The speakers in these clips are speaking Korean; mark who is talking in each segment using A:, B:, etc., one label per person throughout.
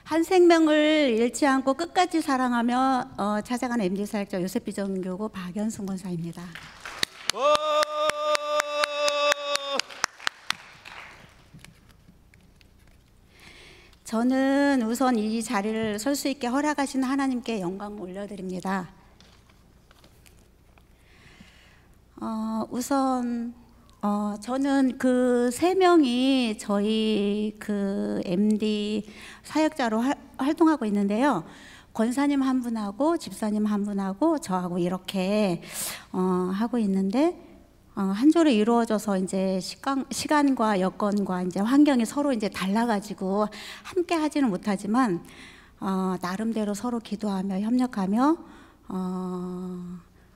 A: 한 생명을 잃지 않고 끝까지 사랑하며 찾아가는 MD 사역자 요셉비전교구 박연순 권사입니다. 저는 우선 이 자리를 설 수 있게 허락하신 하나님께 영광을 올려드립니다. 우선 저는 그 세 명이 저희 그 MD 사역자로 활동하고 있는데요. 권사님 한 분하고 집사님 한 분하고 저하고 이렇게 하고 있는데 한 조로 이루어져서 이제 시간과 여건과 이제 환경이 서로 이제 달라가지고 함께 하지는 못하지만 나름대로 서로 기도하며 협력하며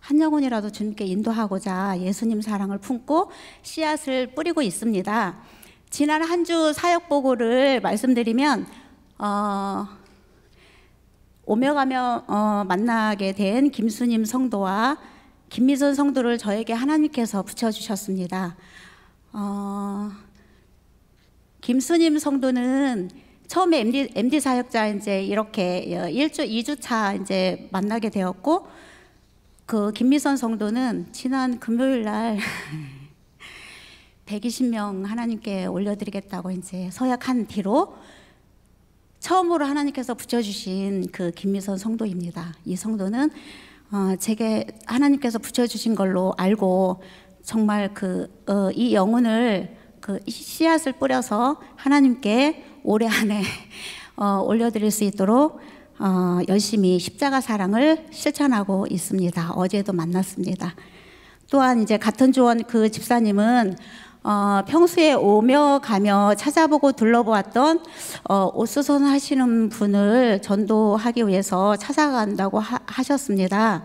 A: 한 영혼이라도 주님께 인도하고자 예수님 사랑을 품고 씨앗을 뿌리고 있습니다. 지난 한 주 사역 보고를 말씀드리면 오며 가며 만나게 된 김수님 성도와 김미선 성도를 저에게 하나님께서 붙여주셨습니다. 김수님 성도는 처음에 MD 사역자 이제 이렇게 2주차 이제 만나게 되었고, 그 김미선 성도는 지난 금요일 날 120명 하나님께 올려드리겠다고 이제 서약한 뒤로 처음으로 하나님께서 붙여주신 그 김미선 성도입니다. 이 성도는 제게 하나님께서 붙여주신 걸로 알고 정말 이 영혼을 그 씨앗을 뿌려서 하나님께 올해 안에 올려드릴 수 있도록 열심히 십자가 사랑을 실천하고 있습니다. 어제도 만났습니다. 또한 이제 같은 조원 그 집사님은 평소에 오며 가며 찾아보고 둘러보았던 옷수선 하시는 분을 전도하기 위해서 찾아간다고 하셨습니다.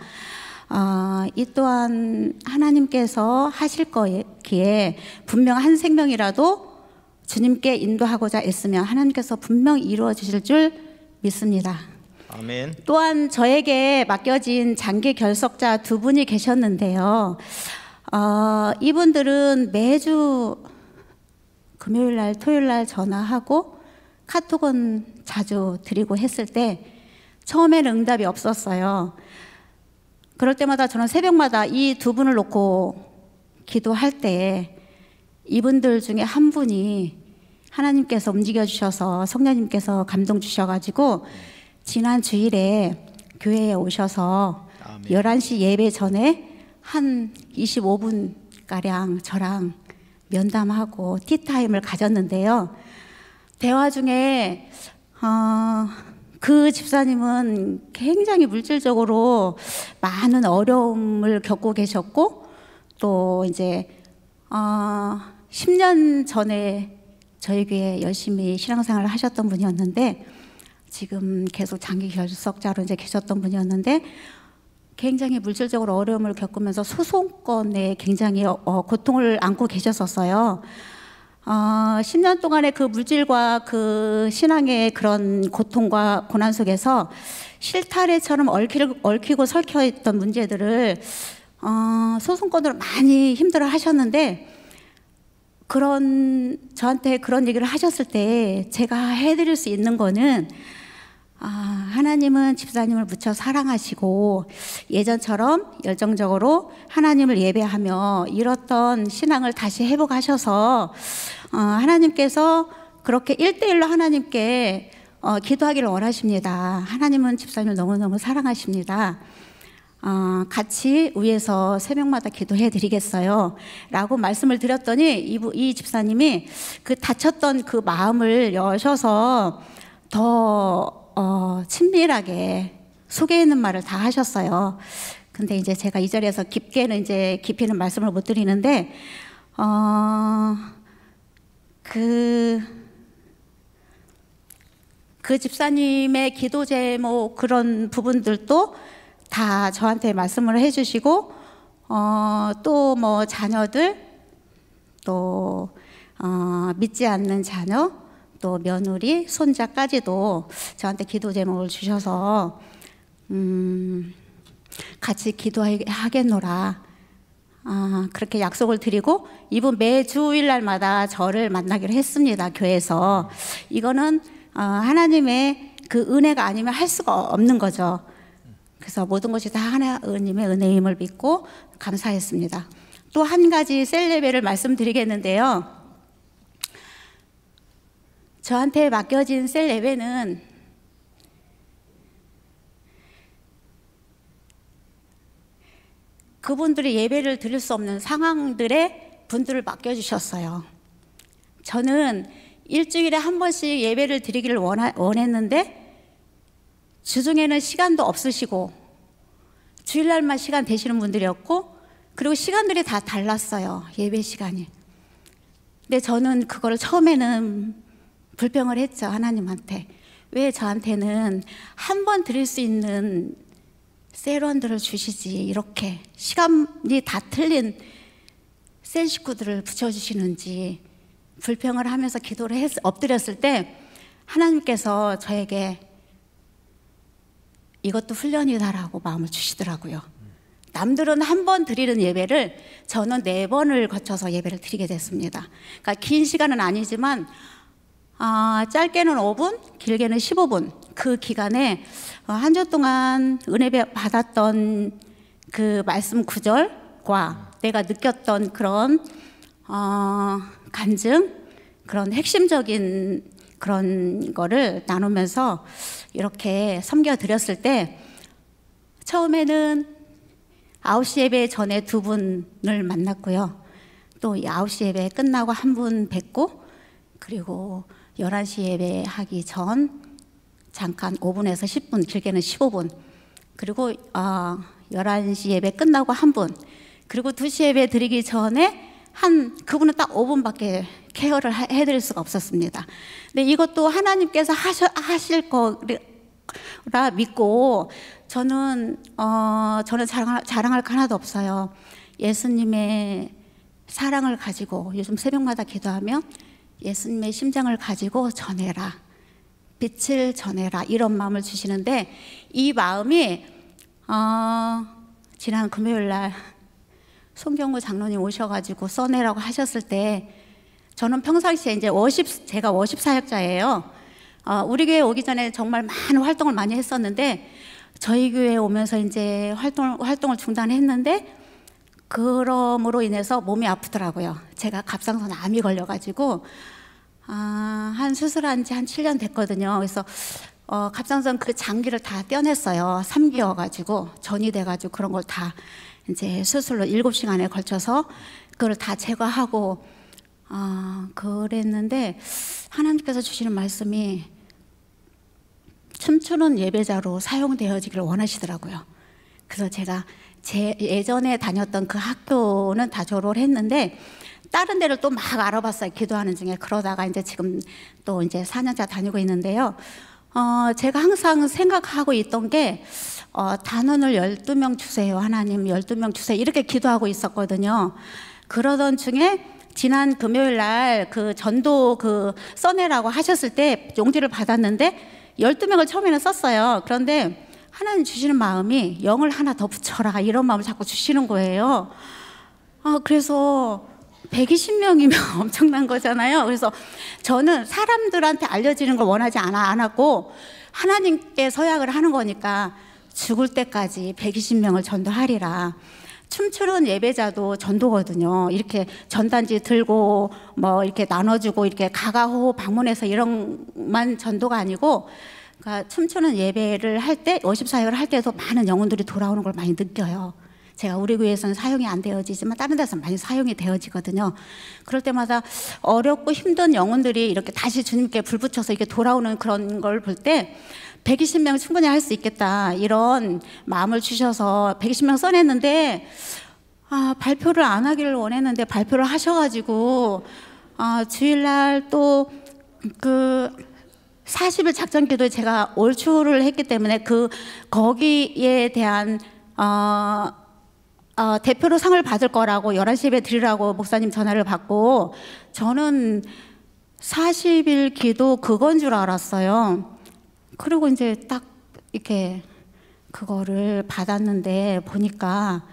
A: 이 또한 하나님께서 하실 거기에 분명 한 생명이라도 주님께 인도하고자 애쓰면 하나님께서 분명 이루어 주실 줄 믿습니다.
B: 아멘.
A: 또한 저에게 맡겨진 장기 결석자 두 분이 계셨는데요. 이분들은 매주 금요일날 토요일날 전화하고 카톡은 자주 드리고 했을 때 처음에는 응답이 없었어요. 그럴 때마다 저는 새벽마다 이 두 분을 놓고 기도할 때 이분들 중에 한 분이 하나님께서 움직여 주셔서 성령님께서 감동 주셔가지고 지난 주일에 교회에 오셔서 아멘. 11시 예배 전에 한 25분가량 저랑 면담하고 티타임을 가졌는데요. 대화 중에 그 집사님은 굉장히 물질적으로 많은 어려움을 겪고 계셨고, 또 이제 10년 전에 저희 교회에 열심히 신앙생활을 하셨던 분이었는데, 지금 계속 장기 결석자로 이제 계셨던 분이었는데, 굉장히 물질적으로 어려움을 겪으면서 소송권에 굉장히 고통을 안고 계셨었어요. 10년 동안의 그 물질과 그 신앙의 그런 고통과 고난 속에서 실타래처럼 얽히고 설켜 있던 문제들을 소송권으로 많이 힘들어 하셨는데, 저한테 그런 얘기를 하셨을 때 제가 해드릴 수 있는 거는 하나님은 집사님을 무척 사랑하시고 예전처럼 열정적으로 하나님을 예배하며 잃었던 신앙을 다시 회복하셔서 하나님께서 그렇게 1대1로 하나님께 기도하기를 원하십니다. 하나님은 집사님을 너무너무 사랑하십니다. 같이 위에서 새벽마다 기도해 드리겠어요 라고 말씀을 드렸더니 이 집사님이 그 다쳤던 그 마음을 여셔서 더 친밀하게 속에 있는 말을 다 하셨어요. 근데 이제 제가 이 자리에서 깊이는 말씀을 못 드리는데, 그 집사님의 기도 제목 그런 부분들도 다 저한테 말씀을 해주시고, 또 뭐 자녀들, 또 믿지 않는 자녀, 또 며느리, 손자까지도 저한테 기도 제목을 주셔서 같이 기도하겠노라 그렇게 약속을 드리고, 이분 매주일 날마다 저를 만나기로 했습니다. 교회에서. 이거는 하나님의 그 은혜가 아니면 할 수가 없는 거죠. 그래서 모든 것이 다 하나님의 은혜임을 믿고 감사했습니다. 또 한 가지 셀 예배를 말씀드리겠는데요. 저한테 맡겨진 셀 예배는 그분들이 예배를 드릴 수 없는 상황들에 분들을 맡겨주셨어요. 저는 일주일에 한 번씩 예배를 드리기를 원했는데 주중에는 시간도 없으시고 주일날만 시간 되시는 분들이었고, 그리고 시간들이 다 달랐어요, 예배 시간이. 근데 저는 그걸 처음에는 불평을 했죠, 하나님한테. 왜 저한테는 한 번 드릴 수 있는 셀원들을 주시지, 이렇게 시간이 다 틀린 셀 식구들을 붙여주시는지 불평을 하면서 기도를 엎드렸을 때 하나님께서 저에게 이것도 훈련이다라고 마음을 주시더라고요. 남들은 한 번 드리는 예배를 저는 4번을 거쳐서 예배를 드리게 됐습니다. 그러니까 긴 시간은 아니지만 짧게는 5분, 길게는 15분, 그 기간에 한 주 동안 은혜 받았던 그 말씀 구절과 내가 느꼈던 그런 간증, 그런 핵심적인 그런 거를 나누면서 이렇게 섬겨드렸을 때, 처음에는 9시 예배 전에 2분을 만났고요. 또 9시 예배 끝나고 한 분 뵙고, 그리고 11시 예배 하기 전 잠깐 5분에서 10분, 길게는 15분, 그리고 11시 예배 끝나고 한 분, 그리고 2시 예배 드리기 전에 그분은 딱 5분밖에 케어를 해드릴 수가 없었습니다. 근데 이것도 하나님께서 하실 거라 믿고 저는 자랑할 거 하나도 없어요. 예수님의 사랑을 가지고 요즘 새벽마다 기도하면 예수님의 심장을 가지고 전해라, 빛을 전해라, 이런 마음을 주시는데, 이 마음이 지난 금요일 날 송경구 장로님 오셔가지고 써내라고 하셨을 때, 저는 평상시에 이제 제가 워십 사역자예요. 우리 교회 오기 전에 정말 많은 활동을 많이 했었는데, 저희 교회에 오면서 이제 활동을 중단했는데, 그럼으로 인해서 몸이 아프더라고요. 제가 갑상선 암이 걸려가지고 한 수술한 지 한 7년 됐거든요. 그래서 갑상선 그 장기를 다 떼어냈어요. 3기여가지고 전이 돼가지고 그런 걸 다 이제 수술로 7시간에 걸쳐서 그걸 다 제거하고 그랬는데, 하나님께서 주시는 말씀이 춤추는 예배자로 사용되어지기를 원하시더라고요. 그래서 제가 제 예전에 다녔던 그 학교는 다 졸업을 했는데 다른 데를 또 막 알아봤어요, 기도하는 중에. 그러다가 이제 지금 또 이제 4년차 다니고 있는데요. 제가 항상 생각하고 있던 게 단원을 12명 주세요, 하나님 12명 주세요, 이렇게 기도하고 있었거든요. 그러던 중에 지난 금요일 날 그 전도 써내라고 하셨을 때 용지를 받았는데 12명을 처음에는 썼어요. 그런데 하나님 주시는 마음이 영을 하나 더 붙여라, 이런 마음을 자꾸 주시는 거예요. 그래서 120명이면 엄청난 거잖아요. 그래서 저는 사람들한테 알려지는 걸 원하지 않았고 하나님께 서약을 하는 거니까 죽을 때까지 120명을 전도하리라. 춤추는 예배자도 전도거든요. 이렇게 전단지 들고 뭐 이렇게 나눠주고 이렇게 가가호호 방문해서 이런만 전도가 아니고, 그러니까 춤추는 예배를 할 때, 워십 사역을 할 때도 많은 영혼들이 돌아오는 걸 많이 느껴요. 제가 우리 교회에서는 사용이 안 되어지지만 다른 데서는 많이 사용이 되어지거든요. 그럴 때마다 어렵고 힘든 영혼들이 이렇게 다시 주님께 불 붙여서 이렇게 돌아오는 그런 걸 볼 때 120명 충분히 할 수 있겠다, 이런 마음을 주셔서 120명 써냈는데, 발표를 안 하기를 원했는데 발표를 하셔가지고 주일날 또 그 40일 작전 기도에 제가 올출을 했기 때문에 거기에 대한 대표로 상을 받을 거라고 11시 예배 드리라고 목사님 전화를 받고, 저는 40일 기도 그건 줄 알았어요. 그리고 이제 딱 이렇게 그거를 받았는데 보니까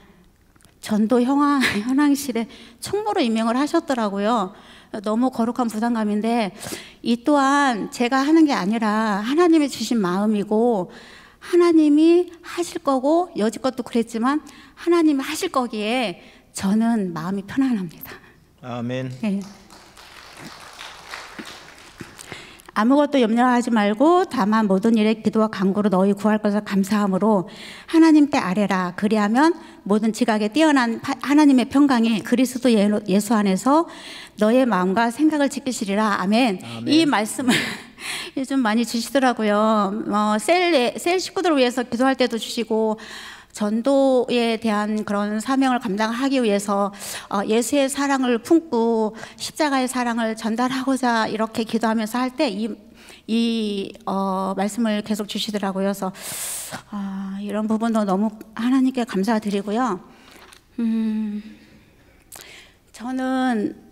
A: 전도 현황실에 총무로 임명을 하셨더라고요. 너무 거룩한 부담감인데 이 또한 제가 하는 게 아니라 하나님이 주신 마음이고 하나님이 하실 거고 여지껏도 그랬지만 하나님이 하실 거기에 저는 마음이 편안합니다.
B: 아멘.
A: 네. 아무것도 염려하지 말고 다만 모든 일에 기도와 간구로 너희 구할 것을 감사함으로 하나님께 아뢰라. 그리하면 모든 지각에 뛰어난 하나님의 평강이 그리스도 예수 안에서 너의 마음과 생각을 지키시리라. 아멘. 이 말씀을 요즘 많이 주시더라고요. 셀 식구들을 위해서 기도할 때도 주시고 전도에 대한 그런 사명을 감당하기 위해서 예수의 사랑을 품고 십자가의 사랑을 전달하고자 이렇게 기도하면서 할 때 이 말씀을 계속 주시더라고요. 그래서 이런 부분도 너무 하나님께 감사드리고요. 저는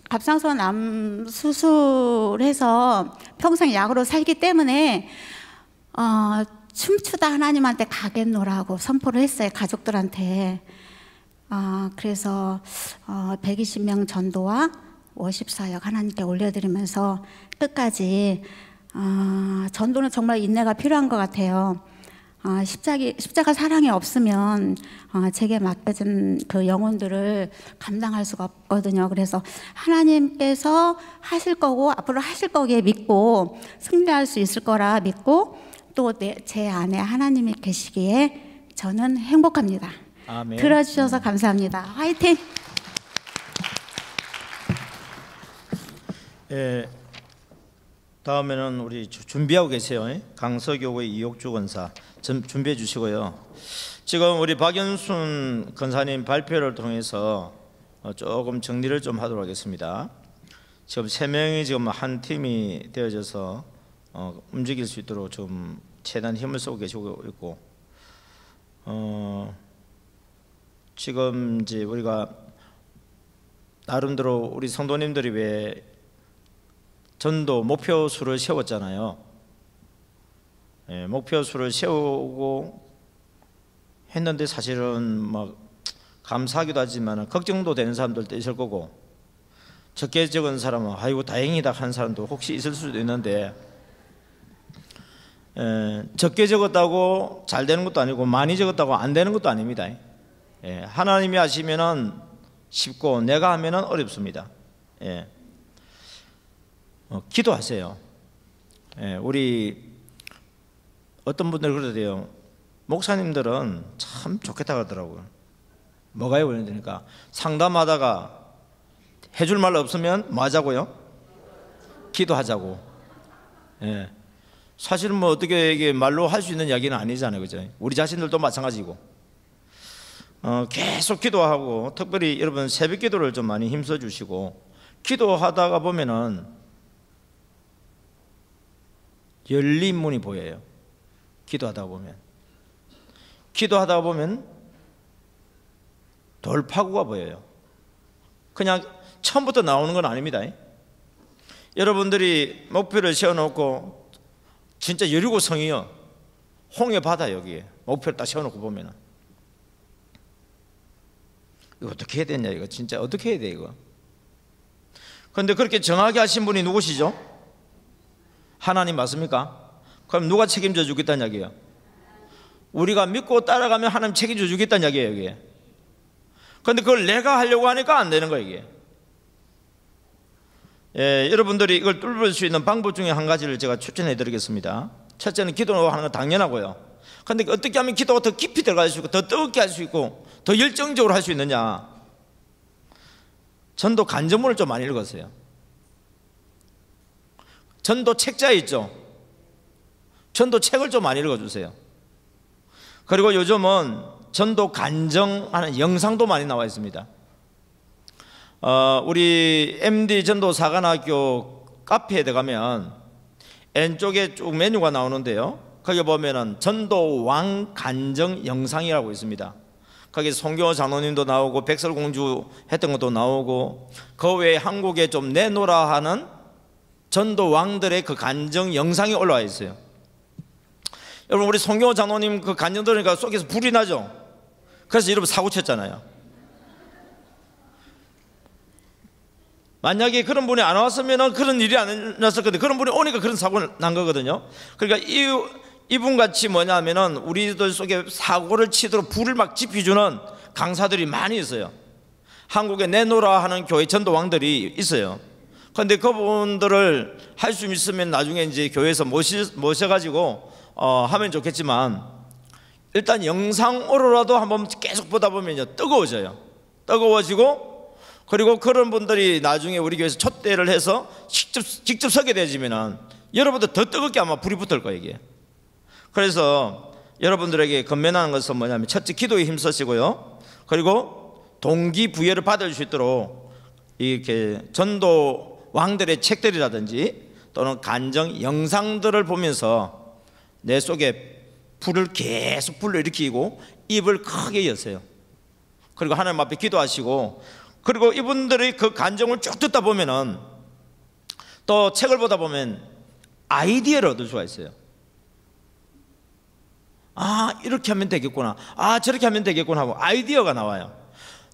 A: 갑상선 암 수술해서 평생 약으로 살기 때문에 춤추다 하나님한테 가겠노라고 선포를 했어요, 가족들한테. 그래서 120명 전도와 워십 사역 하나님께 올려드리면서 끝까지 전도는 정말 인내가 필요한 것 같아요. 십자가 사랑이 없으면 제게 맡겨진 그 영혼들을 감당할 수가 없거든요. 그래서 하나님께서 하실 거고 앞으로 하실 거기에 믿고 승리할 수 있을 거라 믿고 또 제 안에 하나님이 계시기에 저는 행복합니다.
B: 아멘.
A: 들어주셔서 감사합니다. 화이팅!
B: 예, 다음에는 우리 준비하고 계세요. 강서교회 이옥주 권사 준비해 주시고요. 지금 우리 박연순 권사님 발표를 통해서 조금 정리를 좀 하도록 하겠습니다. 지금 3명이 지금 한 팀이 되어져서 움직일 수 있도록 좀 최대한 힘을 쓰고 계시고 있고, 지금 이제 우리가 나름대로 우리 성도님들이 왜 전도 목표수를 세웠잖아요. 예, 목표수를 세우고 했는데 사실은 막 감사하기도 하지만 걱정도 되는 사람들도 있을 거고, 적게 적은 사람은 아이고 다행이다 하는 사람도 혹시 있을 수도 있는데, 적게 적었다고 잘 되는 것도 아니고 많이 적었다고 안 되는 것도 아닙니다. 예, 하나님이 하시면은 쉽고 내가 하면은 어렵습니다. 예, 기도하세요. 예, 우리 어떤 분들 그러대요. 목사님들은 참 좋겠다 그러더라고요. 뭐가요? 그러니까 상담하다가 해줄 말 없으면 뭐 하자고요? 기도하자고. 예. 사실은 뭐 어떻게 이게 말로 할 수 있는 이야기는 아니잖아요, 그죠? 우리 자신들도 마찬가지고. 계속 기도하고, 특별히 여러분 새벽 기도를 좀 많이 힘써 주시고, 기도하다가 보면은 열린 문이 보여요. 기도하다 보면 돌파구가 보여요. 그냥 처음부터 나오는 건 아닙니다. 여러분들이 목표를 세워놓고 진짜 여리고성이요, 홍해 바다 여기에 목표를 딱 세워놓고 보면은 이거 어떻게 해야 되냐, 이거 진짜 어떻게 해야 돼 이거. 그런데 그렇게 정하게 하신 분이 누구시죠? 하나님 맞습니까? 그럼 누가 책임져 주겠다는 이야기예요? 우리가 믿고 따라가면 하나님 책임져 주겠다는 이야기예요, 이게. 그런데 그걸 내가 하려고 하니까 안 되는 거예요, 이게. 예, 여러분들이 이걸 뚫을 수 있는 방법 중에 한 가지를 제가 추천해 드리겠습니다. 첫째는 기도하는 건 당연하고요. 그런데 어떻게 하면 기도가 더 깊이 들어갈 수 있고 더 뜨겁게 할 수 있고 더 열정적으로 할 수 있느냐? 전도 간증문을 좀 많이 읽었어요. 전도 책자 있죠? 전도 책을 좀 많이 읽어주세요. 그리고 요즘은 전도 간증하는 영상도 많이 나와 있습니다. 우리 MD 전도 사관학교 카페에 들어가면 왼쪽에 쭉 메뉴가 나오는데요, 거기 보면은 전도 왕 간증 영상이라고 있습니다. 거기 송교 장로님도 나오고 백설공주 했던 것도 나오고, 그 외에 한국에 좀 내놓으라 하는 전도 왕들의 그 간증 영상이 올라와 있어요. 여러분, 우리 송교 장로님 그 간증 들으니까 속에서 불이 나죠? 그래서 여러분 사고 쳤잖아요. 만약에 그런 분이 안 왔으면 그런 일이 안 일어났을 건데 그런 분이 오니까 그런 사고가 난 거거든요. 그러니까 이분 같이 뭐냐면은 우리들 속에 사고를 치도록 불을 막 지피주는 강사들이 많이 있어요. 한국에 내노라 하는 교회 전도왕들이 있어요. 그런데 그분들을 할 수 있으면 나중에 이제 교회에서 모셔가지고 하면 좋겠지만, 일단 영상으로라도 한번 계속 보다 보면 뜨거워져요. 뜨거워지고, 그리고 그런 분들이 나중에 우리 교회에서 촛대를 해서 직접 서게 되지면은 여러분들 더 뜨겁게 아마 불이 붙을 거예요, 이게. 그래서 여러분들에게 건면하는 것은 뭐냐면, 첫째 기도에 힘쓰시고요. 그리고 동기부여를 받을 수 있도록 이렇게 전도 왕들의 책들이라든지 또는 간증 영상들을 보면서 내 속에 불을 계속 불러일으키고 입을 크게 여세요. 그리고 하나님 앞에 기도하시고, 그리고 이분들의 그 간증을 쭉 듣다 보면은 또 책을 보다 보면 아이디어를 얻을 수가 있어요. 아, 이렇게 하면 되겠구나, 아, 저렇게 하면 되겠구나 하고 아이디어가 나와요.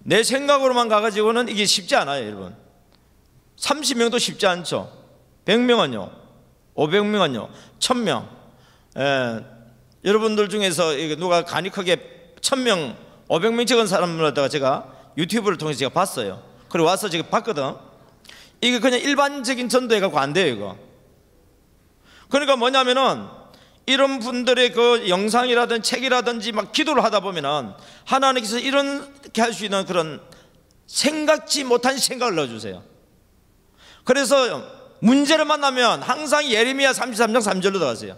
B: 내 생각으로만 가가지고는 이게 쉽지 않아요, 여러분. 30명도 쉽지 않죠. 100명은요, 500명은요, 1000명. 여러분들 중에서 누가 간이 크게 1000명, 500명 적은 사람을 갖다가 제가 유튜브를 통해서 제가 봤어요. 그리고 와서 제가 봤거든. 이게 그냥 일반적인 전도해 갖고 안 돼요, 이거. 그러니까 뭐냐면은 이런 분들의 그 영상이라든지 책이라든지 막 기도를 하다 보면은 하나님께서 이렇게 할 수 있는 그런 생각지 못한 생각을 넣어주세요. 그래서 문제를 만나면 항상 예레미야 33장 3절로 들어가세요.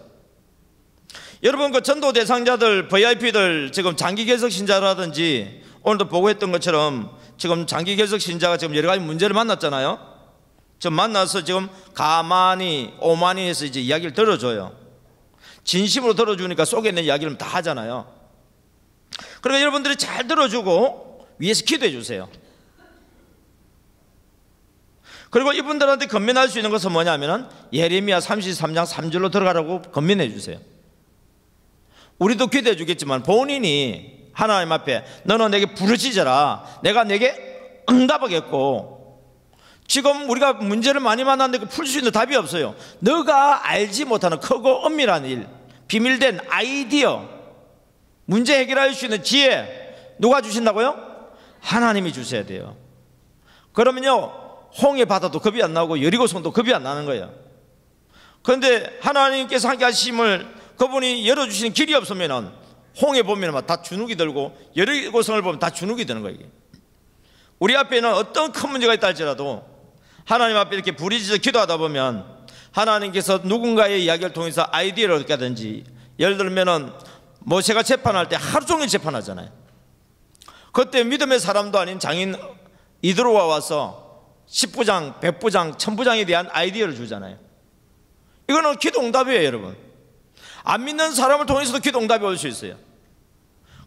B: 여러분, 그 전도 대상자들, VIP들, 지금 장기 개석 신자라든지 오늘도 보고했던 것처럼 지금 장기 개석 신자가 지금 여러 가지 문제를 만났잖아요. 좀 만나서 지금 가만히 오만히 해서 이제 이야기를 들어줘요. 진심으로 들어주니까 속에 있는 이야기를 다 하잖아요. 그러니까 여러분들이 잘 들어주고 위에서 기도해 주세요. 그리고 이분들한테 건면할 수 있는 것은 뭐냐면은 예레미야 33장 3절로 들어가라고 건면해 주세요. 우리도 기도해 주겠지만 본인이 하나님 앞에 너는 내게 부르짖어라, 내가 내게 응답하겠고, 지금 우리가 문제를 많이 만났는데 풀 수 있는 답이 없어요. 너가 알지 못하는 크고 엄밀한 일, 비밀된 아이디어, 문제 해결할 수 있는 지혜 누가 주신다고요? 하나님이 주셔야 돼요. 그러면요 홍해 바다도 겁이 안 나고 여리고성도 겁이 안 나는 거예요. 그런데 하나님께서 함께 하심을 그분이 열어주시는 길이 없으면 홍해 보면 다 주눅이 들고 여리고성을 보면 다 주눅이 드는 거예요. 우리 앞에는 어떤 큰 문제가 있다 할지라도 하나님 앞에 이렇게 부르짖어 기도하다 보면 하나님께서 누군가의 이야기를 통해서 아이디어를 얻게 하든지, 예를 들면은 모세가 재판할 때 하루 종일 재판하잖아요. 그때 믿음의 사람도 아닌 장인 이드로가 와서 10부장, 100부장, 1000부장에 대한 아이디어를 주잖아요. 이거는 기도 응답이에요, 여러분. 안 믿는 사람을 통해서도 기도 응답이 올 수 있어요.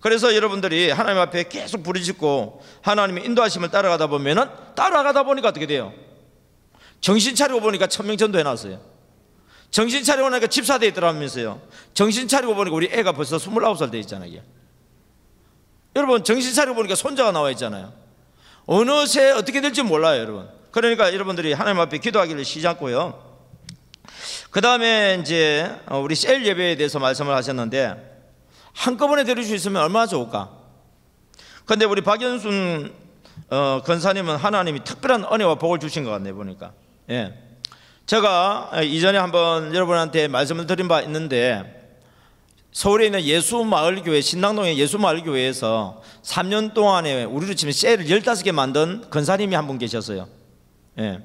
B: 그래서 여러분들이 하나님 앞에 계속 부르짖고 하나님의 인도하심을 따라가다 보면은, 따라가다 보니까 어떻게 돼요? 정신 차리고 보니까 1000명 전도 해놨어요. 정신 차리고 나니까 집사대 있더라면서요. 정신 차리고 보니까 우리 애가 벌써 29살 돼 있잖아요. 여러분, 정신 차리고 보니까 손자가 나와 있잖아요. 어느새 어떻게 될지 몰라요, 여러분. 그러니까 여러분들이 하나님 앞에 기도하기를 시작고요. 그 다음에 이제 우리 셀 예배에 대해서 말씀을 하셨는데, 한꺼번에 드릴 수 있으면 얼마나 좋을까. 그런데 우리 박연순 권사님은 하나님이 특별한 은혜와 복을 주신 것 같네요, 보니까. 예. 제가 이전에 한번 여러분한테 말씀을 드린 바 있는데, 서울에 있는 예수마을교회, 신당동의 예수마을교회에서 3년 동안에 우리로 치면 셀을 15개 만든 권사님이 한 분 계셨어요. 예.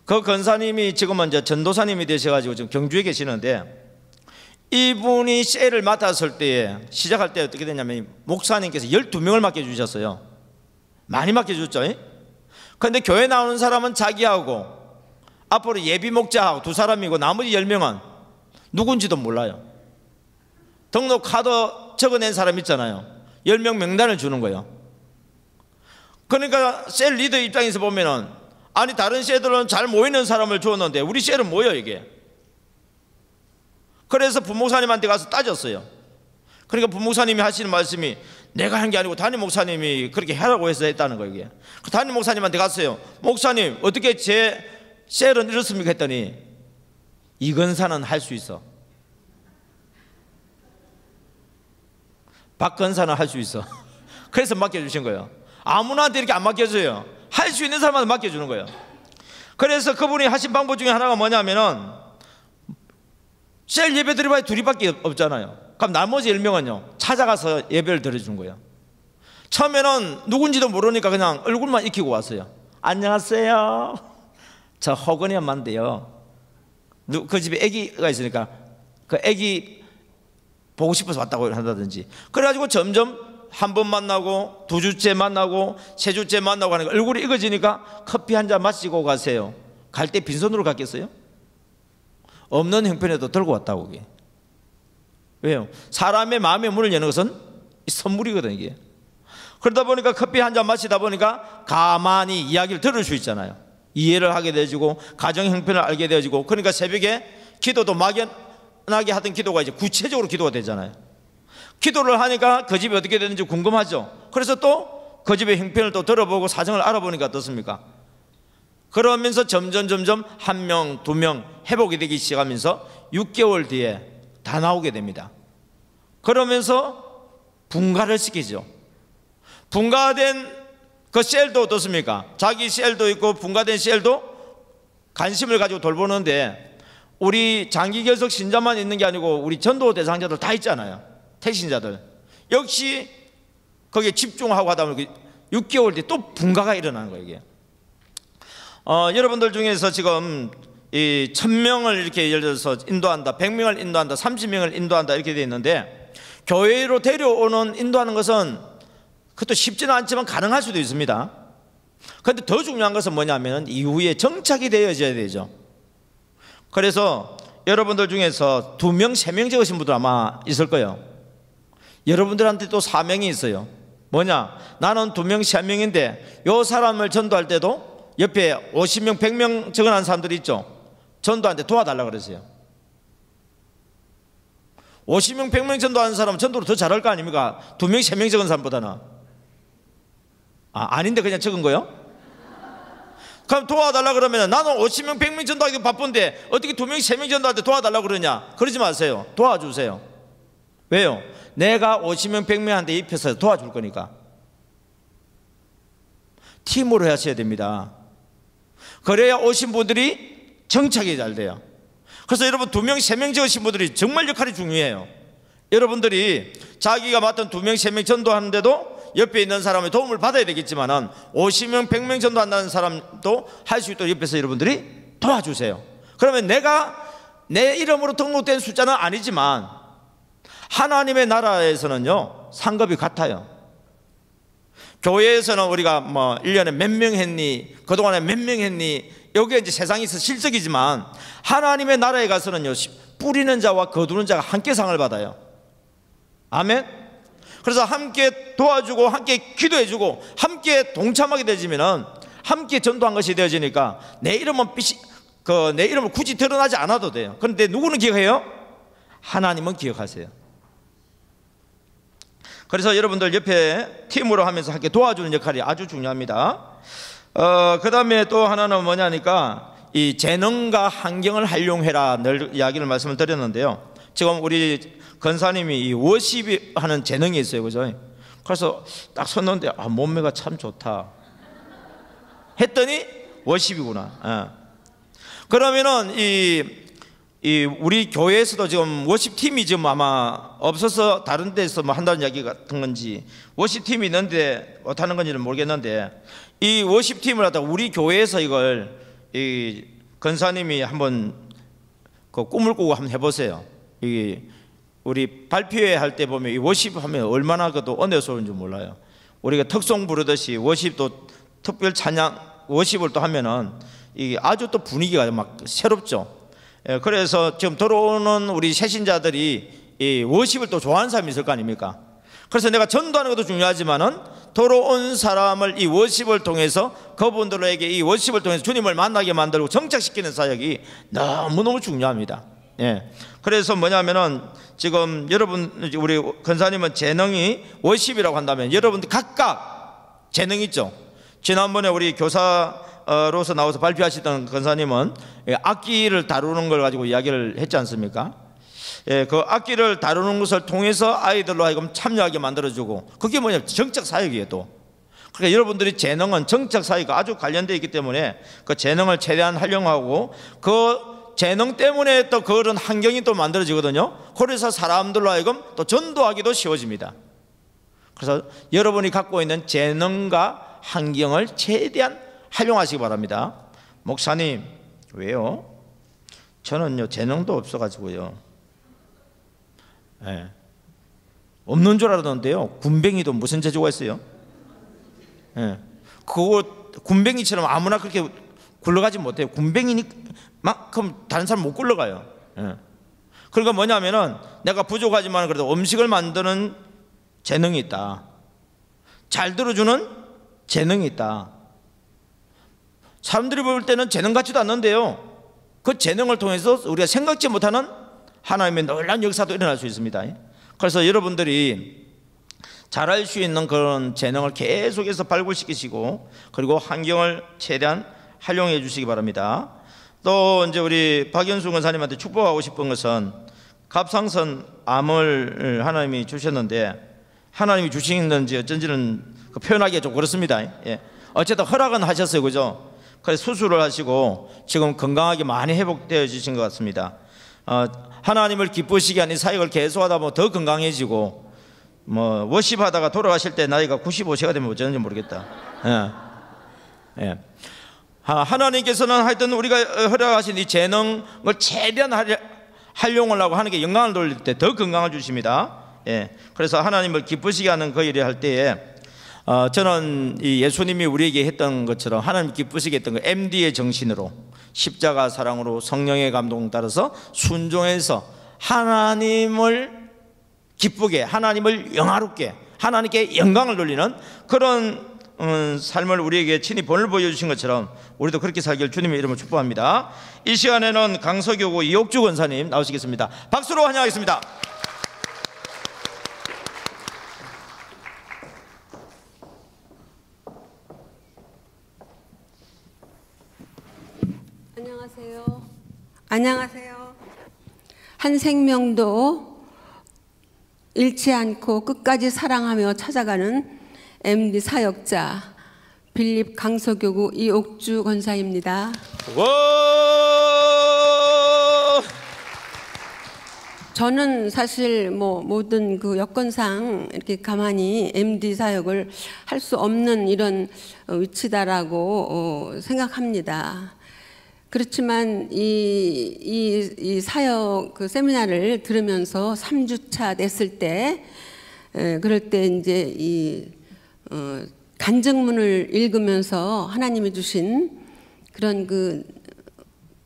B: 그 권사님이 지금은 이제 전도사님이 되셔가지고 지금 경주에 계시는데, 이분이 셀을 맡았을 때에, 시작할 때 어떻게 됐냐면 목사님께서 12명을 맡겨주셨어요. 많이 맡겨줬죠. 그런데 교회 나오는 사람은 자기하고 앞으로 예비 목자하고 2사람이고 나머지 10명은 누군지도 몰라요. 등록 카드 적어낸 사람 있잖아요. 10명 명단을 주는 거예요. 그러니까 셀 리더 입장에서 보면은, 아니 다른 셀들은 잘 모이는 사람을 주었는데 우리 셀은 뭐예요 이게? 그래서 부목사님한테 가서 따졌어요. 그러니까 부목사님이 하시는 말씀이 내가 한 게 아니고 담임 목사님이 그렇게 하라고 해서 했다는 거예요. 이게. 그 담임 목사님한테 갔어요. 목사님 어떻게 제 셀은 이렇습니까 했더니 이건사는 할 수 있어. 박건사는 할 수 있어. 그래서 맡겨주신 거예요. 아무나한테 이렇게 안 맡겨줘요. 할 수 있는 사람한테 맡겨주는 거예요. 그래서 그분이 하신 방법 중에 하나가 뭐냐면은 셀 예배 드려봐야 둘이밖에 없잖아요. 그럼 나머지 10명은요 찾아가서 예배를 드려준 거예요. 처음에는 누군지도 모르니까 그냥 얼굴만 익히고 왔어요. 안녕하세요, 저 허건이 엄마인데요, 그 집에 아기가 있으니까 그 아기 보고 싶어서 왔다고 한다든지. 그래가지고 점점 한 번 만나고 2주째 만나고 3주째 만나고 하니까 얼굴이 익어지니까 커피 한 잔 마시고 가세요. 갈 때 빈손으로 갔겠어요? 없는 형편에도 들고 왔다고. 그게 왜요? 사람의 마음의 문을 여는 것은 선물이거든요. 이게. 그러다 보니까 커피 한 잔 마시다 보니까 가만히 이야기를 들을 수 있잖아요. 이해를 하게 되어지고 가정 형편을 알게 되어지고, 그러니까 새벽에 기도도 막연하게 하던 기도가 이제 구체적으로 기도가 되잖아요. 기도를 하니까 그 집이 어떻게 되는지 궁금하죠. 그래서 또 그 집의 형편을 또 들어보고 사정을 알아보니까 어떻습니까? 그러면서 점점 1명, 2명 회복이 되기 시작하면서 6개월 뒤에 다 나오게 됩니다. 그러면서 분가를 시키죠. 분가된 그 셀도 어떻습니까? 자기 셀도 있고 분가된 셀도 관심을 가지고 돌보는데, 우리 장기결석 신자만 있는 게 아니고 우리 전도 대상자들 다 있잖아요. 태신자들 역시 거기에 집중하고 하다 보면 6개월 뒤에 또 분가가 일어나는 거예요. 이게. 여러분들 중에서 지금 이 1000명을 이렇게 예를 들어서 인도한다, 100명을 인도한다, 30명을 인도한다 이렇게 되어 있는데, 교회로 데려오는 인도하는 것은 그것도 쉽지는 않지만 가능할 수도 있습니다. 그런데 더 중요한 것은 뭐냐면 이후에 정착이 되어져야 되죠. 그래서 여러분들 중에서 2명, 3명 적으신 분들 아마 있을 거예요. 여러분들한테 또 사명이 있어요. 뭐냐? 나는 2명, 3명인데 요 사람을 전도할 때도 옆에 50명, 100명 적어놓은 사람들이 있죠. 전도한테 도와달라고 그러세요. 50명, 100명 전도하는 사람은 전도를 더 잘할 거 아닙니까? 2명, 3명 적은 사람보다는. 아닌데 그냥 적은 거요? 그럼 도와달라 그러면 나는 50명, 100명 전도하기 바쁜데 어떻게 2명, 3명 전도할 때 도와달라고 그러냐? 그러지 마세요. 도와주세요. 왜요? 내가 50명, 100명한테 입혀서 도와줄 거니까. 팀으로 하셔야 됩니다. 그래야 오신 분들이 정착이 잘 돼요. 그래서 여러분 2명, 3명 적으신 분들이 정말 역할이 중요해요. 여러분들이 자기가 맡은 2명, 3명 전도하는데도 옆에 있는 사람의 도움을 받아야 되겠지만은 50명, 100명 전도한다는 사람도 할 수 있도록 옆에서 여러분들이 도와주세요. 그러면 내가 내 이름으로 등록된 숫자는 아니지만 하나님의 나라에서는요 상급이 같아요. 교회에서는 우리가 뭐 1년에 몇 명 했니, 그동안에 몇 명 했니, 여기에 이제 세상에서 실적이지만 하나님의 나라에 가서는요 뿌리는 자와 거두는 자가 함께 상을 받아요. 아멘. 그래서 함께 도와주고 함께 기도해주고 함께 동참하게 되지면은 함께 전도한 것이 되어지니까 내 이름은 내 이름을 굳이 드러나지 않아도 돼요. 그런데 누구는 기억해요? 하나님은 기억하세요. 그래서 여러분들 옆에 팀으로 하면서 함께 도와주는 역할이 아주 중요합니다. 그 다음에 또 하나는 뭐냐니까 이 재능과 환경을 활용해라 늘 이야기를 말씀을 드렸는데요. 지금 우리 권사님이 이 워십이 하는 재능이 있어요. 그죠? 그래서 딱 섰는데 몸매가 참 좋다 했더니 워십이구나. 그러면은 이 우리 교회에서도 지금 워십 팀이 지금 아마 없어서 다른 데서 뭐 한다는 이야기 같은 건지 워십 팀이 있는데 못하는 건지는 모르겠는데, 이 워십 팀을 하다가 우리 교회에서 이걸 이 권사님이 한번 그 꿈을 꾸고 한번 해보세요. 이 우리 발표회 할 때 보면 이 워십 하면 얼마나 그도 은혜스러운 줄 몰라요. 우리가 특송 부르듯이 워십도 특별 찬양 워십을 또 하면은 이 아주 또 분위기가 막 새롭죠. 그래서 지금 들어오는 우리 새신자들이 이 워십을 또 좋아하는 사람이 있을 거 아닙니까? 그래서 내가 전도하는 것도 중요하지만은 들어온 사람을 이 워십을 통해서 그분들에게 이 워십을 통해서 주님을 만나게 만들고 정착시키는 사역이 너무너무 중요합니다. 예. 그래서 뭐냐면은 지금 여러분 우리 권사님은 재능이 워십이라고 한다면 여러분들 각각 재능 있죠. 지난번에 우리 교사로서 나와서 발표하시던 권사님은 악기를 다루는 걸 가지고 이야기를 했지 않습니까? 예, 그 악기를 다루는 것을 통해서 아이들로 하여금 참여하게 만들어주고, 그게 뭐냐, 정책 사역이에요. 또 그러니까 여러분들이 재능은 정책 사역과 아주 관련되어 있기 때문에 그 재능을 최대한 활용하고 그 재능 때문에 또 그런 환경이 또 만들어지거든요. 그래서 사람들로 하여금 또 전도하기도 쉬워집니다. 그래서 여러분이 갖고 있는 재능과 환경을 최대한 활용하시기 바랍니다. 목사님, 왜요? 저는요 재능도 없어가지고요. 네. 없는 줄 알았는데요, 군뱅이도 무슨 재주가 있어요? 네. 그거 군뱅이처럼 아무나 그렇게 굴러가지 못해요. 군뱅이만큼 다른 사람 못 굴러가요. 예. 그러니까 뭐냐면은 내가 부족하지만 그래도 음식을 만드는 재능이 있다. 잘 들어주는 재능이 있다. 사람들이 볼 때는 재능 같지도 않는데요, 그 재능을 통해서 우리가 생각지 못하는 하나님의 놀라운 역사도 일어날 수 있습니다. 그래서 여러분들이 잘할 수 있는 그런 재능을 계속해서 발굴시키시고, 그리고 환경을 최대한 활용해 주시기 바랍니다. 또 이제 우리 박연수 권사님한테 축복하고 싶은 것은, 갑상선 암을 하나님이 주셨는데, 하나님이 주시는지 어쩐지는 표현하기가 좀 그렇습니다. 예. 어쨌든 허락은 하셨어요, 그죠? 그래서 수술을 하시고 지금 건강하게 많이 회복되어 주신 것 같습니다. 하나님을 기쁘시게 하는 사역을 계속하다 보면 더 건강해지고, 뭐 워십하다가 돌아가실 때 나이가 95세가 되면 어쩌는지 모르겠다. 예. 예. 하나님께서는 하여튼 우리가 허락하신 이 재능을 최대한 활용을 하고 하는 게 영광을 돌릴 때 더 건강을 주십니다. 예. 그래서 하나님을 기쁘시게 하는 그 일을 할 때에 저는 이 예수님이 우리에게 했던 것처럼 하나님 기쁘시게 했던 그 MD의 정신으로, 십자가 사랑으로, 성령의 감동 따라서 순종해서 하나님을 기쁘게, 하나님을 영화롭게, 하나님께 영광을 돌리는 그런 삶을 우리에게 친히 본을 보여주신 것처럼 우리도 그렇게 살기를 주님의 이름으로 축복합니다. 이 시간에는 강서교구 이옥주 권사님 나오시겠습니다. 박수로 환영하겠습니다.
C: 안녕하세요. 안녕하세요. 한 생명도 잃지 않고 끝까지 사랑하며 찾아가는 MD 사역자 빌립 강서교구 이옥주 권사입니다. 저는 사실 모든 그 여건상 이렇게 가만히 MD 사역을 할 수 없는 이런 위치다라고 생각합니다. 그렇지만 이 사역 그 세미나를 들으면서 3주차 됐을 때, 그럴 때 이제 이 간증문을 읽으면서 하나님이 주신 그런 그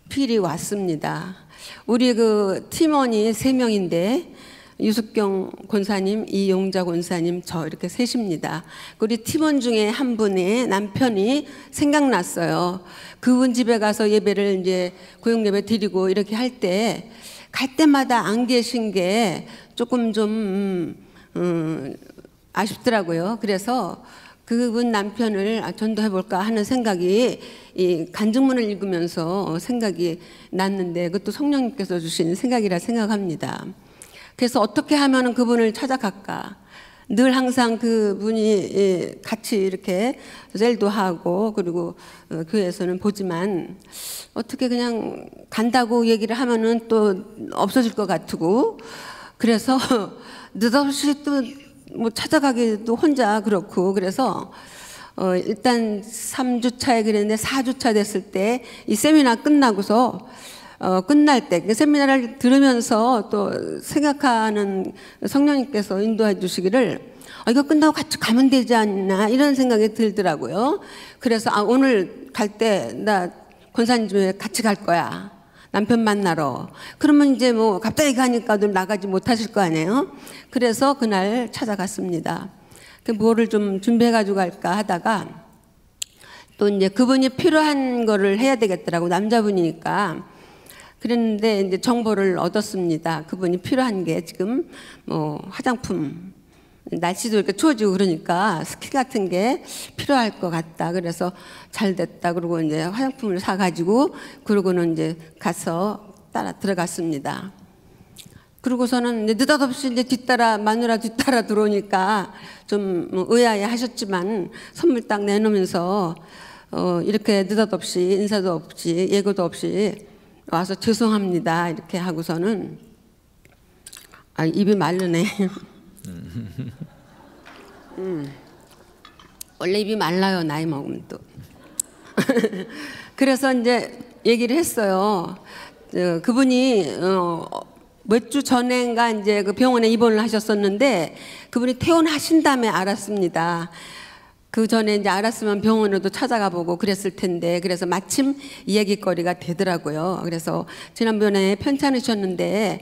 C: 필이 왔습니다. 우리 그 팀원이 3명인데 유숙경 권사님, 이용자 권사님, 저 이렇게 셋입니다. 우리 팀원 중에 한 분의 남편이 생각났어요. 그분 집에 가서 예배를 이제 고용 예배 드리고 이렇게 할 때마다 안 계신 게 조금 좀 아쉽더라고요. 그래서 그분 남편을 전도해 볼까 하는 생각이 이 간증문을 읽으면서 생각이 났는데, 그것도 성령님께서 주신 생각이라 생각합니다. 그래서 어떻게 하면 그분을 찾아갈까? 늘 항상 그분이 같이 이렇게 셀도 하고 그리고 교회에서는 보지만 어떻게 그냥 간다고 얘기를 하면은 또 없어질 것 같고, 그래서 느닷없이 또 뭐 찾아가기도 혼자 그렇고, 그래서 일단 3주차에 그랬는데 4주차 됐을 때 이 세미나 끝나고서 끝날 때 세미나를 들으면서 또 생각하는 성령님께서 인도해 주시기를 이거 끝나고 같이 가면 되지 않나 이런 생각이 들더라고요. 그래서 오늘 갈 때 나 권사님 집에 같이 갈 거야, 남편 만나러. 그러면 이제 뭐 갑자기 가니까 나가지 못하실 거 아니에요. 그래서 그날 찾아갔습니다. 뭐를 좀 준비해 가지고 갈까 하다가 또 이제 그분이 필요한 거를 해야 되겠더라고, 남자분이니까. 그랬는데 이제 정보를 얻었습니다. 그분이 필요한 게 지금 뭐 화장품, 날씨도 이렇게 추워지고 그러니까 스킨 같은 게 필요할 것 같다. 그래서 잘 됐다. 그러고 이제 화장품을 사가지고 그러고는 이제 가서 따라 들어갔습니다. 그러고서는 이제 느닷없이 이제 마누라 뒤따라 들어오니까 좀 의아해 하셨지만 선물 딱 내놓으면서 이렇게 느닷없이 인사도 없이 예고도 없이 와서 죄송합니다 이렇게 하고서는 입이 마르네. 원래 입이 말라요 나이 먹으면 또. 그래서 이제 얘기를 했어요. 그분이 몇 주 전인가 이제 그 병원에 입원을 하셨었는데 그분이 퇴원하신 다음에 알았습니다. 그 전에 이제 알았으면 병원에도 찾아가 보고 그랬을 텐데 그래서 마침 이야기거리가 되더라고요. 그래서 지난번에 편찮으셨는데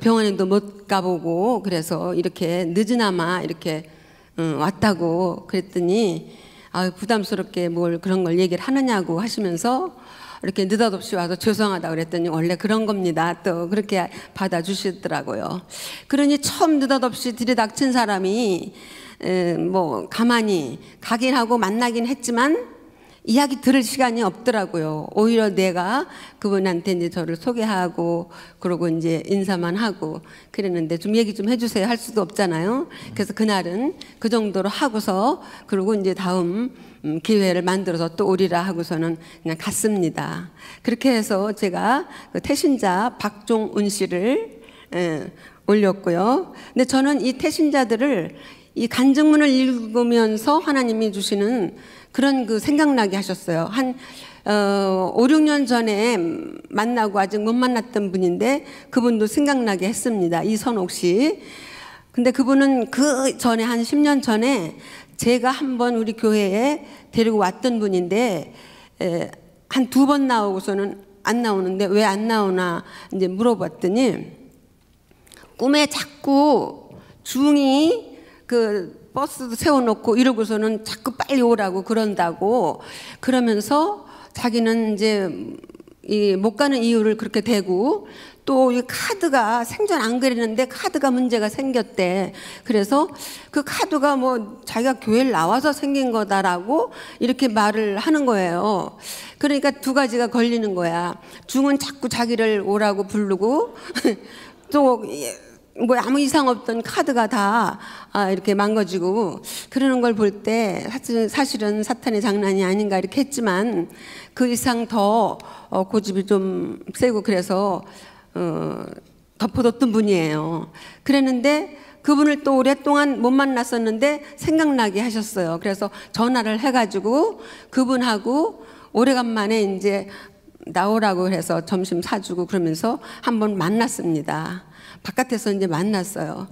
C: 병원에도 못 가보고 그래서 이렇게 늦으나마 이렇게 왔다고 그랬더니 부담스럽게 뭘 그런 걸 얘기를 하느냐고 하시면서 이렇게 느닷없이 와서 죄송하다 그랬더니 원래 그런 겁니다. 또 그렇게 받아주시더라고요. 그러니 처음 느닷없이 들이닥친 사람이 뭐 가만히 가긴 하고 만나긴 했지만 이야기 들을 시간이 없더라고요. 오히려 내가 그분한테 이제 저를 소개하고 그러고 이제 인사만 하고 그랬는데 좀 얘기 좀 해주세요 할 수도 없잖아요. 그래서 그날은 그 정도로 하고서 그리고 이제 다음 기회를 만들어서 또 오리라 하고서는 그냥 갔습니다. 그렇게 해서 제가 그 태신자 박종운 씨를 올렸고요. 근데 저는 이 태신자들을 이 간증문을 읽으면서 하나님이 주시는 그런 그 생각나게 하셨어요. 한 5, 6년 전에 만나고 아직 못 만났던 분인데 그분도 생각나게 했습니다. 이선옥 씨. 근데 그분은 그 전에 한 10년 전에 제가 한번 우리 교회에 데리고 왔던 분인데 한 2번 나오고서는 안 나오는데 왜 안 나오나 이제 물어봤더니 꿈에 자꾸 중이 그 버스도 세워놓고 이러고서는 자꾸 빨리 오라고 그런다고 그러면서 자기는 이제 이 못 가는 이유를 그렇게 대고 또 이 카드가 생전 안 그랬는데 카드가 문제가 생겼대. 그래서 그 카드가 뭐 자기가 교회를 나와서 생긴 거다라고 이렇게 말을 하는 거예요. 그러니까 2가지가 걸리는 거야. 중은 자꾸 자기를 오라고 부르고 또 뭐 아무 이상 없던 카드가 다 이렇게 망가지고 그러는 걸 볼 때 사실은 사탄의 장난이 아닌가 이렇게 했지만 그 이상 더 고집이 좀 세고 그래서 덮어뒀던 분이에요. 그랬는데 그분을 또 오랫동안 못 만났었는데 생각나게 하셨어요. 그래서 전화를 해가지고 그분하고 오래간만에 이제 나오라고 해서 점심 사주고 그러면서 한번 만났습니다. 바깥에서 이제 만났어요.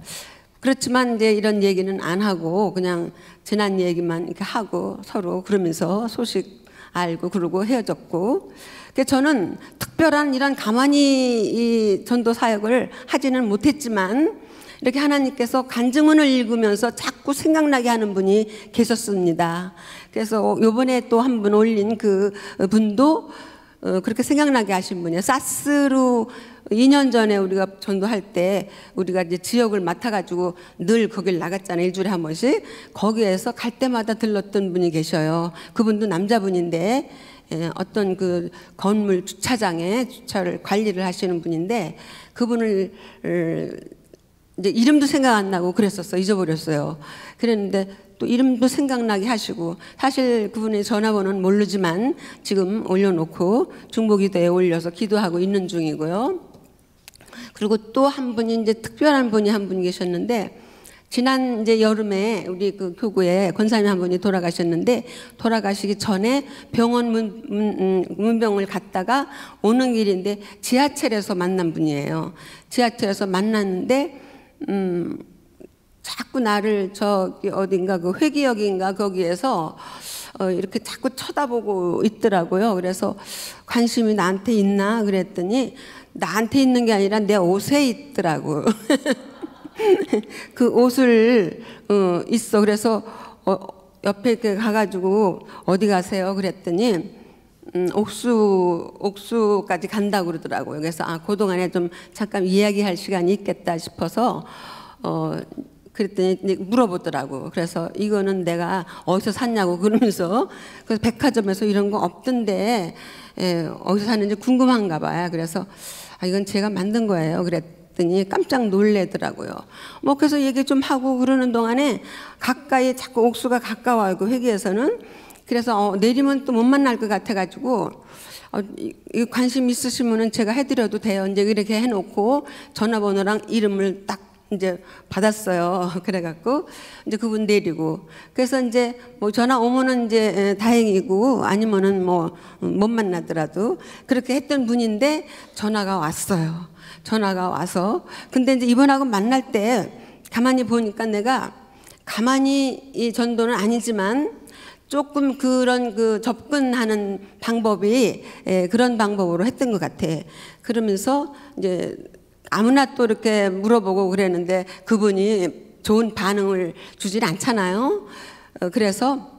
C: 그렇지만 이제 이런 얘기는 안 하고 그냥 지난 얘기만 이렇게 하고 서로 그러면서 소식 알고 그러고 헤어졌고. 그래서 저는 특별한 이런 가만히 이 전도 사역을 하지는 못했지만 이렇게 하나님께서 간증문을 읽으면서 자꾸 생각나게 하는 분이 계셨습니다. 그래서 요번에 또 한 분 올린 그 분도 그렇게 생각나게 하신 분이에요. 사스로 2년 전에 우리가 전도할 때 우리가 이제 지역을 맡아가지고 늘 거길 나갔잖아요. 일주일에 한 번씩. 거기에서 갈 때마다 들렀던 분이 계셔요. 그분도 남자분인데 어떤 그 건물 주차장에 주차를 관리를 하시는 분인데 그분을 이제 이름도 생각 안 나고 그랬었어. 잊어버렸어요. 그랬는데 또 이름도 생각나게 하시고 사실 그분의 전화번호는 모르지만 지금 올려놓고 중보기도에 올려서 기도하고 있는 중이고요. 그리고 또 한 분이 이제 특별한 분이 한 분 계셨는데 지난 이제 여름에 우리 그 교구에 권사님 한 분이 돌아가셨는데 돌아가시기 전에 병원 문병을 갔다가 오는 길인데 지하철에서 만난 분이에요. 지하철에서 만났는데 자꾸 나를 저기 어딘가 그 회기역인가 거기에서 이렇게 자꾸 쳐다보고 있더라고요. 그래서 관심이 나한테 있나 그랬더니 나한테 있는 게 아니라 내 옷에 있더라고. 그 옷을 있어. 그래서 옆에 이렇게 가가지고 어디 가세요? 그랬더니 옥수까지 간다고 그러더라고요. 그래서 그동안에 좀 잠깐 이야기할 시간이 있겠다 싶어서 그랬더니 물어보더라고. 그래서 이거는 내가 어디서 샀냐고 그러면서 그래서 백화점에서 이런 거 없던데 어디서 샀는지 궁금한가 봐요. 그래서 이건 제가 만든 거예요. 그랬더니 깜짝 놀래더라고요. 뭐 그래서 얘기 좀 하고 그러는 동안에 가까이 자꾸 옥수가 가까워요. 그 회계에서는. 그래서 내리면 또 못 만날 것 같아가지고 관심 있으시면은 제가 해드려도 돼요. 이제 이렇게 해놓고 전화번호랑 이름을 딱 이제 받았어요. 그래갖고 이제 그분 내리고 그래서 이제 뭐 전화 오면은 이제 다행이고 아니면은 뭐 못 만나더라도 그렇게 했던 분인데 전화가 왔어요. 전화가 와서 근데 이제 이분하고 만날 때 가만히 보니까 내가 가만히 이 전도는 아니지만 조금 그런 그 접근하는 방법이 그런 방법으로 했던 것 같아. 그러면서 이제 아무나 또 이렇게 물어보고 그랬는데 그분이 좋은 반응을 주질 않잖아요. 그래서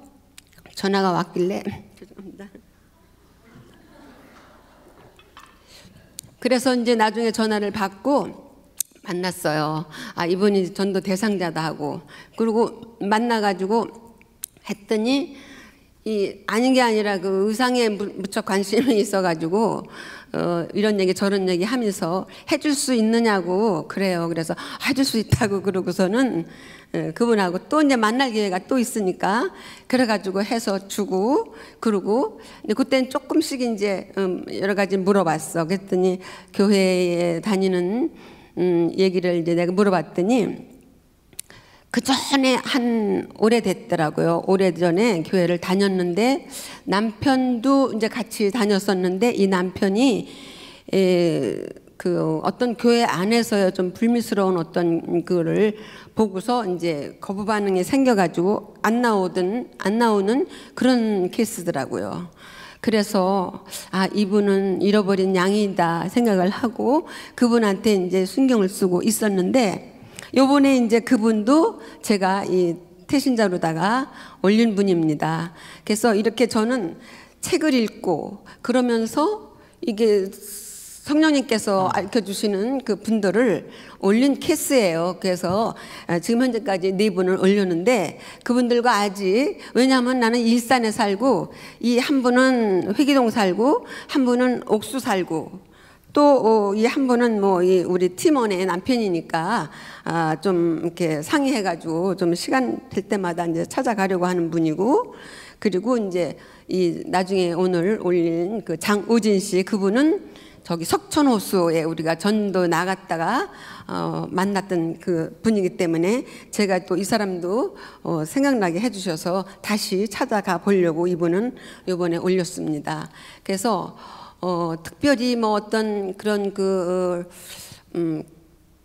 C: 전화가 왔길래 죄송합니다. 그래서 이제 나중에 전화를 받고 만났어요. 이분이 전도 대상자다 하고 그리고 만나가지고 했더니 아닌 게 아니라 그 의상에 무척 관심이 있어가지고 이런 얘기 저런 얘기 하면서 해줄 수 있느냐고 그래요. 그래서 해줄 수 있다고 그러고서는 그분하고 또 이제 만날 기회가 또 있으니까 그래가지고 해서 주고 그러고 그때는 조금씩 이제 여러 가지 물어봤어. 그랬더니 교회에 다니는 얘기를 이제 내가 물어봤더니 그 전에 오래됐더라고요. 오래전에 교회를 다녔는데 남편도 이제 같이 다녔었는데 이 남편이 그 어떤 교회 안에서요 좀 불미스러운 어떤 그거를 보고서 이제 거부 반응이 생겨가지고 안 나오는 그런 케이스더라고요. 그래서 이분은 잃어버린 양이다 생각을 하고 그분한테 이제 신경을 쓰고 있었는데 요번에 이제 그분도 제가 이 태신자로다가 올린 분입니다. 그래서 이렇게 저는 책을 읽고 그러면서 이게 성령님께서 알려주시는 그 분들을 올린 케이스예요. 그래서 지금 현재까지 4분을 올렸는데 그분들과 아직 왜냐하면 나는 일산에 살고 이 한 분은 회기동 살고 한 분은 옥수 살고 또 이 한 분은 뭐 우리 팀원의 남편이니까 좀 이렇게 상의해가지고 좀 시간 될 때마다 이제 찾아가려고 하는 분이고 그리고 이제 이 나중에 오늘 올린 그 장우진 씨 그분은 저기 석촌호수에 우리가 전도 나갔다가 만났던 그 분이기 때문에 제가 또 이 사람도 생각나게 해주셔서 다시 찾아가 보려고 이분은 이번에 올렸습니다. 그래서 특별히 뭐 어떤 그런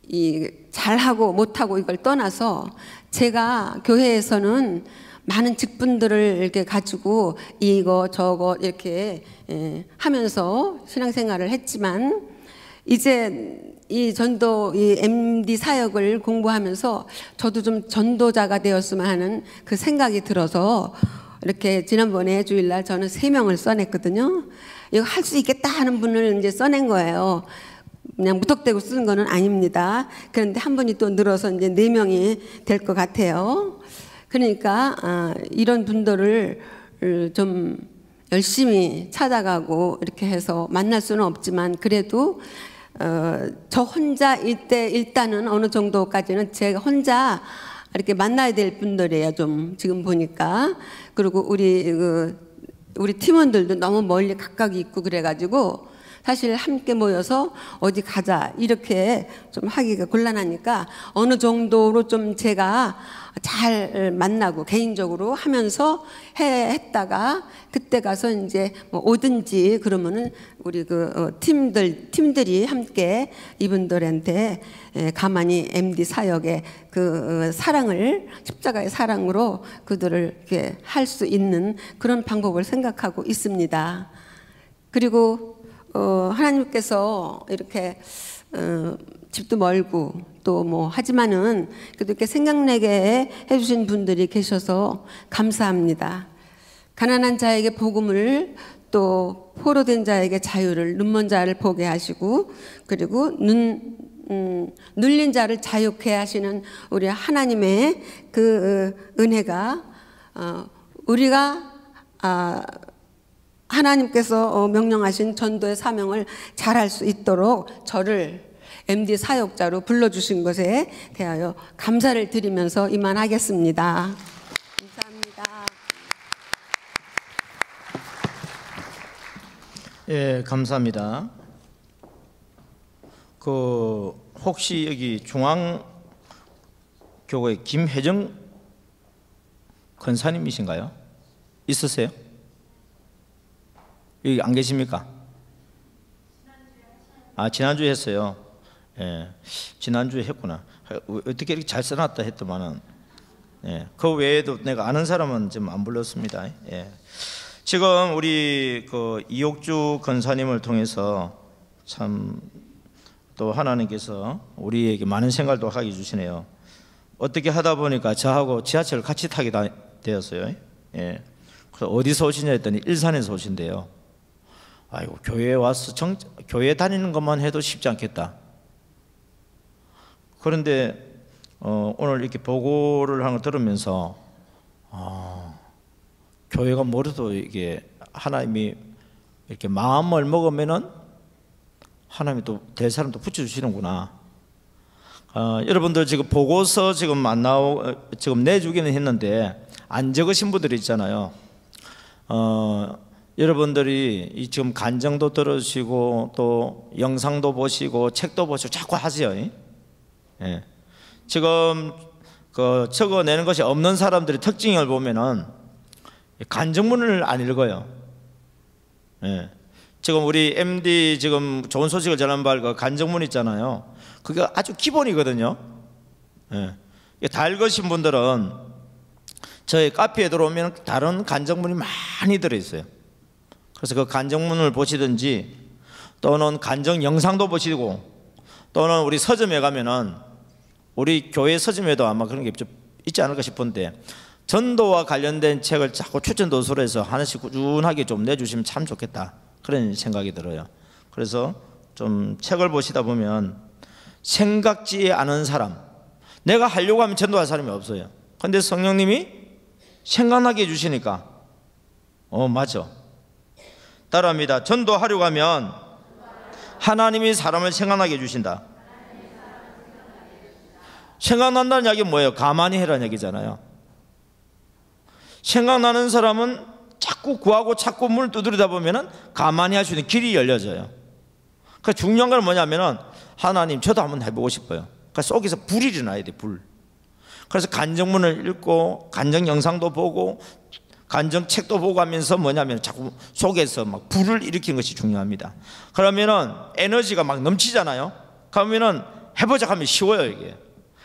C: 이 잘하고 못하고 이걸 떠나서 제가 교회에서는 많은 직분들을 이렇게 가지고 이거 저거 이렇게 하면서 신앙생활을 했지만 이제 이 전도 이 MD 사역을 공부하면서 저도 좀 전도자가 되었으면 하는 그 생각이 들어서 이렇게 지난번에 주일날 저는 3명을 써냈거든요. 이거 할 수 있겠다 하는 분을 이제 써낸 거예요. 그냥 무턱대고 쓰는 거는 아닙니다. 그런데 한 분이 또 늘어서 이제 4명이 될 것 같아요. 그러니까 이런 분들을 좀 열심히 찾아가고 이렇게 해서 만날 수는 없지만 그래도 저 혼자 이때 일단은 어느 정도까지는 제가 혼자 이렇게 만나야 될 분들이에요. 좀 지금 보니까 그리고 우리 팀원들도 너무 멀리 각각 있고 그래가지고 사실 함께 모여서 어디 가자 이렇게 좀 하기가 곤란하니까 어느 정도로 좀 제가 잘 만나고 개인적으로 하면서 했다가 그때 가서 이제 뭐 오든지 그러면은 우리 그 팀들이 함께 이분들한테 가만히 MD 사역의 그 사랑을 십자가의 사랑으로 그들을 이렇게 할 수 있는 그런 방법을 생각하고 있습니다. 그리고 하나님께서 이렇게 집도 멀고 또 뭐 하지만은 그래도 이렇게 생각나게 해주신 분들이 계셔서 감사합니다. 가난한 자에게 복음을 또 포로된 자에게 자유를, 눈먼 자를 보게 하시고, 그리고 눌린 자를 자유케 하시는 우리 하나님의 그 은혜가 우리가 하나님께서 명령하신 전도의 사명을 잘할 수 있도록 저를 MD 사역자로 불러주신 것에 대하여 감사를 드리면서 이만하겠습니다. 감사합니다.
B: 예, 감사합니다. 혹시 여기 중앙교회 김혜정 권사님이신가요? 있으세요? 여기 안 계십니까? 지난주에 했어요. 예, 지난주에 했구나. 어떻게 이렇게 잘 써놨다 했더만은, 예, 그 외에도 내가 아는 사람은 좀 안 불렀습니다. 예. 지금 우리 이옥주 권사님을 통해서 참 또 하나님께서 우리에게 많은 생각도 하게 주시네요. 어떻게 하다 보니까 저하고 지하철을 같이 타게 되었어요. 예. 그래서 어디서 오시냐 했더니 일산에서 오신대요. 아이고, 교회에 와서 교회 다니는 것만 해도 쉽지 않겠다. 그런데 오늘 이렇게 보고를 하는 거 들으면서 교회가 뭐래도 이게 하나님이 이렇게 마음을 먹으면은 하나님이 또 될 사람도 붙여주시는구나. 여러분들 지금 보고서 지금 안 지금 내주기는 했는데 안 적으신 분들이 있잖아요. 여러분들이 지금 간증도 들으시고 또 영상도 보시고 책도 보시고 자꾸 하세요. 예. 지금 적어내는 것이 없는 사람들의 특징을 보면은 간증문을 안 읽어요. 예. 지금 우리 MD 지금 좋은 소식을 전한 바 간증문 있잖아요. 그게 아주 기본이거든요. 예. 다 읽으신 분들은 저희 카페에 들어오면 다른 간증문이 많이 들어있어요. 그래서 그 간증문을 보시든지 또는 간증 영상도 보시고 또는 우리 서점에 가면은 우리 교회 서점에도 아마 그런 게 있지 않을까 싶은데 전도와 관련된 책을 자꾸 추천 도서로 해서 하나씩 꾸준하게 좀 내주시면 참 좋겠다, 그런 생각이 들어요. 그래서 좀 책을 보시다 보면 생각지 않은 사람, 내가 하려고 하면 전도할 사람이 없어요. 그런데 성령님이 생각나게 해주시니까 맞아, 따라합니다. 전도하려고 하면 하나님이 사람을 생각나게 해주신다. 생각난다는 이야기는 뭐예요? 가만히 해라는 얘기잖아요. 생각나는 사람은 자꾸 구하고 자꾸 문을 두드리다 보면은 가만히 할 수 있는 길이 열려져요. 그러니까 중요한 건 뭐냐면은 하나님 저도 한번 해보고 싶어요. 그러니까 속에서 불이 일어나야 돼, 불. 그래서 간증문을 읽고 간증 영상도 보고 간증 책도 보고 하면서 뭐냐면 자꾸 속에서 막 불을 일으키는 것이 중요합니다. 그러면은 에너지가 막 넘치잖아요. 그러면은 해보자 하면 쉬워요, 이게.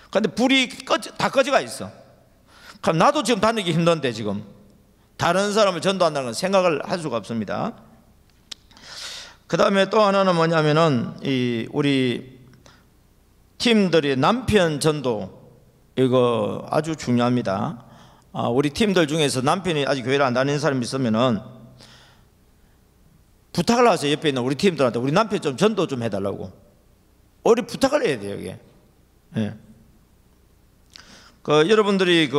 B: 그런데 불이 다 꺼져가 있어. 그럼 나도 지금 다니기 힘든데 지금 다른 사람을 전도한다는 건 생각을 할 수가 없습니다. 그 다음에 또 하나는 뭐냐면은 우리 팀들이 남편 전도, 이거 아주 중요합니다. 우리 팀들 중에서 남편이 아직 교회를 안 다니는 사람이 있으면은 부탁을 하세요. 옆에 있는 우리 팀들한테 우리 남편 좀 전도 좀 해달라고. 우리 부탁을 해야 돼요, 이게. 예. 여러분들이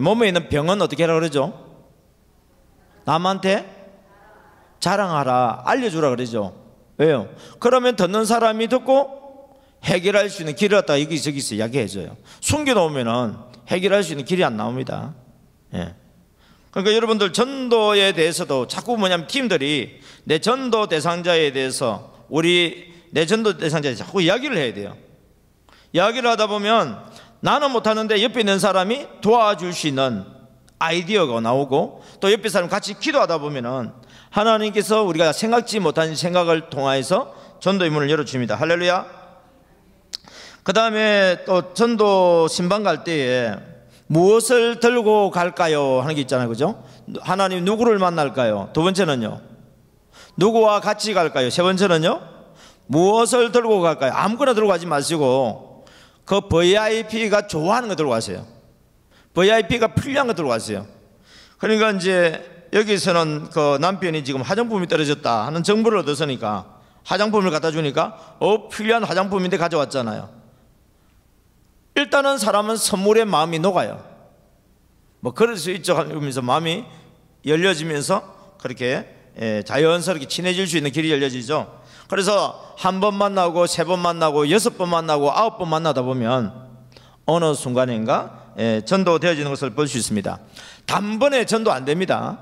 B: 몸에 있는 병은 어떻게 하라 그러죠? 남한테 자랑하라, 알려주라 그러죠. 왜요? 그러면 듣는 사람이 듣고 해결할 수 있는 길을 갖다가 여기저기서 이야기해줘요. 숨겨놓으면은 해결할 수 있는 길이 안 나옵니다. 예. 그러니까 여러분들 전도에 대해서도 자꾸 뭐냐면 팀들이 내 전도 대상자에 대해서 내 전도 대상자에 자꾸 이야기를 해야 돼요. 이야기를 하다 보면 나는 못하는데 옆에 있는 사람이 도와줄 수 있는 아이디어가 나오고 또 옆에 사람 같이 기도하다 보면은 하나님께서 우리가 생각지 못한 생각을 통하여서 전도의 문을 열어줍니다. 할렐루야. 그 다음에 또 전도 신방 갈 때에 무엇을 들고 갈까요? 하는 게 있잖아요, 그죠? 하나님 누구를 만날까요? 두 번째는요, 누구와 같이 갈까요? 세 번째는요, 무엇을 들고 갈까요? 아무거나 들고 가지 마시고 그 VIP가 좋아하는 거 들고 가세요. VIP가 필요한 거 들고 가세요. 그러니까 이제 여기서는 그 남편이 지금 화장품이 떨어졌다 하는 정보를 얻었으니까 화장품을 갖다 주니까 필요한 화장품인데 가져왔잖아요. 일단은 사람은 선물에 마음이 녹아요. 뭐 그럴 수 있죠 하면서 마음이 열려지면서 그렇게 자연스럽게 친해질 수 있는 길이 열려지죠. 그래서 한 번 만나고, 세 번 만나고, 6번 만나고, 9번 만나다 보면 어느 순간인가 전도되어지는 것을 볼 수 있습니다. 단번에 전도 안 됩니다.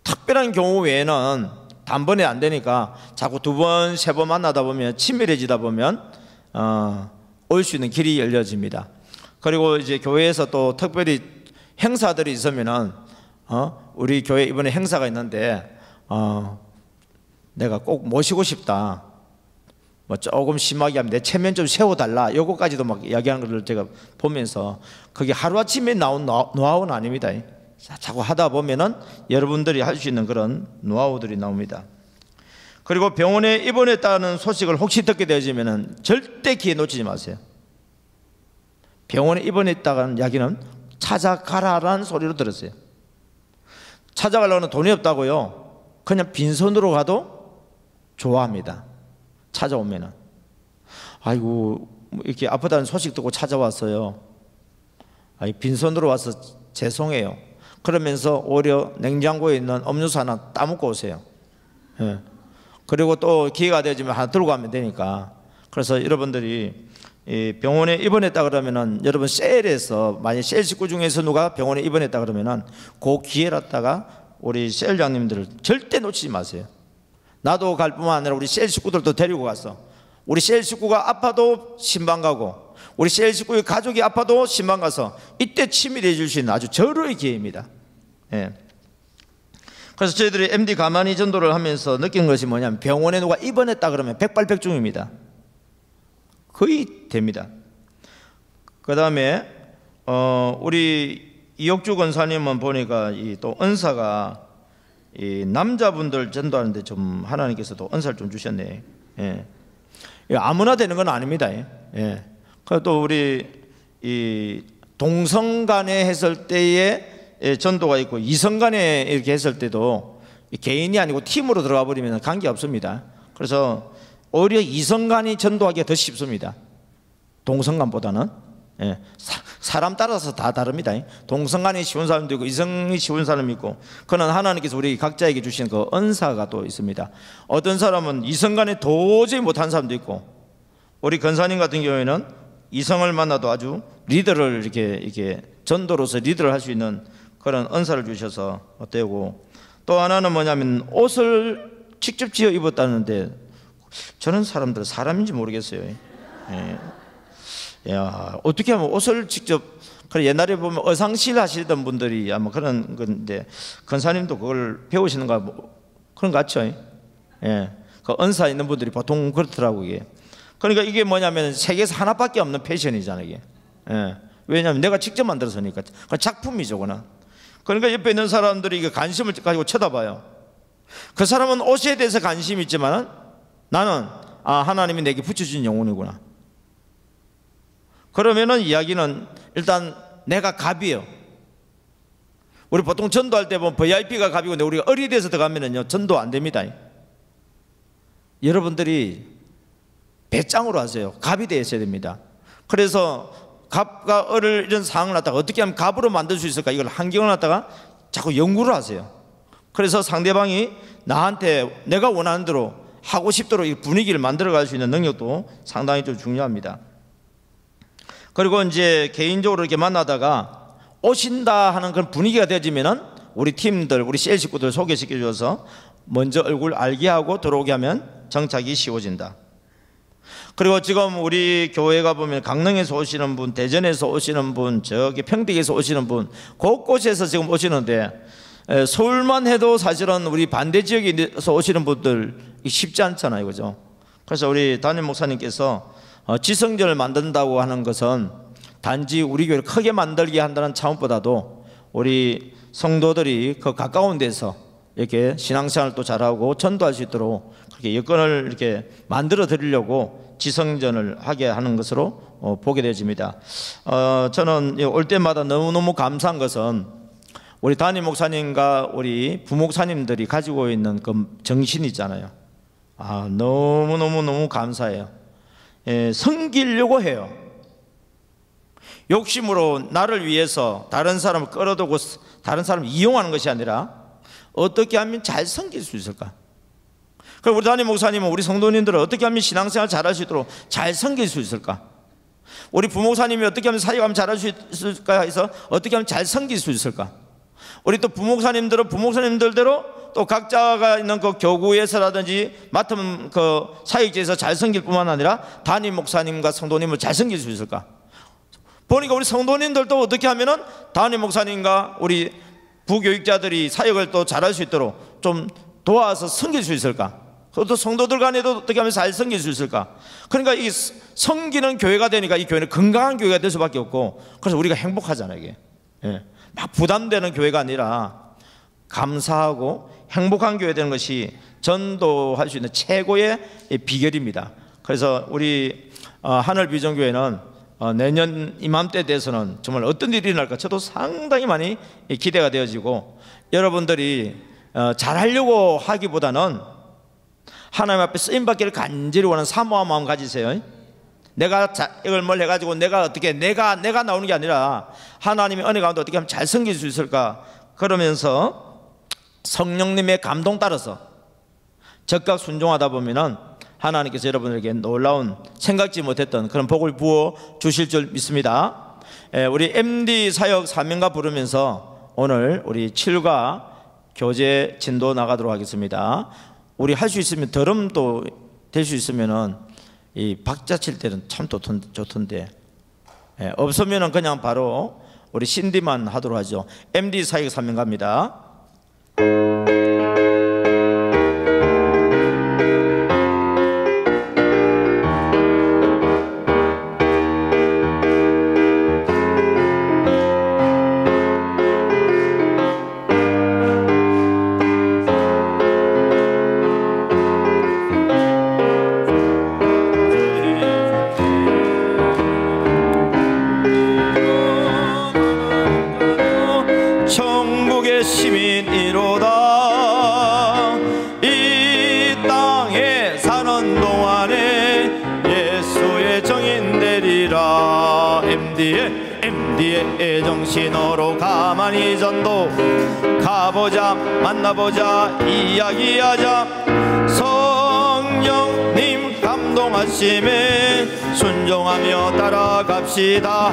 B: 특별한 경우 외에는 단번에 안 되니까 자꾸 2번, 3번 만나다 보면, 친밀해지다 보면 올 수 있는 길이 열려집니다. 그리고 이제 교회에서 또 특별히 행사들이 있으면은 우리 교회 이번에 행사가 있는데 내가 꼭 모시고 싶다, 뭐 조금 심하게 하면 내 체면 좀 세워달라, 요거까지도 막 이야기하는 것을 제가 보면서 그게 하루아침에 나온 노하우는 아닙니다. 자꾸 하다 보면은 여러분들이 할 수 있는 그런 노하우들이 나옵니다. 그리고 병원에 입원했다는 소식을 혹시 듣게 되어지면은 절대 기회 놓치지 마세요. 병원에 입원했다는 이야기는 찾아가라라는 소리로 들었어요. 찾아가려면 돈이 없다고요? 그냥 빈손으로 가도 좋아합니다. 찾아오면은 아이고 이렇게 아프다는 소식 듣고 찾아왔어요. 빈손으로 와서 죄송해요. 그러면서 오히려 냉장고에 있는 음료수 하나 따먹고 오세요. 예. 그리고 또 기회가 되어지면 하나 들고 가면 되니까. 그래서 여러분들이 병원에 입원했다 그러면은 여러분 셀에서 만약 셀 식구 중에서 누가 병원에 입원했다 그러면은 그 기회를 우리 셀장님들을 절대 놓치지 마세요. 나도 갈 뿐만 아니라 우리 셀 식구들도 데리고 갔어. 우리 셀 식구가 아파도 신방 가고, 우리 셀 식구의 가족이 아파도 신방 가서 이때 치밀해질 수 있는 아주 절호의 기회입니다. 예. 그래서 저희들이 MD 가만히 전도를 하면서 느낀 것이 뭐냐면 병원에 누가 입원했다 그러면 백발백중입니다. 거의 됩니다. 그 다음에 우리 이옥주 권사님은 보니까 또 은사가 이 남자분들 전도하는데 좀 하나님께서도 은사를 좀 주셨네. 예. 아무나 되는 건 아닙니다. 예. 또 우리 이 동성간에 했을 때의 전도가 있고 이성간에 이렇게 했을 때도 개인이 아니고 팀으로 들어가 버리면 관계 없습니다. 그래서 오히려 이성간이 전도하기가 더 쉽습니다. 동성간보다는. 예. 사람 따라서 다 다릅니다. 동성간이 쉬운 사람도 있고 이성이 쉬운 사람이 있고, 그는 하나님께서 우리 각자에게 주신 그 은사가 또 있습니다. 어떤 사람은 이성간에 도저히 못한 사람도 있고, 우리 권사님 같은 경우에는 이성을 만나도 아주 리더를 이렇게 전도로서 리더를 할 수 있는 그런 은사를 주셔서 되고, 또 하나는 뭐냐면 옷을 직접 지어 입었다는데 저런 사람들 사람인지 모르겠어요. 예. 야, 어떻게 하면 옷을 직접, 그래 옛날에 보면 의상실 하시던 분들이 아마 그런 건데 권사님도 그걸 배우시는가 뭐 그런 것 같죠. 예. 그 은사 있는 분들이 보통 그렇더라고요. 이게. 그러니까 이게 뭐냐면 세계에서 하나밖에 없는 패션이잖아요. 이게. 예. 왜냐하면 내가 직접 만들어서니까. 작품이죠, 그는. 그러니까 옆에 있는 사람들이 이게 관심을 가지고 쳐다봐요. 그 사람은 옷에 대해서 관심이 있지만 나는 하나님이 내게 붙여준 영혼이구나. 그러면은 이야기는 일단 내가 갑이에요. 우리 보통 전도할 때 보면 VIP가 갑이고, 근데 우리가 어리대에서 들어가면은요 전도 안 됩니다. 여러분들이 배짱으로 하세요. 갑이 되어야 됩니다. 그래서 갑과 을을 이런 상황을 갖다가 어떻게 하면 갑으로 만들 수 있을까, 이걸 환경을 갖다가 자꾸 연구를 하세요. 그래서 상대방이 나한테 내가 원하는 대로 하고 싶도록 이 분위기를 만들어 갈 수 있는 능력도 상당히 좀 중요합니다. 그리고 이제 개인적으로 이렇게 만나다가 오신다 하는 그런 분위기가 되어지면은 우리 팀들, 우리 셀 식구들 소개시켜 줘서 먼저 얼굴 알게 하고 들어오게 하면 정착이 쉬워진다. 그리고 지금 우리 교회가 보면 강릉에서 오시는 분, 대전에서 오시는 분, 저기 평택에서 오시는 분, 곳곳에서 지금 오시는데 서울만 해도 사실은 우리 반대 지역에서 오시는 분들 쉽지 않잖아요, 그죠? 그래서 우리 담임 목사님께서 지성전을 만든다고 하는 것은 단지 우리 교회를 크게 만들게 한다는 차원보다도 우리 성도들이 그 가까운 데서 이렇게 신앙생활도 잘하고 전도할 수 있도록 그렇게 여건을 이렇게 만들어 드리려고 지성전을 하게 하는 것으로 보게 되어집니다. 저는 올 때마다 너무너무 감사한 것은 우리 담임 목사님과 우리 부목사님들이 가지고 있는 그 정신이 있잖아요. 너무 감사해요. 섬기려고 해요. 욕심으로 나를 위해서 다른 사람을 끌어들고 다른 사람을 이용하는 것이 아니라 어떻게 하면 잘 섬길 수 있을까? 그럼 우리 담임 목사님은 우리 성도님들을 어떻게 하면 신앙생활 잘할 수 있도록 잘 섬길 수 있을까? 우리 부목사님이 어떻게 하면 사역하면 잘할 수 있을까 해서 어떻게 하면 잘 섬길 수 있을까? 우리 또 부목사님들은 부목사님들대로 또 각자가 있는 그 교구에서라든지 맡은 그 사역지에서 잘 섬길 뿐만 아니라 담임 목사님과 성도님을 잘 섬길 수 있을까? 보니까 우리 성도님들도 어떻게 하면은 담임 목사님과 우리 부교육자들이 사역을 또 잘할 수 있도록 좀 도와서 섬길 수 있을까? 또 성도들 간에도 어떻게 하면 잘 섬길 수 있을까? 그러니까 이 섬기는 교회가 되니까 이 교회는 건강한 교회가 될 수밖에 없고, 그래서 우리가 행복하잖아요. 이게 막 부담되는 교회가 아니라 감사하고 행복한 교회 되는 것이 전도할 수 있는 최고의 비결입니다. 그래서 우리 하늘비전교회는 내년 이맘때 돼서는 정말 어떤 일이 날까 저도 상당히 많이 기대가 되어지고, 여러분들이 잘하려고 하기보다는 하나님 앞에 쓰임받기를 간절히 원하는 사모한 마음 가지세요. 내가 이걸 뭘 해가지고 내가 어떻게 내가 나오는 게 아니라 하나님의 은혜 가운데 어떻게 하면 잘 섬길 수 있을까? 그러면서 성령님의 감동 따라서 적극 순종하다 보면은 하나님께서 여러분에게 놀라운 생각지 못했던 그런 복을 부어 주실 줄 믿습니다. 우리 MD 사역 사명가 부르면서 오늘 우리 7과 교제 진도 나가도록 하겠습니다. 우리 할 수 있으면 드럼도 될 수 있으면은 이 박자 칠 때는 참 좋던데, 없으면은 그냥 바로 우리 신디만 하도록 하죠. MD 사역 사명가입니다. MD의 정신으로 가만히 전도 가보자, 만나보자, 이야기하자. 성령님 감동하심에 순종하며 따라갑시다.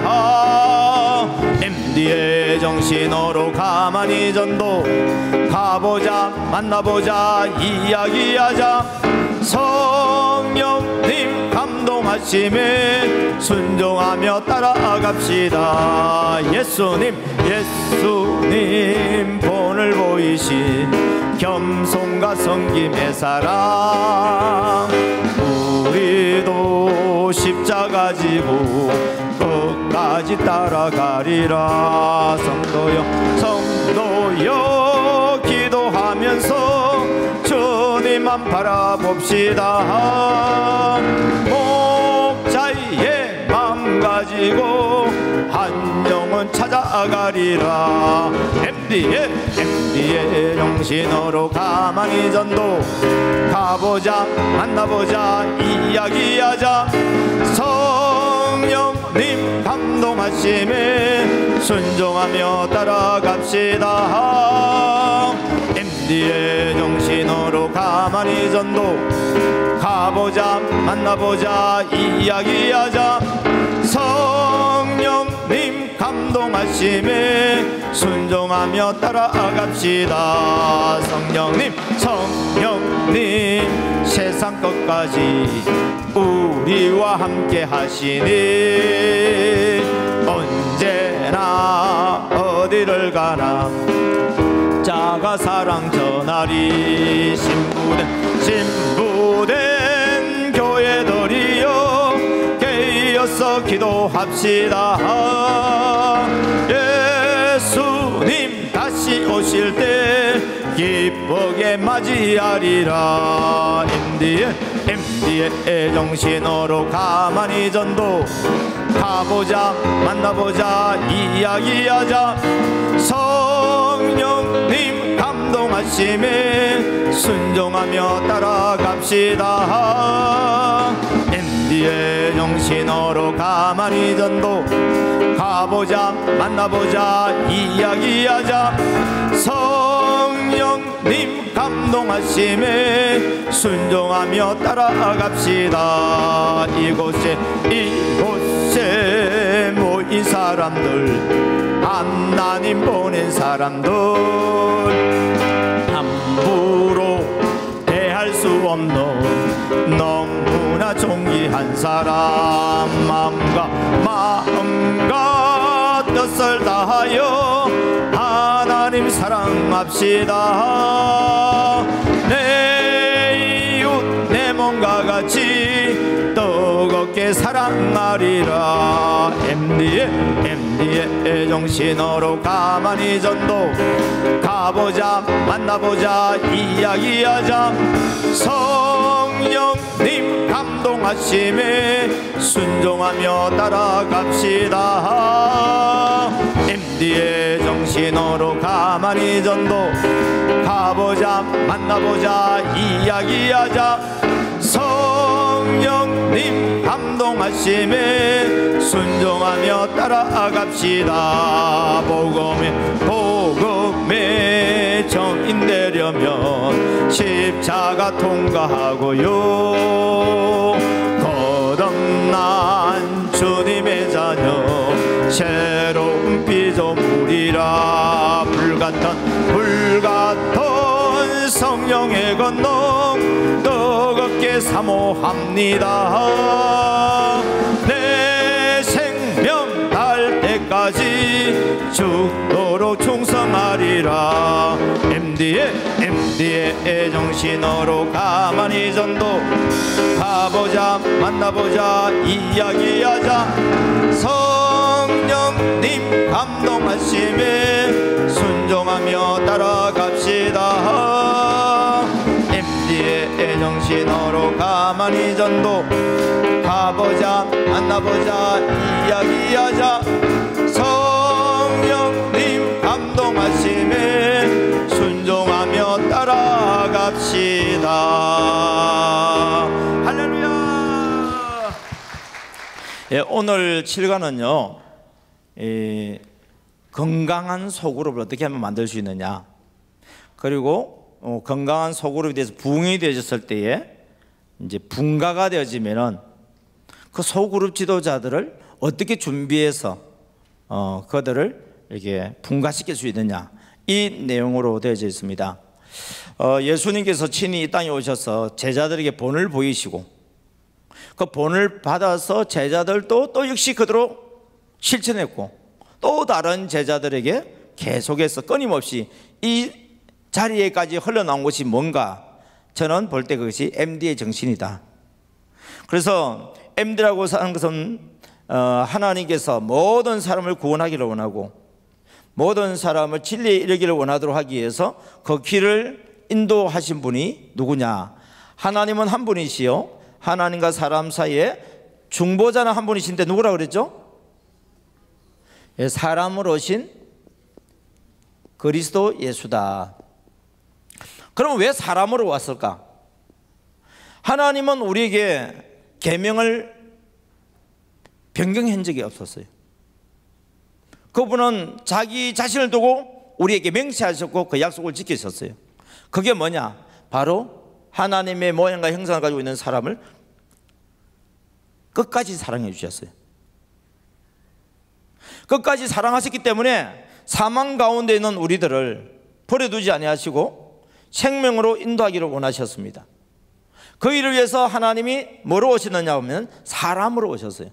B: MD의 정신으로 가만히 전도 가보자, 만나보자, 이야기하자. 성령님 감동하심에 순종하며 따라갑시다. 예수님 본을 보이신 겸손과 섬김의 사랑, 우리도 십자가 지고 끝까지 따라가리라. 성도여 기도하면서 주님만 바라봅시다. 목자의 마음 가지고 한 영혼 찾아가리라. MD의 정신으로 가만히 전도 가보자, 만나보자, 이야기하자. 성령님 감동하심에 순종하며 따라갑시다. MD의 정신으로 가만히 전도 가보자, 만나보자, 이야기하자. 성령님 감동하심에 순종하며 따라갑시다. 성령님 세상 끝까지 우리와 함께 하시니 언제나 어디를 가나 자가 사랑 전하리. 신부된 교회들이여 깨어서 기도합시다. 예수님 다시 오실 때 기쁘게 맞이하리라. MD의 정신으로 가만히 전도 가보자, 만나보자, 이야기하자. 성령님 감동하심에 순종하며 따라갑시다. MD의 정신으로 가만히 전도 가보자, 만나보자, 이야기하자. 성령님 감동하심에 순종하며 따라갑시다. 이곳에 모인 사람들, 하나님 보낸 사람들, 함부로 대할 수 없는 너무나 존귀한 사람. 마음과 뜻을 다하여 하나님 사랑합시다. 내 이웃 내 몸과 같이 뜨겁게 사랑하리라. MD의 정신으로 가만히 전도 가보자, 만나보자, 이야기하자. 성령님 감동하심에 순종하며 따라갑시다. MD의 정신으로 가만히 전도 가보자, 만나보자, 이야기하자. 성령님 감동하심에 순종하며 따라갑시다. 복음의 정인 되려면 십자가 통과하고요. 거듭난 주님의 자녀 새로운 피조물이라. 불같은 성령의 건너 뜨겁게 사모합니다. 내 생명 달 때까지 죽도록 충성하리라. MD의 정신으로 가만히 전도 가보자, 만나보자, 이야기하자. 성령님 감동하심에 순종하며 따라갑시다. MD의 정신으로 가만히 전도 가보자, 만나보자, 이야기하자. 성령님 감동하심에 순종하며 따라갑시다. 할렐루야. 예, 오늘 7과는요 건강한 소그룹을 어떻게 하면 만들 수 있느냐, 그리고 건강한 소그룹에 대해서 부흥이 되어졌을 때에 이제 분가가 되어지면은 그 소그룹 지도자들을 어떻게 준비해서 그들을 이렇게 분가시킬 수 있느냐, 이 내용으로 되어져 있습니다. 예수님께서 친히 이 땅에 오셔서 제자들에게 본을 보이시고 그 본을 받아서 제자들도 또 역시 그대로 실천했고 또 다른 제자들에게 계속해서 끊임없이 이 자리에까지 흘러나온 것이 뭔가, 저는 볼 때 그것이 MD의 정신이다. 그래서 MD라고 하는 것은 하나님께서 모든 사람을 구원하기를 원하고 모든 사람을 진리에 이르기를 원하도록 하기 위해서 그 길을 인도하신 분이 누구냐? 하나님은 한 분이시요 하나님과 사람 사이에 중보자는 한 분이신데 누구라고 그랬죠? 사람으로 오신 그리스도 예수다. 그럼 왜 사람으로 왔을까? 하나님은 우리에게 계명을 변경한 적이 없었어요. 그분은 자기 자신을 두고 우리에게 맹세하셨고 그 약속을 지키셨어요. 그게 뭐냐? 바로 하나님의 모양과 형상을 가지고 있는 사람을 끝까지 사랑해 주셨어요. 끝까지 사랑하셨기 때문에 사망 가운데 있는 우리들을 버려두지 아니하시고 생명으로 인도하기를 원하셨습니다. 그 일을 위해서 하나님이 뭐로 오셨느냐 하면 사람으로 오셨어요.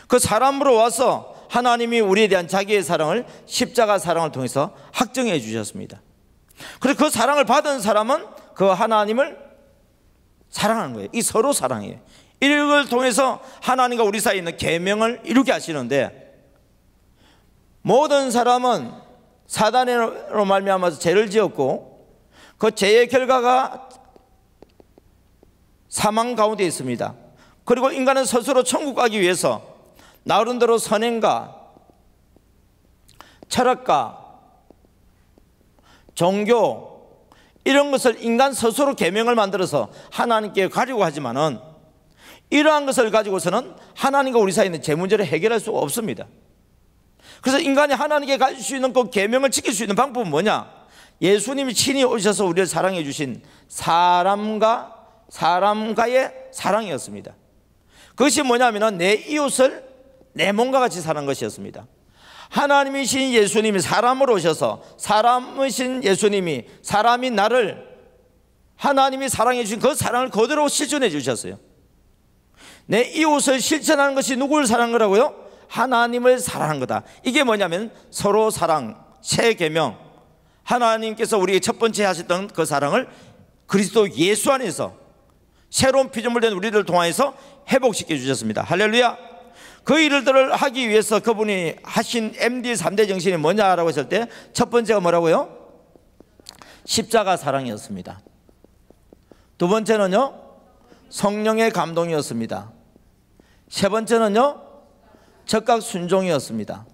B: 그 사람으로 와서 하나님이 우리에 대한 자기의 사랑을 십자가 사랑을 통해서 확정해 주셨습니다. 그래서 그 사랑을 받은 사람은 그 하나님을 사랑하는 거예요. 이 서로 사랑이에요. 이걸 통해서 하나님과 우리 사이에 있는 계명을 이루게 하시는데, 모든 사람은 사단으로 말미암아서 죄를 지었고 그 죄의 결과가 사망 가운데 있습니다. 그리고 인간은 스스로 천국 가기 위해서 나름대로 선행과 철학과 종교 이런 것을 인간 스스로 계명을 만들어서 하나님께 가려고 하지만은 이러한 것을 가지고서는 하나님과 우리 사이에 있는 제 문제를 해결할 수가 없습니다. 그래서 인간이 하나님께 갈 수 있는 그 계명을 지킬 수 있는 방법은 뭐냐? 예수님이 친히 오셔서 우리를 사랑해 주신 사람과의 사랑이었습니다. 그것이 뭐냐면 내 이웃을 내 몸과 같이 사는 것이었습니다. 하나님이신 예수님이 사람으로 오셔서 사람이신 예수님이 사람인 나를 하나님이 사랑해 주신 그 사랑을 그대로 실천해 주셨어요. 내 이웃을 실천하는 것이 누구를 사랑한 거라고요? 하나님을 사랑한 거다. 이게 뭐냐면 서로 사랑, 새 계명, 하나님께서 우리에게 첫 번째 하셨던 그 사랑을 그리스도 예수 안에서 새로운 피조물 된 우리를 통하여서 회복시켜 주셨습니다. 할렐루야. 그 일들을 하기 위해서 그분이 하신 MD 3대 정신이 뭐냐라고 했을 때 첫 번째가 뭐라고요? 십자가 사랑이었습니다. 두 번째는요, 성령의 감동이었습니다. 세 번째는요, 적각 순종이었습니다.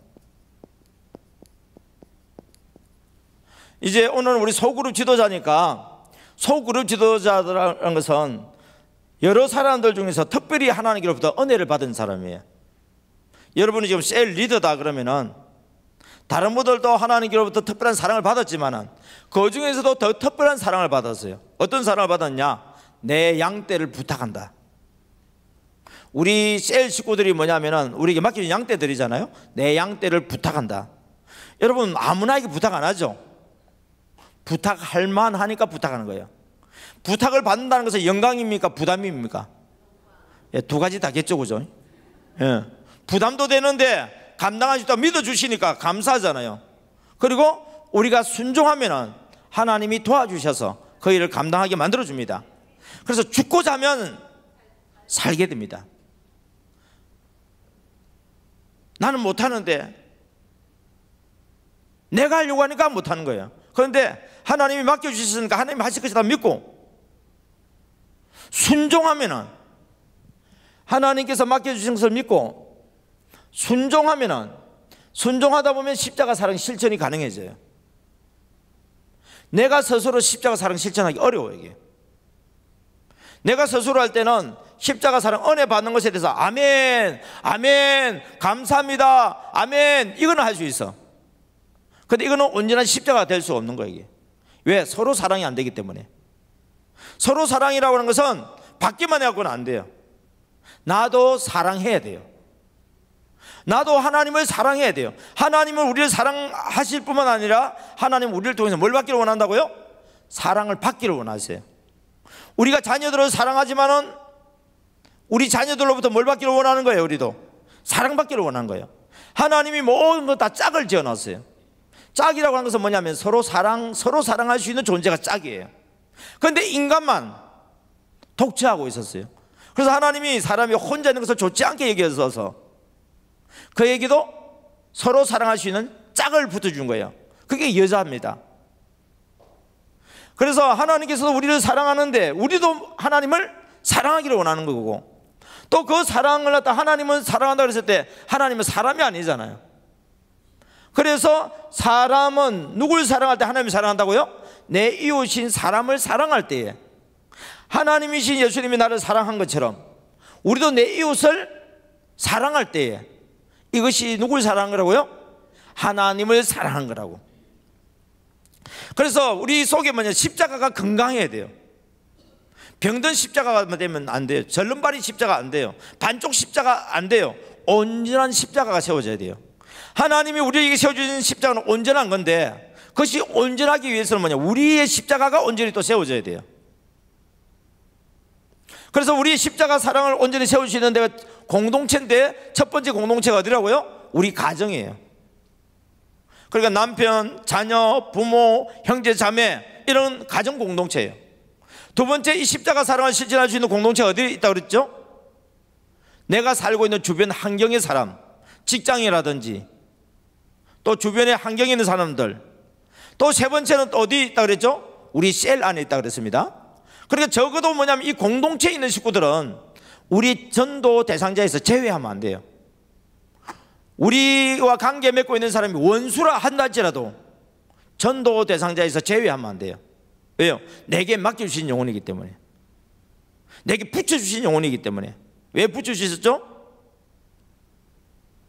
B: 이제 오늘 우리 소그룹 지도자니까, 소그룹 지도자라는 것은 여러 사람들 중에서 특별히 하나님께로부터 은혜를 받은 사람이에요. 여러분이 지금 셀 리더다 그러면은 다른 분들도 하나님께로부터 특별한 사랑을 받았지만은 그 중에서도 더 특별한 사랑을 받았어요. 어떤 사랑을 받았냐? 내 양떼를 부탁한다. 우리 셀 식구들이 뭐냐면은 우리에게 맡겨진 양떼들이잖아요. 내 양떼를 부탁한다. 여러분 아무나에게 부탁 안 하죠. 부탁할 만하니까 부탁하는 거예요. 부탁을 받는다는 것은 영광입니까? 부담입니까? 예, 두 가지 다겠죠, 그죠? 예. 부담도 되는데 감당할 수 있다고 믿어주시니까 감사하잖아요. 그리고 우리가 순종하면은 하나님이 도와주셔서 그 일을 감당하게 만들어줍니다. 그래서 죽고자 하면 살게 됩니다. 나는 못하는데 내가 하려고 하니까 못하는 거예요. 그런데 하나님이 맡겨주셨으니까 하나님이 하실 것이다 믿고 순종하면은, 하나님께서 맡겨주신 것을 믿고 순종하면은, 순종하다 보면 십자가 사랑 실천이 가능해져요. 내가 스스로 십자가 사랑 실천하기 어려워요. 이게 내가 스스로 할 때는 십자가 사랑 은혜 받는 것에 대해서 아멘, 아멘, 감사합니다, 아멘 이거는 할 수 있어. 근데 이거는 온전한 십자가가 될 수 없는 거예요. 이게 왜? 서로 사랑이 안 되기 때문에. 서로 사랑이라고 하는 것은 받기만 해갖고는 안 돼요. 나도 사랑해야 돼요. 나도 하나님을 사랑해야 돼요. 하나님은 우리를 사랑하실 뿐만 아니라 하나님은 우리를 통해서 뭘 받기를 원한다고요? 사랑을 받기를 원하세요. 우리가 자녀들을 사랑하지만은 우리 자녀들로부터 뭘 받기를 원하는 거예요? 우리도 사랑받기를 원하는 거예요. 하나님이 모든 것 다 짝을 지어놨어요. 짝이라고 하는 것은 뭐냐면 서로 사랑할 수 있는 존재가 짝이에요. 그런데 인간만 독재하고 있었어요. 그래서 하나님이 사람이 혼자 있는 것을 좋지 않게 여겨서 그에게도 서로 사랑할 수 있는 짝을 붙여준 거예요. 그게 여자입니다. 그래서 하나님께서 우리를 사랑하는데 우리도 하나님을 사랑하기를 원하는 거고, 또 그 사랑을 갖다 하나님은 사랑한다 그랬을 때 하나님은 사람이 아니잖아요. 그래서 사람은 누굴 사랑할 때 하나님을 사랑한다고요? 내 이웃인 사람을 사랑할 때에 하나님이신 예수님이 나를 사랑한 것처럼 우리도 내 이웃을 사랑할 때에 이것이 누굴 사랑한 거라고요? 하나님을 사랑한 거라고. 그래서 우리 속에 뭐냐, 십자가가 건강해야 돼요. 병든 십자가가 되면 안 돼요. 절름발이 십자가 안 돼요. 반쪽 십자가 안 돼요. 온전한 십자가가 세워져야 돼요. 하나님이 우리에게 세워주신 십자가는 온전한 건데 그것이 온전하기 위해서는 뭐냐, 우리의 십자가가 온전히 또 세워져야 돼요. 그래서 우리의 십자가 사랑을 온전히 세울 수 있는 데가 공동체인데 첫 번째 공동체가 어디라고요? 우리 가정이에요. 그러니까 남편, 자녀, 부모, 형제, 자매 이런 가정 공동체예요. 두 번째, 이 십자가 사랑을 실천할 수 있는 공동체가 어디에 있다고 그랬죠? 내가 살고 있는 주변 환경의 사람, 직장이라든지 또 주변에 환경에 있는 사람들, 또 세 번째는 또 어디 있다고 그랬죠? 우리 셀 안에 있다고 그랬습니다. 그러니까 적어도 뭐냐면 이 공동체에 있는 식구들은 우리 전도 대상자에서 제외하면 안 돼요. 우리와 관계 맺고 있는 사람이 원수라 한다 할지라도 전도 대상자에서 제외하면 안 돼요. 왜요? 내게 맡겨주신 영혼이기 때문에, 내게 붙여주신 영혼이기 때문에. 왜 붙여주셨죠?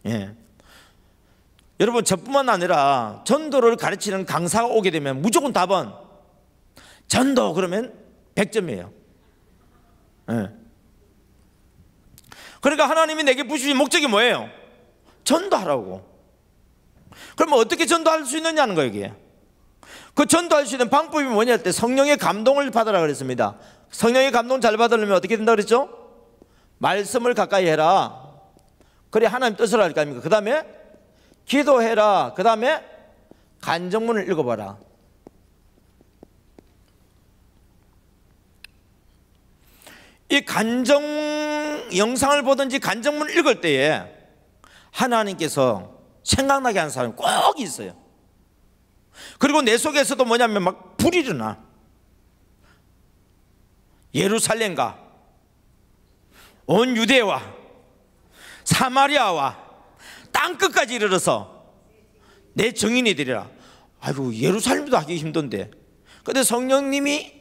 B: 예. 여러분, 저뿐만 아니라 전도를 가르치는 강사가 오게 되면 무조건 답은 전도 그러면 100점이에요. 예. 그러니까 하나님이 내게 부주신 목적이 뭐예요? 전도하라고. 그러면 어떻게 전도할 수 있느냐는 거예요, 이게. 그 전도할 수 있는 방법이 뭐냐 할 때 성령의 감동을 받으라 그랬습니다. 성령의 감동 잘 받으려면 어떻게 된다 그랬죠? 말씀을 가까이 해라. 그래 하나님 뜻을 알 거 아닙니까? 그 다음에 기도해라. 그 다음에 간증문을 읽어봐라. 이 간증 영상을 보든지 간증문을 읽을 때에 하나님께서 생각나게 하는 사람이 꼭 있어요. 그리고 내 속에서도 뭐냐면 막 불이 일어나. 예루살렘과 온 유대와 사마리아와 땅끝까지 이르러서 내 증인이 되리라. 아이고, 예루살렘도 하기 힘든데. 근데 성령님이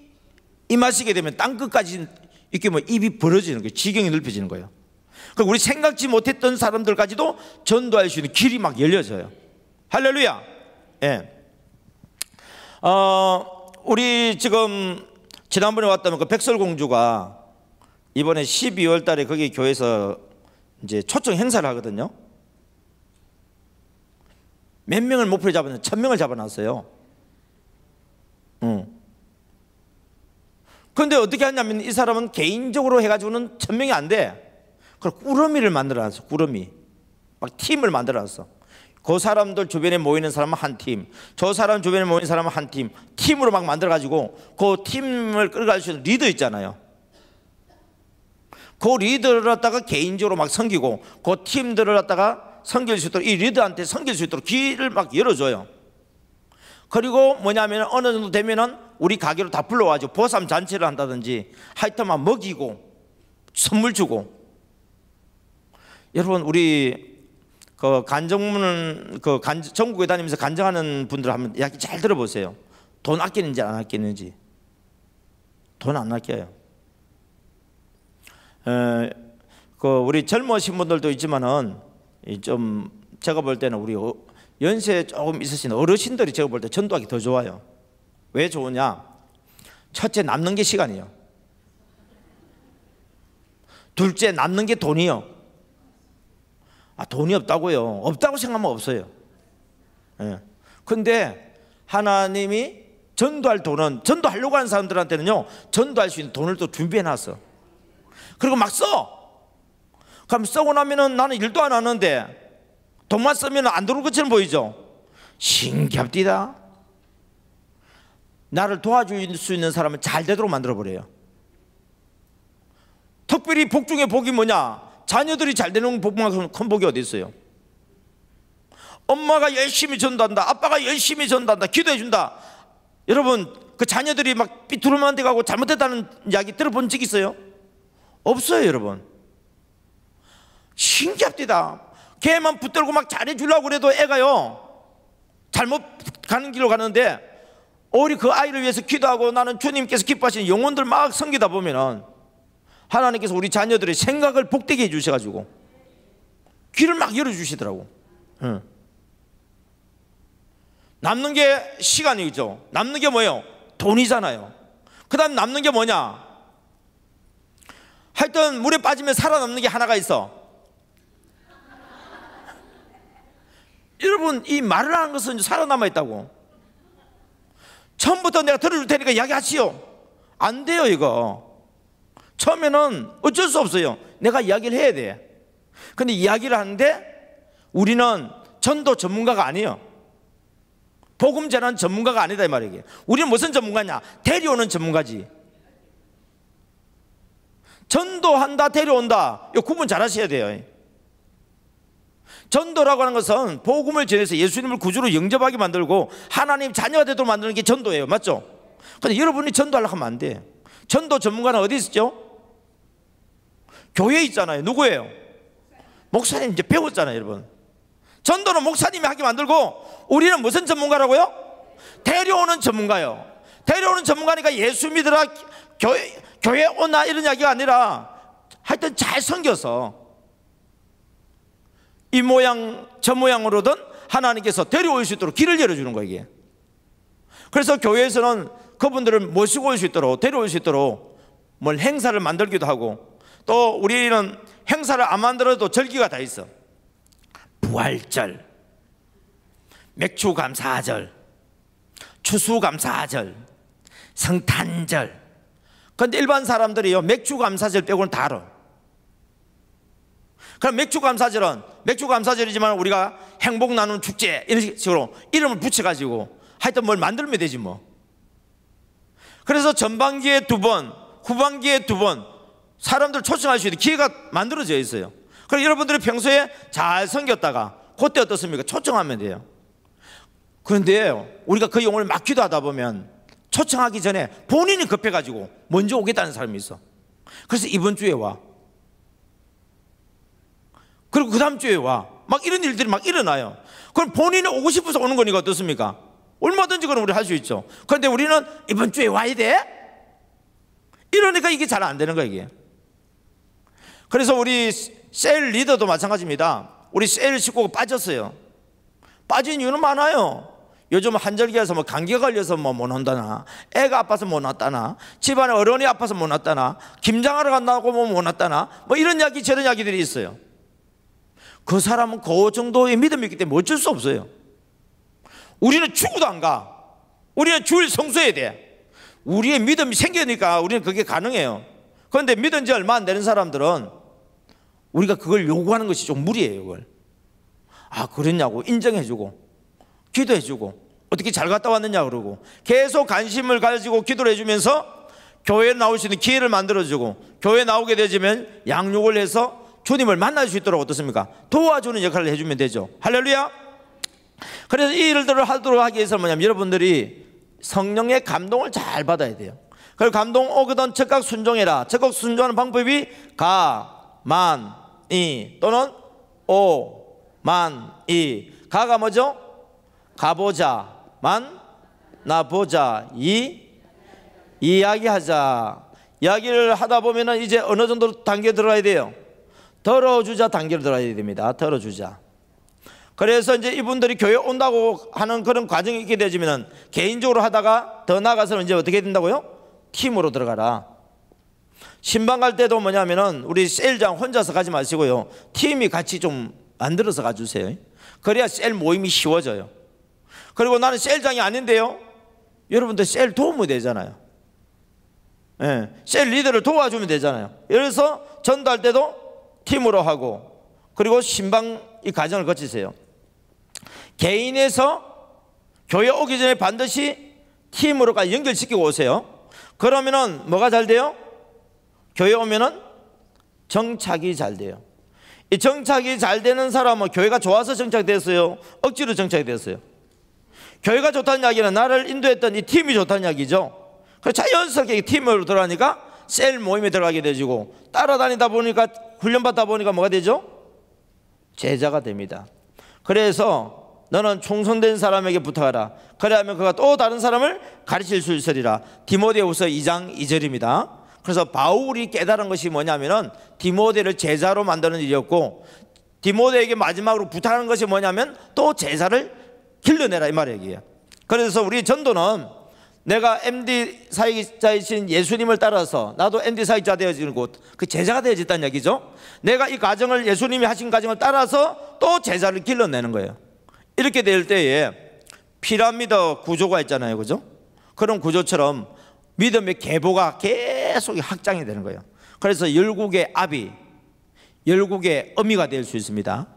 B: 임하시게 되면 땅끝까지 이렇게 뭐 입이 벌어지는 거예요. 지경이 넓혀지는 거예요. 그리고 우리 생각지 못했던 사람들까지도 전도할 수 있는 길이 막 열려져요. 할렐루야. 예. 우리 지금 지난번에 왔다면 그 백설공주가 이번에 12월 달에 거기 교회에서 이제 초청 행사를 하거든요. 몇 명을 목표로 잡았는데 1000명을 잡아놨어요. 그런데 어떻게 하냐면 이 사람은 개인적으로 해가지고는 1000명이 안 돼. 그래서 꾸러미를 만들어놨어. 꾸러미. 막 팀을 만들어놨어. 그 사람들 주변에 모이는 사람은 한 팀, 저 사람 주변에 모이는 사람은 한 팀, 팀으로 막 만들어가지고 그 팀을 끌어갈 수 있는 리더 있잖아요. 그 리더를 갖다가 개인적으로 막 섬기고 그 팀들을 갖다가 섬길 수 있도록, 이 리더한테 섬길 수 있도록 길을 막 열어줘요. 그리고 뭐냐면 어느 정도 되면은 우리 가게로 다 불러와가지고 보쌈 잔치를 한다든지 하여튼 막 먹이고 선물 주고. 여러분, 우리 그 간증문은 전국에 다니면서 간증하는 분들 한번 이야기 잘 들어보세요. 돈 아끼는지 안 아끼는지. 돈 안 아껴요. 우리 젊으신 분들도 있지만은 좀 제가 볼 때는 우리 연세 조금 있으신 어르신들이 제가 볼 때 전도하기 더 좋아요. 왜 좋으냐? 첫째, 남는 게 시간이요. 둘째, 남는 게 돈이요. 돈이 없다고요? 없다고 생각하면 없어요. 예. 근데 하나님이 전도할 돈은, 전도하려고 하는 사람들한테는요, 전도할 수 있는 돈을 또 준비해 놨어. 그리고 막 써. 그럼 쓰고 나면은 나는 일도 안 하는데 돈만 쓰면 안 들어올 것처럼 보이죠? 신기합디다. 나를 도와줄 수 있는 사람은 잘 되도록 만들어버려요. 특별히 복 중에 복이 뭐냐? 자녀들이 잘 되는 복만큼 큰 복이 어디 있어요? 엄마가 열심히 전도한다, 아빠가 열심히 전도한다, 기도해준다. 여러분, 그 자녀들이 막 삐뚤어만 돼가고 잘못했다는 이야기 들어본 적 있어요? 없어요, 여러분. 신기합디다. 걔만 붙들고 막 잘해주려고 그래도 애가요, 잘못 가는 길로 가는데 우리 그 아이를 위해서 기도하고 나는 주님께서 기뻐하시는 영혼들 막 섬기다 보면은 하나님께서 우리 자녀들의 생각을 복되게 해주셔가지고 길을 막 열어주시더라고. 남는 게 시간이죠. 남는 게 뭐예요? 돈이잖아요. 그 다음 남는 게 뭐냐? 하여튼 물에 빠지면 살아남는 게 하나가 있어. 여러분, 이 말을 하는 것은 살아남아 있다고. 처음부터 내가 들어줄 테니까 이야기하시오. 안 돼요, 이거. 처음에는 어쩔 수 없어요. 내가 이야기를 해야 돼. 근데 이야기를 하는데 우리는 전도 전문가가 아니에요. 복음 전하는 전문가가 아니다 이 말이에요. 우리는 무슨 전문가냐? 데려오는 전문가지. 전도한다, 데려온다, 이거 구분 잘 하셔야 돼요. 전도라고 하는 것은 복음을 전해서 예수님을 구주로 영접하게 만들고 하나님 자녀가 되도록 만드는 게 전도예요. 맞죠? 근데 여러분이 전도하려고 하면 안 돼. 전도 전문가는 어디 있죠? 교회에 있잖아요. 누구예요? 목사님. 이제 배웠잖아요, 여러분. 전도는 목사님이 하게 만들고 우리는 무슨 전문가라고요? 데려오는 전문가요. 데려오는 전문가니까 예수 믿으라 교회 오나 이런 이야기가 아니라 하여튼 잘 섬겨서 이 모양 저 모양으로든 하나님께서 데려올 수 있도록 길을 열어주는 거예요, 이게. 그래서 교회에서는 그분들을 모시고 올 수 있도록, 데려올 수 있도록 뭘 행사를 만들기도 하고, 또 우리는 행사를 안 만들어도 절기가 다 있어. 부활절, 맥주감사절, 추수감사절, 성탄절. 그런데 일반 사람들이요, 맥주감사절 빼고는 다 알아. 그럼 맥주감사절은 맥주감사절이지만 우리가 행복 나누는 축제 이런 식으로 이름을 붙여가지고 하여튼 뭘 만들면 되지 뭐. 그래서 전반기에 2번, 후반기에 2번 사람들 초청할 수 있는 기회가 만들어져 있어요. 그럼 여러분들이 평소에 잘 섬겼다가 그때 어떻습니까? 초청하면 돼요. 그런데 우리가 그 용어를 막 기도하다 보면 초청하기 전에 본인이 급해가지고 먼저 오겠다는 사람이 있어. 그래서 이번 주에 와, 그리고 그 다음 주에 와, 막 이런 일들이 막 일어나요. 그럼 본인이 오고 싶어서 오는 거니까 어떻습니까? 얼마든지 그럼 우리 할 수 있죠. 그런데 우리는 이번 주에 와야 돼? 이러니까 이게 잘 안 되는 거예요, 이게. 그래서 우리 셀 리더도 마찬가지입니다. 우리 셀 식구가 빠졌어요. 빠진 이유는 많아요. 요즘 한절기에서 뭐 감기가 걸려서 뭐 못 온다나, 애가 아파서 못 왔다나, 집안에 어른이 아파서 못 왔다나, 김장하러 간다고 뭐 못 왔다나, 뭐 이런 이야기 저런 이야기들이 있어요. 그 사람은 그 정도의 믿음이 있기 때문에 어쩔 수 없어요. 우리는 죽어도 안 가. 우리는 주일 성수해야 돼. 우리의 믿음이 생기니까 우리는 그게 가능해요. 그런데 믿은 지 얼마 안 되는 사람들은 우리가 그걸 요구하는 것이 좀 무리예요. 그걸. 아, 그랬냐고 인정해주고 기도해주고 어떻게 잘 갔다 왔느냐 그러고 계속 관심을 가지고 기도를 해주면서 교회에 나올 수 있는 기회를 만들어주고, 교회에 나오게 되면 양육을 해서 주님을 만날 수 있도록 어떻습니까? 도와주는 역할을 해주면 되죠. 할렐루야. 그래서 이 일들을 하도록 하기 위해서 뭐냐면 여러분들이 성령의 감동을 잘 받아야 돼요. 그리고 감동 오거든 즉각 순종해라. 즉각 순종하는 방법이 가, 만, 이 또는 오, 만, 이. 가가 뭐죠? 가보자. 만, 나보자. 이, 이야기하자. 이야기를 하다 보면은 이제 어느 정도 단계 들어가야 돼요. 덜어주자 단계로 들어가야 됩니다. 덜어주자. 그래서 이제 이분들이 교회 온다고 하는 그런 과정이 있게 되지면은 개인적으로 하다가 더 나아가서는 이제 어떻게 된다고요? 팀으로 들어가라. 신방 갈 때도 뭐냐면은 우리 셀장 혼자서 가지 마시고요, 팀이 같이 좀 만들어서 가주세요. 그래야 셀 모임이 쉬워져요. 그리고 나는 셀장이 아닌데요, 여러분들 셀 도움이 되잖아요. 예, 셀 리더를 도와주면 되잖아요. 그래서 전도할 때도 팀으로 하고, 그리고 신방 이 과정을 거치세요. 개인에서 교회 오기 전에 반드시 팀으로까지 연결시키고 오세요. 그러면은 뭐가 잘 돼요? 교회 오면은 정착이 잘 돼요. 이 정착이 잘 되는 사람은 교회가 좋아서 정착됐어요? 억지로 정착이 됐어요? 교회가 좋다는 이야기는 나를 인도했던 이 팀이 좋다는 이야기죠. 그래서 자연스럽게 팀으로 들어가니까 셀 모임에 들어가게 되고, 따라다니다 보니까 훈련받다 보니까 뭐가 되죠? 제자가 됩니다. 그래서 너는 충성된 사람에게 부탁하라. 그래야면 그가 또 다른 사람을 가르칠 수 있으리라. 디모데후서 2장 2절입니다. 그래서 바울이 깨달은 것이 뭐냐면은 디모데를 제자로 만드는 일이었고, 디모데에게 마지막으로 부탁하는 것이 뭐냐면 또 제자를 길러내라 이 말이에요. 그래서 우리 전도는 내가 MD 사역자이신 예수님을 따라서 나도 MD 사역자 되어지는 곳, 그 제자가 되어졌다는 얘기죠. 내가 이 과정을, 예수님이 하신 과정을 따라서 또 제자를 길러내는 거예요. 이렇게 될 때에 피라미드 구조가 있잖아요, 그죠? 그런 구조처럼 믿음의 계보가 계속 확장이 되는 거예요. 그래서 열국의 아비, 열국의 어미가 될 수 있습니다.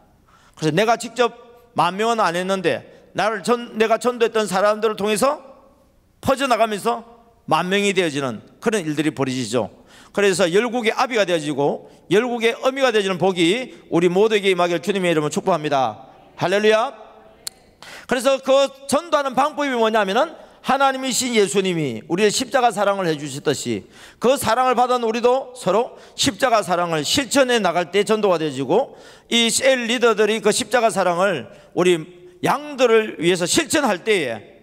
B: 그래서 내가 직접 10,000명은 안 했는데 내가 전도했던 사람들을 통해서 퍼져나가면서 10,000명이 되어지는 그런 일들이 벌어지죠. 그래서 열국의 아비가 되어지고 열국의 어미가 되어지는 복이 우리 모두에게 임하기를 주님의 이름으로 축복합니다. 할렐루야. 그래서 그 전도하는 방법이 뭐냐면은 하나님이신 예수님이 우리의 십자가 사랑을 해주셨듯이 그 사랑을 받은 우리도 서로 십자가 사랑을 실천해 나갈 때 전도가 되어지고, 이 셀 리더들이 그 십자가 사랑을 우리 양들을 위해서 실천할 때에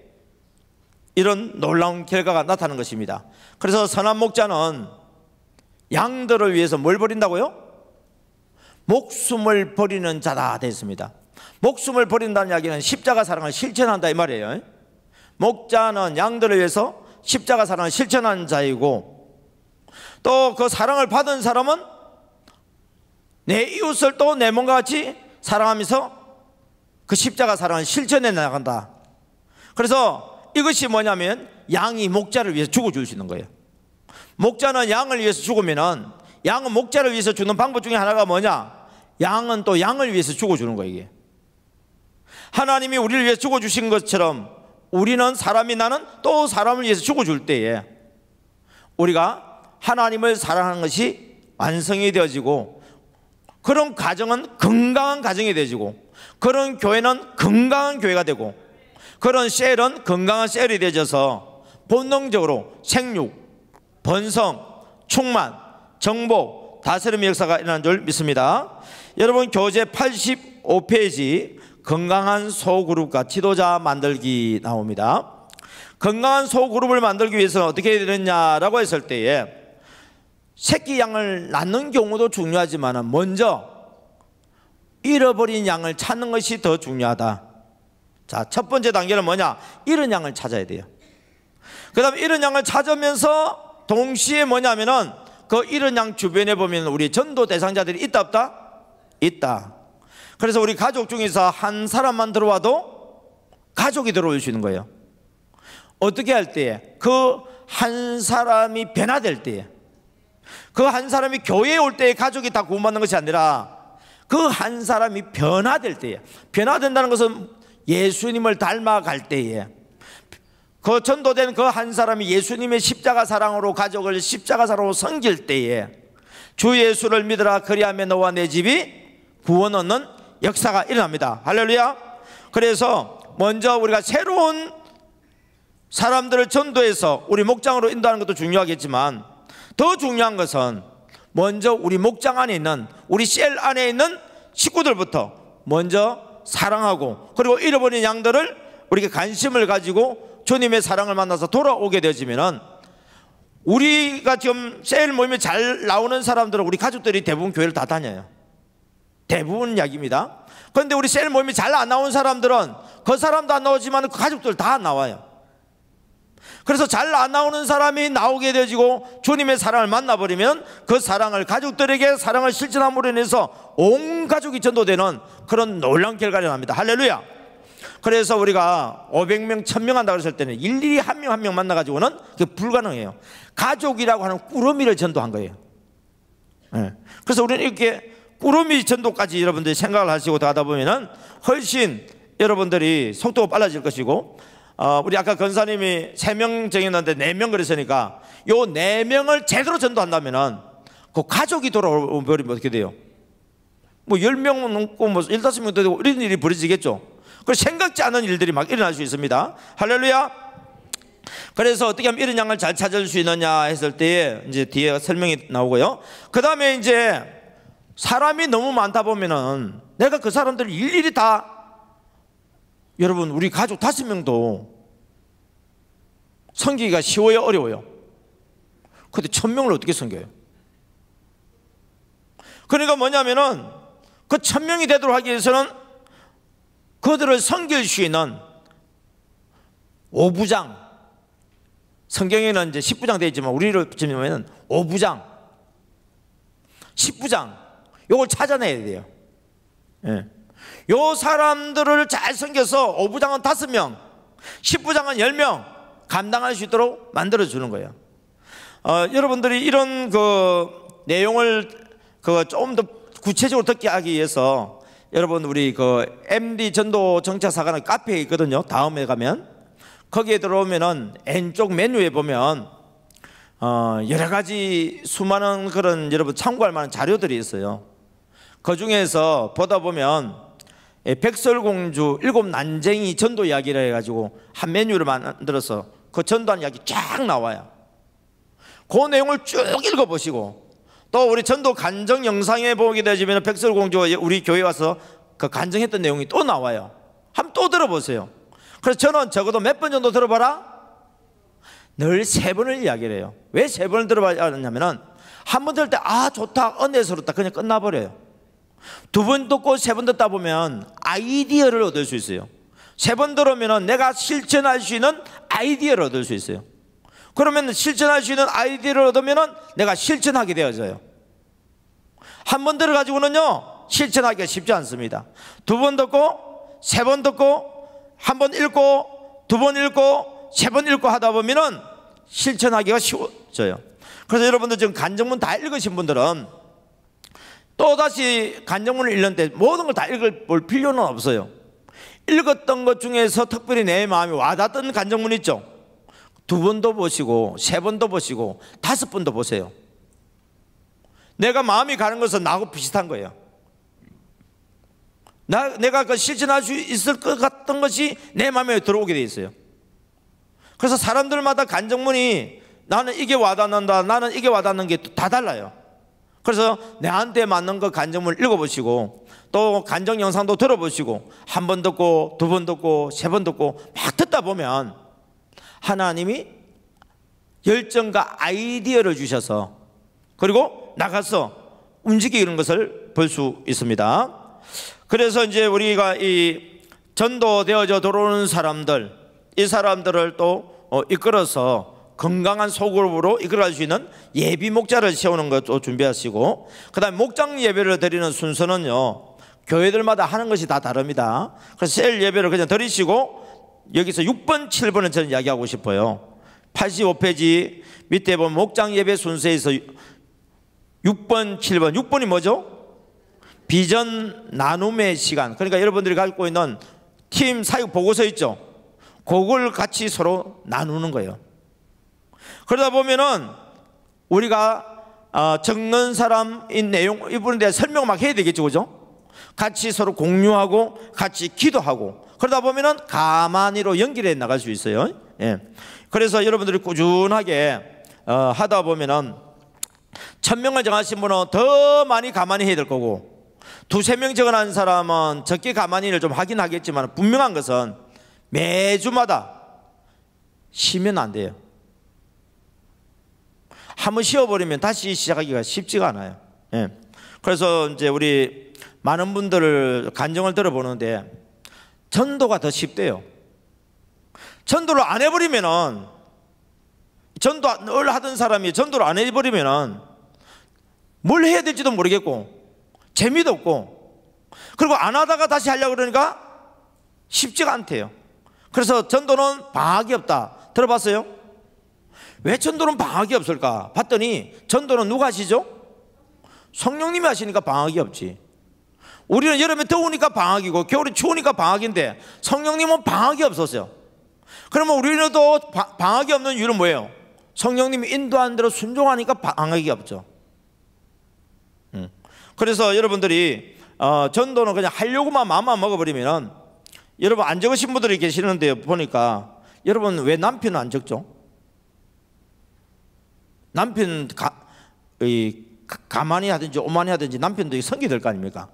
B: 이런 놀라운 결과가 나타나는 것입니다. 그래서 선한 목자는 양들을 위해서 뭘 버린다고요? 목숨을 버리는 자다 됐습니다. 목숨을 버린다는 이야기는 십자가 사랑을 실천한다 이 말이에요. 목자는 양들을 위해서 십자가 사랑을 실천하는 자이고, 또 그 사랑을 받은 사람은 내 이웃을 또 내 몸과 같이 사랑하면서 그 십자가 사랑을 실천해 나간다. 그래서 이것이 뭐냐면 양이 목자를 위해서 죽어줄 수 있는 거예요. 목자는 양을 위해서 죽으면은, 양은 목자를 위해서 죽는 방법 중에 하나가 뭐냐? 양은 또 양을 위해서 죽어주는 거예요. 이게 하나님이 우리를 위해서 죽어주신 것처럼 우리는, 사람이, 나는 또 사람을 위해서 죽어줄 때에 우리가 하나님을 사랑하는 것이 완성이 되어지고, 그런 가정은 건강한 가정이 되어지고, 그런 교회는 건강한 교회가 되고, 그런 셀은 건강한 셀이 되어져서 본능적으로 생육, 번성, 충만, 정복, 다스림의 역사가 일어나는 줄 믿습니다. 여러분, 교재 85페이지 건강한 소그룹과 지도자 만들기 나옵니다. 건강한 소그룹을 만들기 위해서는 어떻게 해야 되느냐라고 했을 때에 새끼 양을 낳는 경우도 중요하지만 먼저 잃어버린 양을 찾는 것이 더 중요하다. 자, 첫 번째 단계는 뭐냐? 잃은 양을 찾아야 돼요. 그 다음에 잃은 양을 찾으면서 동시에 뭐냐면은 그 잃은 양 주변에 보면 우리 전도 대상자들이 있다 없다? 있다. 그래서 우리 가족 중에서 한 사람만 들어와도 가족이 들어올 수 있는 거예요. 어떻게 할 때에? 그 한 사람이 변화될 때에, 그 한 사람이 교회에 올 때에 가족이 다 구원받는 것이 아니라 그 한 사람이 변화될 때에, 변화된다는 것은 예수님을 닮아갈 때에, 그 전도된 그 한 사람이 예수님의 십자가 사랑으로 가족을 십자가 사랑으로 섬길 때에 주 예수를 믿으라 그리하면 너와 내 집이 구원 얻는 역사가 일어납니다. 할렐루야. 그래서 먼저 우리가 새로운 사람들을 전도해서 우리 목장으로 인도하는 것도 중요하겠지만, 더 중요한 것은 먼저 우리 목장 안에 있는, 우리 셀 안에 있는 식구들부터 먼저 사랑하고, 그리고 잃어버린 양들을 우리가 관심을 가지고 주님의 사랑을 만나서 돌아오게 되어지면은, 우리가 지금 셀 모임에 잘 나오는 사람들은 우리 가족들이 대부분 교회를 다 다녀요. 대부분 이야기입니다. 그런데 우리 셀 모임이 잘 안 나온 사람들은 그 사람도 안 나오지만 그 가족들 다 안 나와요. 그래서 잘 안 나오는 사람이 나오게 되어지고 주님의 사랑을 만나버리면 그 사랑을, 가족들에게 사랑을 실천함으로 인해서 온 가족이 전도되는 그런 놀라운 결과가 납니다. 할렐루야. 그래서 우리가 500명, 1000명 한다고 했을 때는 일일이 한 명 한 명 만나가지고는 그게 불가능해요. 가족이라고 하는 꾸러미를 전도한 거예요. 네. 그래서 우리는 이렇게 꾸러미 전도까지 여러분들이 생각을 하시고 가다 보면은 훨씬 여러분들이 속도가 빨라질 것이고, 우리 아까 권사님이 3명 정했는데 4명 그랬으니까 요 4명을 제대로 전도한다면은 그 가족이 돌아오면 어떻게 돼요? 뭐 10명 넘고 뭐 15명 되고 이런 일이 벌어지겠죠. 그래서 생각지 않은 일들이 막 일어날 수 있습니다. 할렐루야. 그래서 어떻게 하면 이런 양을 잘 찾을 수 있느냐 했을 때에 이제 뒤에 설명이 나오고요. 그 다음에 이제 사람이 너무 많다 보면은 내가 그 사람들을 일일이 다, 여러분 우리 가족 5명도 섬기기가 쉬워요, 어려워요? 근데 1000명을 어떻게 섬겨요? 그러니까 뭐냐면은 그 1000명이 되도록 하기 위해서는 그들을 섬길 수 있는 5부장, 성경에는 이제 10부장 되어 있지만 우리를 보면 5부장, 10부장, 요걸 찾아내야 돼요. 예. 요 사람들을 잘 섬겨서 5부장은 5명, 10부장은 10명 감당할 수 있도록 만들어주는 거예요. 여러분들이 이런 그 내용을 좀 더 구체적으로 듣게 하기 위해서 여러분 우리 그 MD 전도 정착사관의 카페에 있거든요. 다음에 가면 거기에 들어오면은 왼쪽 메뉴에 보면 여러 가지 수많은 그런 여러분 참고할 만한 자료들이 있어요. 그 중에서 보다 보면 백설공주 7난쟁이 전도 이야기를 해가지고 한 메뉴를 만들어서 그 전도한 이야기 쫙 나와요. 그 내용을 쭉 읽어보시고, 또 우리 전도 간증 영상에 보게 되시면 백설공주가 우리 교회 와서 그 간증했던 내용이 또 나와요. 한번 또 들어보세요. 그래서 저는 적어도 몇 번 정도 들어봐라? 늘 3번을 이야기를 해요. 왜 3번을 들어봐야 하느냐면은 한 번 들을 때 아 좋다 은혜스럽다 그냥 끝나버려요. 2번 듣고 3번 듣다 보면 아이디어를 얻을 수 있어요. 3번 들으면 내가 실천할 수 있는 아이디어를 얻을 수 있어요. 그러면 실천할 수 있는 아이디어를 얻으면 내가 실천하게 되어져요. 한 번 들어가지고는요 실천하기가 쉽지 않습니다. 2번 듣고 3번 듣고 한 번 읽고 2번 읽고 3번 읽고 하다 보면은 실천하기가 쉬워져요. 그래서 여러분들 지금 간증문 다 읽으신 분들은 또다시 간증문을 읽는데 모든 걸 다 읽을 필요는 없어요. 읽었던 것 중에서 특별히 내 마음이 와닿던 간증문 있죠. 2번도 보시고 3번도 보시고 5번도 보세요. 내가 마음이 가는 것은 나하고 비슷한 거예요. 내가 그 실천할 수 있을 것 같던 것이 내 마음에 들어오게 돼 있어요. 그래서 사람들마다 간증문이 나는 이게 와닿는다, 나는 이게 와닿는 게 다 달라요. 그래서 내한테 맞는 그 간증문을 읽어보시고 또 간증 영상도 들어보시고 한 번 듣고 2번 듣고 3번 듣고 막 듣다 보면 하나님이 열정과 아이디어를 주셔서 그리고 나가서 움직이는 것을 볼 수 있습니다. 그래서 이제 우리가 이 전도되어져 들어오는 사람들, 이 사람들을 또 이끌어서 건강한 소그룹으로 이끌어갈 수 있는 예비 목자를 세우는 것도 준비하시고, 그 다음에 목장 예배를 드리는 순서는요 교회들마다 하는 것이 다 다릅니다. 그래서 셀 예배를 그냥 드리시고 여기서 6번 7번을 저는 이야기하고 싶어요. 85페이지 밑에 보면 목장 예배 순서에서 6번 7번 6번이 뭐죠? 비전 나눔의 시간. 그러니까 여러분들이 갖고 있는 팀 사역 보고서 있죠, 그걸 같이 서로 나누는 거예요. 그러다 보면은 우리가 적는 사람인 내용 이분에 대해 설명 막 해야 되겠죠, 그죠? 같이 서로 공유하고 같이 기도하고 그러다 보면은 가만히로 연결해 나갈 수 있어요. 예. 그래서 여러분들이 꾸준하게 하다 보면은 1000명을 정하신 분은 더 많이 가만히 해야 될 거고 2-3명 정한 사람은 적게 가만히를 좀 하긴 하겠지만 분명한 것은 매주마다 쉬면 안 돼요. 한번 쉬어버리면 다시 시작하기가 쉽지가 않아요. 예. 그래서 이제 우리 많은 분들을 간증을 들어보는데 전도가 더 쉽대요. 전도를 안 해버리면은 전도 늘 하던 사람이 전도를 안 해버리면은 뭘 해야 될지도 모르겠고 재미도 없고 그리고 안 하다가 다시 하려고 그러니까 쉽지가 않대요. 그래서 전도는 방학이 없다 들어봤어요? 왜 전도는 방학이 없을까 봤더니 전도는 누가 하시죠? 성령님이 하시니까 방학이 없지. 우리는 여름에 더우니까 방학이고 겨울에 추우니까 방학인데 성령님은 방학이 없었어요. 그러면 우리는 또 방학이 없는 이유는 뭐예요? 성령님이 인도하는 대로 순종하니까 방학이 없죠. 그래서 여러분들이 전도는 그냥 하려고만 마음만 먹어버리면 여러분 안 적으신 분들이 계시는데 보니까 여러분 왜 남편은 안 적죠? 남편 가만히 하든지 오만히 하든지 남편도 성기 될 거 아닙니까?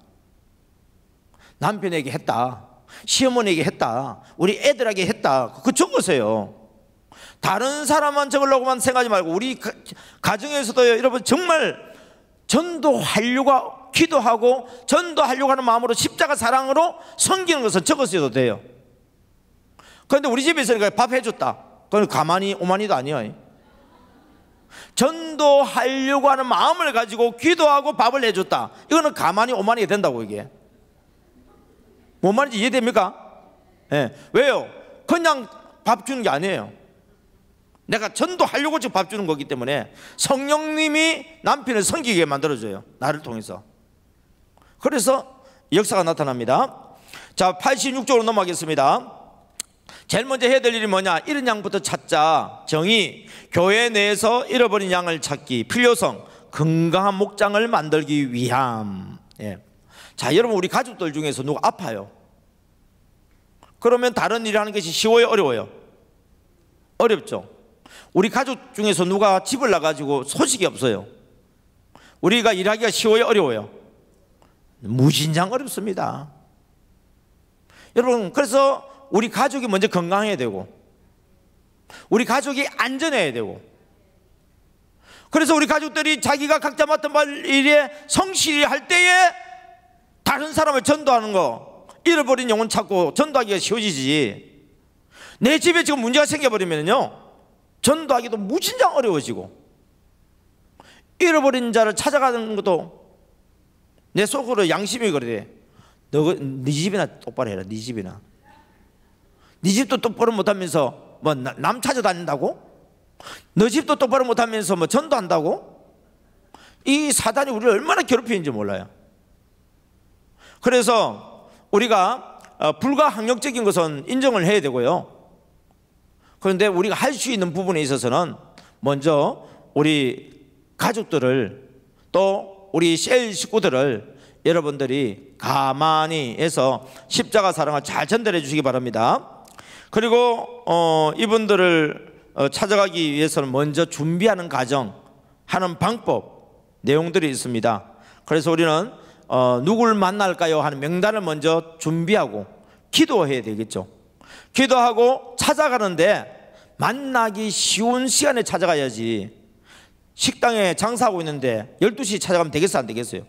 B: 남편에게 했다, 시어머니에게 했다, 우리 애들에게 했다, 그거 적으세요. 다른 사람만 적으려고만 생각하지 말고 우리 가정에서도 여러분 정말 전도하려고 기도하고 전도하려고 하는 마음으로 십자가 사랑으로 섬기는 것은 적었어도 돼요. 그런데 우리 집에 있으니까 밥 해줬다, 그건 가만히 오만히도 아니에요. 전도하려고 하는 마음을 가지고 기도하고 밥을 해줬다, 이거는 가만히 오만히 된다고. 이게 뭔 말인지 이해됩니까? 예. 왜요? 그냥 밥 주는 게 아니에요. 내가 전도하려고 지금 밥 주는 거기 때문에 성령님이 남편을 섬기게 만들어줘요, 나를 통해서. 그래서 역사가 나타납니다. 자, 86쪽으로 넘어가겠습니다. 제일 먼저 해야 될 일이 뭐냐? 잃은 양부터 찾자. 정의, 교회 내에서 잃어버린 양을 찾기. 필요성, 건강한 목장을 만들기 위함. 예. 자, 여러분 우리 가족들 중에서 누가 아파요? 그러면 다른 일을 하는 것이 쉬워요, 어려워요? 어렵죠. 우리 가족 중에서 누가 집을 나가지고 소식이 없어요. 우리가 일하기가 쉬워요, 어려워요? 무진장 어렵습니다. 여러분, 그래서 우리 가족이 먼저 건강해야 되고 우리 가족이 안전해야 되고, 그래서 우리 가족들이 자기가 각자 맡은 일에 성실히 할 때에 다른 사람을 전도하는 거, 잃어버린 영혼 찾고 전도하기가 쉬워지지, 내 집에 지금 문제가 생겨버리면요 전도하기도 무진장 어려워지고, 잃어버린 자를 찾아가는 것도 내 속으로 양심이 그래. 네 집이나 똑바로 해라. 네 집이나. 네 집도 똑바로 못하면서 뭐 남 찾아다닌다고? 너 집도 똑바로 못하면서 뭐 전도한다고? 이 사단이 우리를 얼마나 괴롭히는지 몰라요. 그래서 우리가 불가항력적인 것은 인정을 해야 되고요. 그런데 우리가 할 수 있는 부분에 있어서는 먼저 우리 가족들을, 또 우리 셀 식구들을 여러분들이 가만히 해서 십자가 사랑을 잘 전달해 주시기 바랍니다. 그리고 이분들을 찾아가기 위해서는 먼저 준비하는 과정, 하는 방법, 내용들이 있습니다. 그래서 우리는 누굴 만날까요 하는 명단을 먼저 준비하고 기도해야 되겠죠. 기도하고 찾아가는데 만나기 쉬운 시간에 찾아가야지. 식당에 장사하고 있는데 12시에 찾아가면 되겠어요, 안 되겠어요?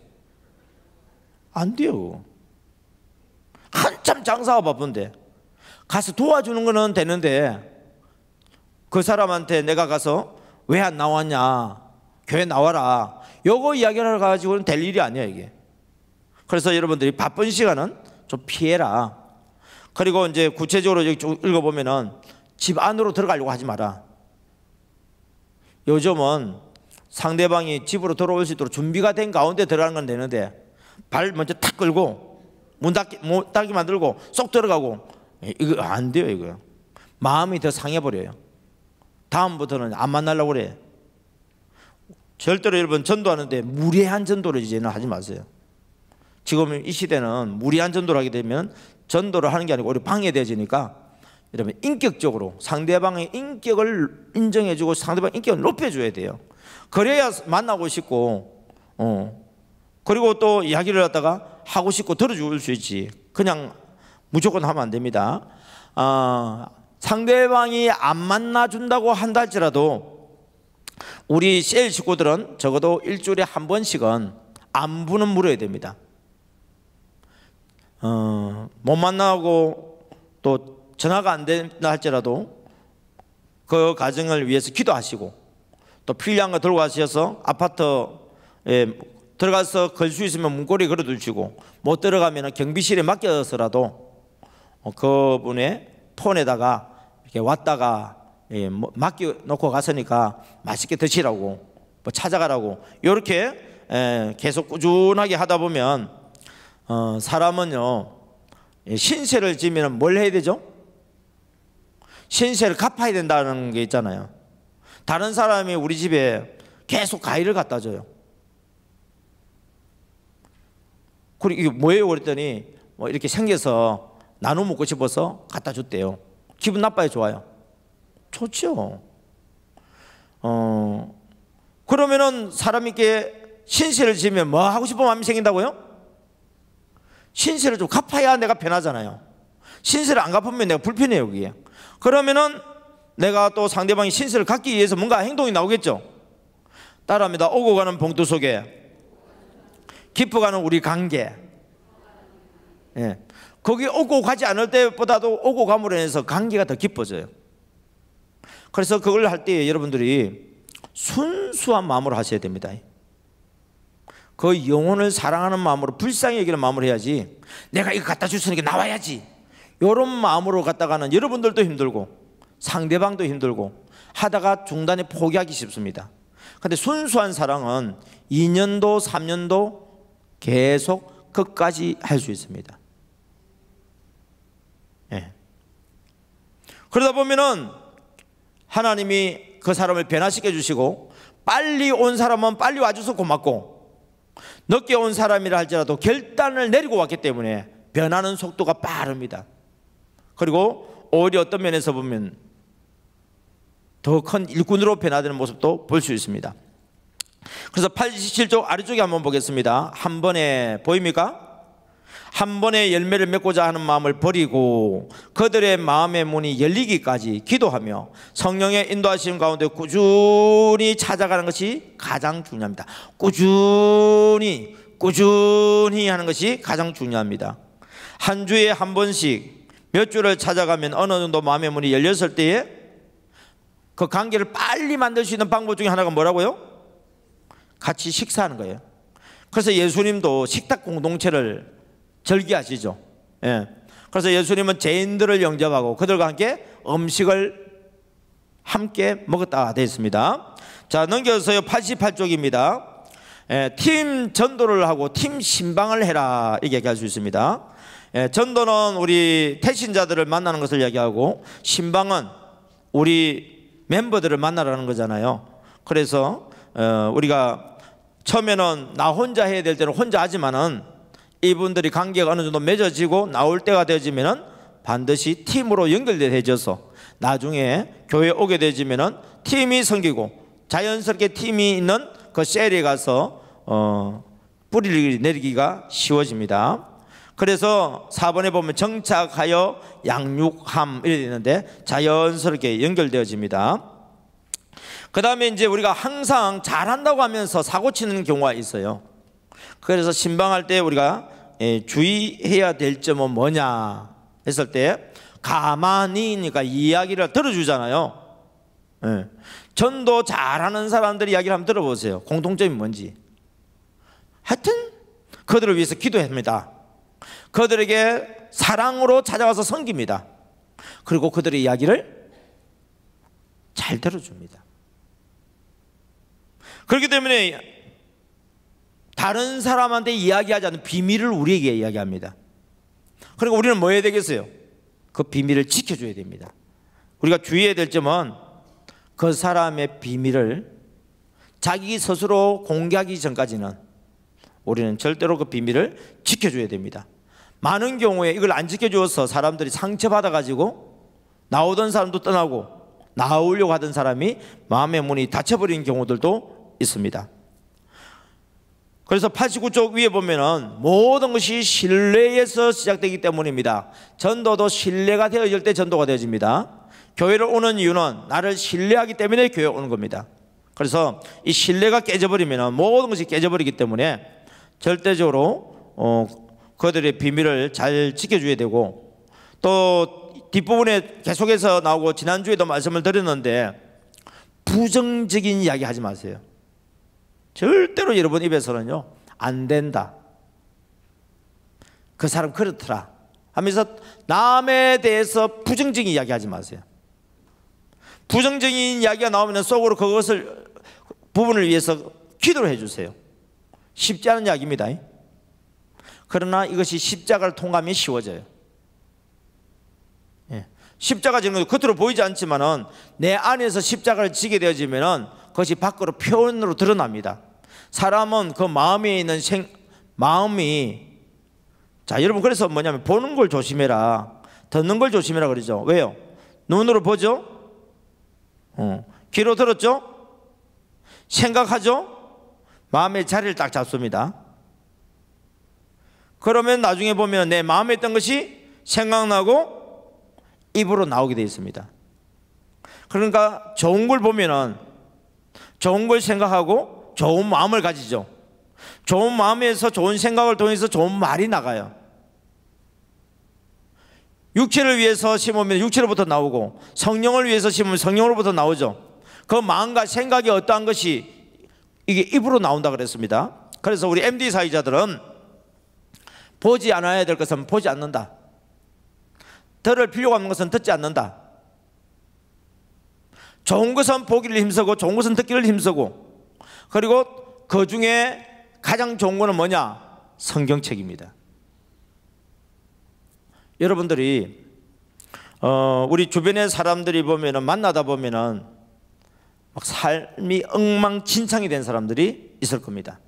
B: 안 돼요. 한참 장사가 바쁜데 가서 도와주는 거는 되는데, 그 사람한테 내가 가서 왜 안 나왔냐, 교회 나와라, 요거 이야기를 하러 가지고는 될 일이 아니야 이게. 그래서 여러분들이 바쁜 시간은 좀 피해라. 그리고 이제 구체적으로 여기 쭉 읽어보면은 집 안으로 들어가려고 하지 마라. 요즘은 상대방이 집으로 들어올 수 있도록 준비가 된 가운데 들어가는 건 되는데, 발 먼저 탁 끌고 문 닫기 만들고 쏙 들어가고, 이거 안 돼요. 이거 마음이 더 상해버려요. 다음부터는 안 만나려고 그래. 절대로 여러분 전도하는데 무례한 전도를 이제는 하지 마세요. 지금 이 시대는 무례한 전도를 하게 되면 전도를 하는 게 아니고 오히려 방해되어지니까, 여러분 인격적으로 상대방의 인격을 인정해주고 상대방의 인격을 높여줘야 돼요. 그래야 만나고 싶고, 그리고 또 이야기를 갖다가 하고 싶고 들어줄 수 있지. 그냥 무조건 하면 안 됩니다. 상대방이 안 만나준다고 한다 할지라도 우리 셀 식구들은 적어도 일주일에 한 번씩은 안부는 물어야 됩니다. 못 만나고 또 전화가 안 된다 할지라도 그 가정을 위해서 기도하시고, 또 필요한 거 들고 가셔서 아파트에 들어가서 걸 수 있으면 문고리 걸어두시고, 못 들어가면 경비실에 맡겨서라도 그분의 폰에다가 이렇게 왔다가 맡겨놓고 갔으니까 맛있게 드시라고, 뭐 찾아가라고, 이렇게 계속 꾸준하게 하다 보면 사람은요 신세를 지면 뭘 해야 되죠? 신세를 갚아야 된다는 게 있잖아요. 다른 사람이 우리 집에 계속 과일을 갖다 줘요. 그리고 이게 뭐예요? 그랬더니 뭐 이렇게 생겨서 나눠 먹고 싶어서 갖다 줬대요. 기분 나빠요, 좋아요? 좋죠. 그러면은 사람에게 신세를 지면 뭐 하고 싶은 마음이 생긴다고요? 신세를 좀 갚아야 내가 편하잖아요. 신세를 안 갚으면 내가 불편해요, 그게. 그러면은 내가 또 상대방이 신세를 갚기 위해서 뭔가 행동이 나오겠죠. 따라합니다. 오고 가는 봉투 속에 깊어가는 우리 관계. 예. 거기 오고 가지 않을 때보다도 오고 감으로 인해서 관계가 더 깊어져요. 그래서 그걸 할 때 여러분들이 순수한 마음으로 하셔야 됩니다. 그 영혼을 사랑하는 마음으로, 불쌍히 여기는 마음으로 해야지, 내가 이거 갖다 줬으니까 나와야지, 이런 마음으로 갔다가는 여러분들도 힘들고 상대방도 힘들고 하다가 중단에 포기하기 쉽습니다. 그런데 순수한 사랑은 2년도 3년도 계속 끝까지 할 수 있습니다. 예. 그러다 보면은 하나님이 그 사람을 변화시켜 주시고, 빨리 온 사람은 빨리 와줘서 고맙고, 늦게 온 사람이라 할지라도 결단을 내리고 왔기 때문에 변하는 속도가 빠릅니다. 그리고 오히려 어떤 면에서 보면 더 큰 일꾼으로 변화되는 모습도 볼 수 있습니다. 그래서 87쪽 아래쪽에 한번 보겠습니다. 한 번에 보입니까? 한 번에 열매를 맺고자 하는 마음을 버리고 그들의 마음의 문이 열리기까지 기도하며 성령의 인도하심 가운데 꾸준히 찾아가는 것이 가장 중요합니다. 꾸준히 하는 것이 가장 중요합니다. 한 주에 한 번씩 몇 주를 찾아가면 어느 정도 마음의 문이 열렸을 때에 그 관계를 빨리 만들 수 있는 방법 중에 하나가 뭐라고요? 같이 식사하는 거예요. 그래서 예수님도 식탁 공동체를 절기하시죠. 예. 그래서 예수님은 죄인들을 영접하고 그들과 함께 음식을 함께 먹었다 되어 있습니다. 자, 넘겨서요 88쪽입니다. 예, 팀 전도를 하고 팀 신방을 해라 이렇게 얘기할 수 있습니다. 예, 전도는 우리 태신자들을 만나는 것을 얘기하고 신방은 우리 멤버들을 만나라는 거잖아요. 그래서 우리가 처음에는 나 혼자 해야 될 때는 혼자 하지만은 이분들이 관계가 어느 정도 맺어지고 나올 때가 되어지면은 반드시 팀으로 연결되어져서 나중에 교회에 오게 되어지면은 팀이 생기고 자연스럽게 팀이 있는 그 셀에 가서 뿌리를 내리기가 쉬워집니다. 그래서 4번에 보면 정착하여 양육함 이렇게 있는데 자연스럽게 연결되어집니다. 그 다음에 이제 우리가 항상 잘한다고 하면서 사고 치는 경우가 있어요. 그래서 신방할 때 우리가 주의해야 될 점은 뭐냐 했을 때 가만히니까 이야기를 들어주잖아요. 전도 잘하는 사람들 이야기를 한번 들어보세요. 공통점이 뭔지. 하여튼 그들을 위해서 기도합니다. 그들에게 사랑으로 찾아가서 섬깁니다. 그리고 그들의 이야기를 잘 들어줍니다. 그렇기 때문에 다른 사람한테 이야기하지 않는 비밀을 우리에게 이야기합니다. 그러니까 우리는 뭐 해야 되겠어요? 그 비밀을 지켜줘야 됩니다. 우리가 주의해야 될 점은 그 사람의 비밀을 자기 스스로 공개하기 전까지는 우리는 절대로 그 비밀을 지켜줘야 됩니다. 많은 경우에 이걸 안 지켜주어서 사람들이 상처받아가지고 나오던 사람도 떠나고 나오려고 하던 사람이 마음의 문이 닫혀버린 경우들도 있습니다. 그래서 89쪽 위에 보면은 모든 것이 신뢰에서 시작되기 때문입니다. 전도도 신뢰가 되어질 때 전도가 되어집니다. 교회를 오는 이유는 나를 신뢰하기 때문에 교회에 오는 겁니다. 그래서 이 신뢰가 깨져버리면 모든 것이 깨져버리기 때문에 절대적으로 그들의 비밀을 잘 지켜줘야 되고, 또 뒷부분에 계속해서 나오고 지난주에도 말씀을 드렸는데 부정적인 이야기 하지 마세요. 절대로 여러분 입에서는요 안 된다, 그 사람 그렇더라 하면서 남에 대해서 부정적인 이야기 하지 마세요. 부정적인 이야기가 나오면 속으로 그것을 부분을 위해서 기도를 해주세요. 쉽지 않은 이야기입니다. 그러나 이것이 십자가를 통하면 쉬워져요. 십자가 지는 것 겉으로 보이지 않지만은 내 안에서 십자가를 지게 되어지면은 그것이 밖으로 표현으로 드러납니다. 사람은 그 마음에 있는 마음이, 자 여러분, 그래서 뭐냐면 보는 걸 조심해라, 듣는 걸 조심해라 그러죠. 왜요? 눈으로 보죠, 귀로 들었죠, 생각하죠, 마음의 자리를 딱 잡습니다. 그러면 나중에 보면 내 마음에 있던 것이 생각나고 입으로 나오게 되어 있습니다. 그러니까 좋은 걸 보면은 좋은 걸 생각하고 좋은 마음을 가지죠. 좋은 마음에서 좋은 생각을 통해서 좋은 말이 나가요. 육체를 위해서 심으면 육체로부터 나오고 성령을 위해서 심으면 성령으로부터 나오죠. 그 마음과 생각이 어떠한 것이 이게 입으로 나온다 그랬습니다. 그래서 우리 MD 사회자들은 보지 않아야 될 것은 보지 않는다, 들을 필요가 없는 것은 듣지 않는다, 좋은 것은 보기를 힘쓰고 좋은 것은 듣기를 힘쓰고, 그리고 그 중에 가장 좋은 것은 뭐냐? 성경책입니다. 여러분들이 우리 주변의 사람들이 보면은, 만나다 보면은 막 삶이 엉망진창이 된 사람들이 있을 겁니다.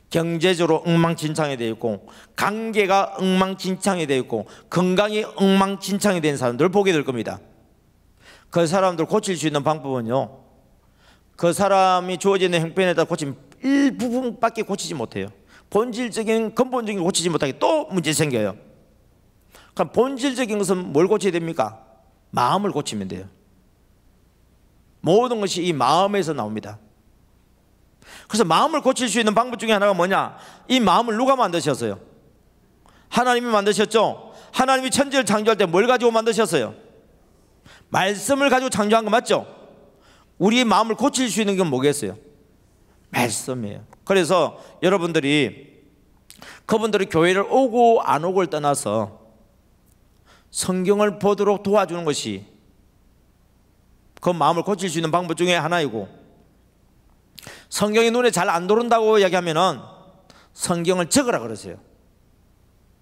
B: 경제적으로 엉망진창이 되어 있고, 관계가 엉망진창이 되어 있고, 건강이 엉망진창이 된 사람들을 보게 될 겁니다. 그 사람들 고칠 수 있는 방법은요, 그 사람이 주어지는 형편에 따라 고치면 일부분밖에 고치지 못해요. 본질적인 근본적인 걸 고치지 못하게 또 문제 생겨요. 그럼 본질적인 것은 뭘 고쳐야 됩니까? 마음을 고치면 돼요. 모든 것이 이 마음에서 나옵니다. 그래서 마음을 고칠 수 있는 방법 중에 하나가 뭐냐? 이 마음을 누가 만드셨어요? 하나님이 만드셨죠? 하나님이 천지를 창조할 때 뭘 가지고 만드셨어요? 말씀을 가지고 창조한 거 맞죠? 우리의 마음을 고칠 수 있는 건 뭐겠어요? 말씀이에요. 그래서 여러분들이 그분들이 교회를 오고 안 오고를 떠나서 성경을 보도록 도와주는 것이 그 마음을 고칠 수 있는 방법 중에 하나이고, 성경이 눈에 잘 안 들어온다고 이야기하면은 성경을 적으라 그러세요.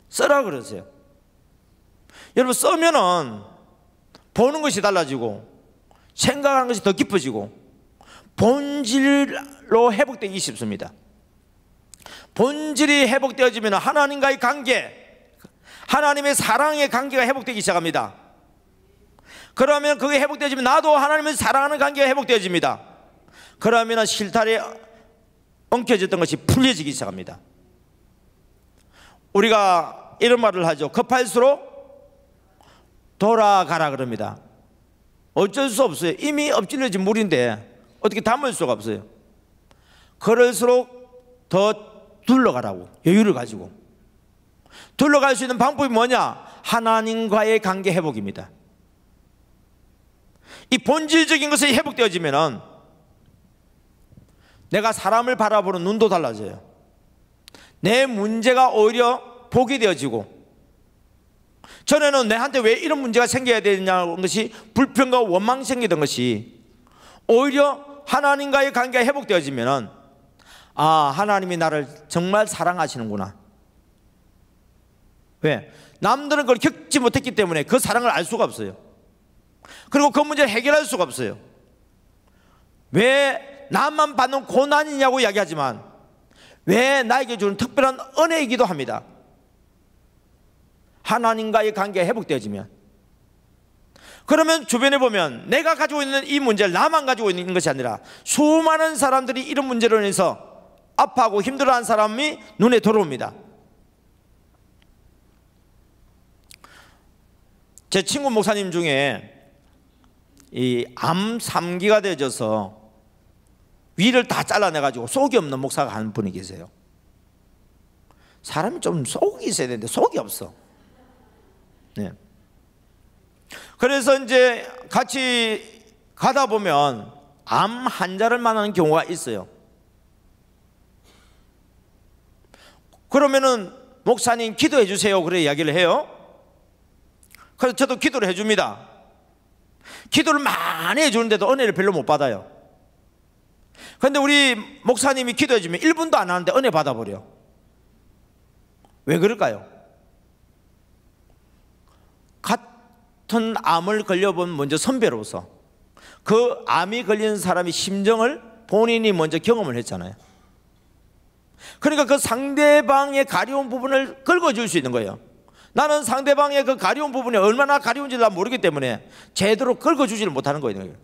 B: 써라 그러세요. 여러분, 써면은 보는 것이 달라지고 생각하는 것이 더 깊어지고 본질로 회복되기 쉽습니다. 본질이 회복되어지면 하나님과의 관계, 하나님의 사랑의 관계가 회복되기 시작합니다. 그러면 그게 회복되어지면 나도 하나님을 사랑하는 관계가 회복되어집니다. 그러면 실타래에 엉켜졌던 것이 풀려지기 시작합니다. 우리가 이런 말을 하죠. 급할수록 돌아가라 그럽니다. 어쩔 수 없어요. 이미 엎질러진 물인데 어떻게 담을 수가 없어요. 그럴수록 더 둘러가라고, 여유를 가지고. 둘러갈 수 있는 방법이 뭐냐? 하나님과의 관계 회복입니다. 이 본질적인 것이 회복되어지면은 내가 사람을 바라보는 눈도 달라져요. 내 문제가 오히려 복이 되어지고, 전에는 내한테 왜 이런 문제가 생겨야 되냐는 것이 불평과 원망이 생기던 것이 오히려 하나님과의 관계가 회복되어지면은 아, 하나님이 나를 정말 사랑하시는구나. 왜? 남들은 그걸 겪지 못했기 때문에 그 사랑을 알 수가 없어요. 그리고 그 문제를 해결할 수가 없어요. 왜 나만 받는 고난이냐고 이야기하지만 왜 나에게 주는 특별한 은혜이기도 합니다. 하나님과의 관계가 회복되어지면. 그러면 주변에 보면 내가 가지고 있는 이 문제를 나만 가지고 있는 것이 아니라 수많은 사람들이 이런 문제로 인해서 아파하고 힘들어하는 사람이 눈에 들어옵니다. 제 친구 목사님 중에 이 암 3기가 되어져서 위를 다 잘라내가지고 속이 없는 목사가 한 분이 계세요. 사람이 좀 속이 있어야 되는데 속이 없어. 네. 그래서 이제 같이 가다 보면 암 환자를 만나는 경우가 있어요. 그러면은 목사님 기도해 주세요, 그래 이야기를 해요. 그래서 저도 기도를 해줍니다. 기도를 많이 해주는데도 은혜를 별로 못 받아요. 그런데 우리 목사님이 기도해 주면 1분도 안 하는데 은혜 받아버려. 왜 그럴까요? 같은 암을 걸려본 먼저 선배로서 그 암이 걸린 사람의 심정을 본인이 먼저 경험을 했잖아요. 그러니까 그 상대방의 가려운 부분을 긁어줄 수 있는 거예요. 나는 상대방의 그 가려운 부분이 얼마나 가려운지 난 모르기 때문에 제대로 긁어주지를 못하는 거예요.